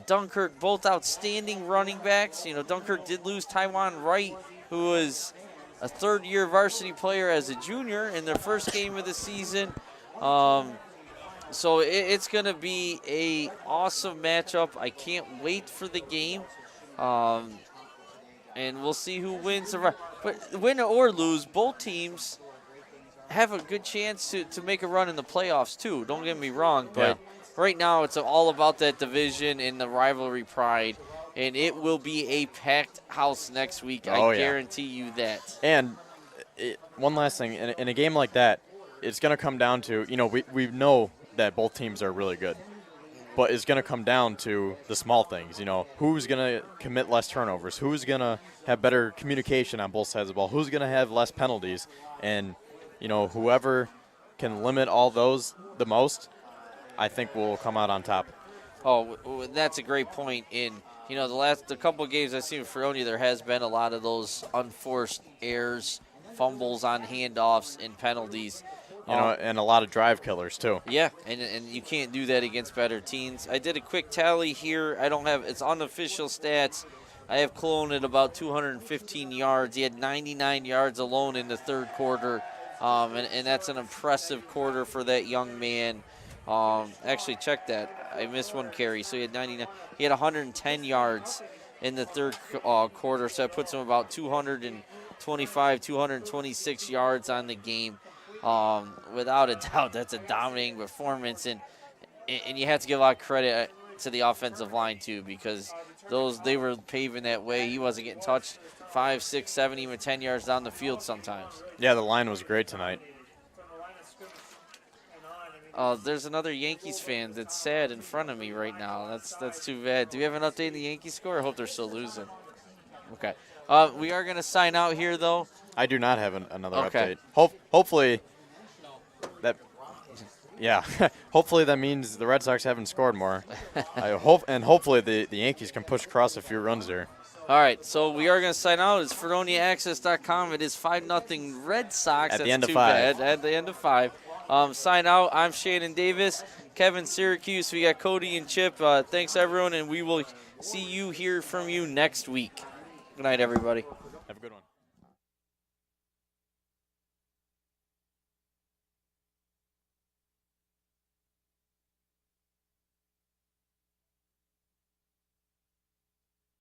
Dunkirk, both outstanding running backs. Dunkirk did lose Taiwan Wright, who was a third-year varsity player as a junior in their first game of the season. So it's going to be a awesome matchup. I can't wait for the game. And we'll see who wins. But win or lose, both teams have a good chance to make a run in the playoffs too. Don't get me wrong, but right now it's all about that division and the rivalry pride. And it will be a packed house next week. I guarantee you that. And one last thing, in a game like that, it's going to come down to, we know that both teams are really good. But it's going to come down to the small things, who's going to commit less turnovers, who's going to have better communication on both sides of the ball, who's going to have less penalties. And, whoever can limit all those the most, I think will come out on top. Oh, that's a great point. The couple of games I've seen with Fredonia, there has been a lot of those unforced errors, fumbles on handoffs, and penalties. And a lot of drive killers, too. Yeah, and you can't do that against better teams. I did a quick tally here. It's unofficial stats. I have Cologne at about 215 yards. He had 99 yards alone in the third quarter, and that's an impressive quarter for that young man. Actually, check that. I missed one carry, so he had 99. He had 110 yards in the third quarter, so that puts him about 225, 226 yards on the game. Without a doubt, that's a dominating performance, and you have to give a lot of credit to the offensive line too, because they were paving that way. He wasn't getting touched 5, 6, 7, even 10 yards down the field sometimes. Yeah, the line was great tonight. There's another Yankees fan that's sad in front of me right now. That's too bad. Do we have an update in the Yankees score? I hope they're still losing. Okay. We are going to sign out here, though. I do not have another Okay. update. Hopefully that, yeah. Hopefully that means the Red Sox haven't scored more. Hopefully the Yankees can push across a few runs there. All right, so we are going to sign out. It's FredoniaAccess.com. It is 5-0 Red Sox. At the That's end of too 5. bad. At the end of 5. Sign out. I'm Shannon Davis, Kevin Syracuse. We got Cody and Chip. Thanks, everyone, and we will see you, hear from you next week. Good night, everybody. Have a good one.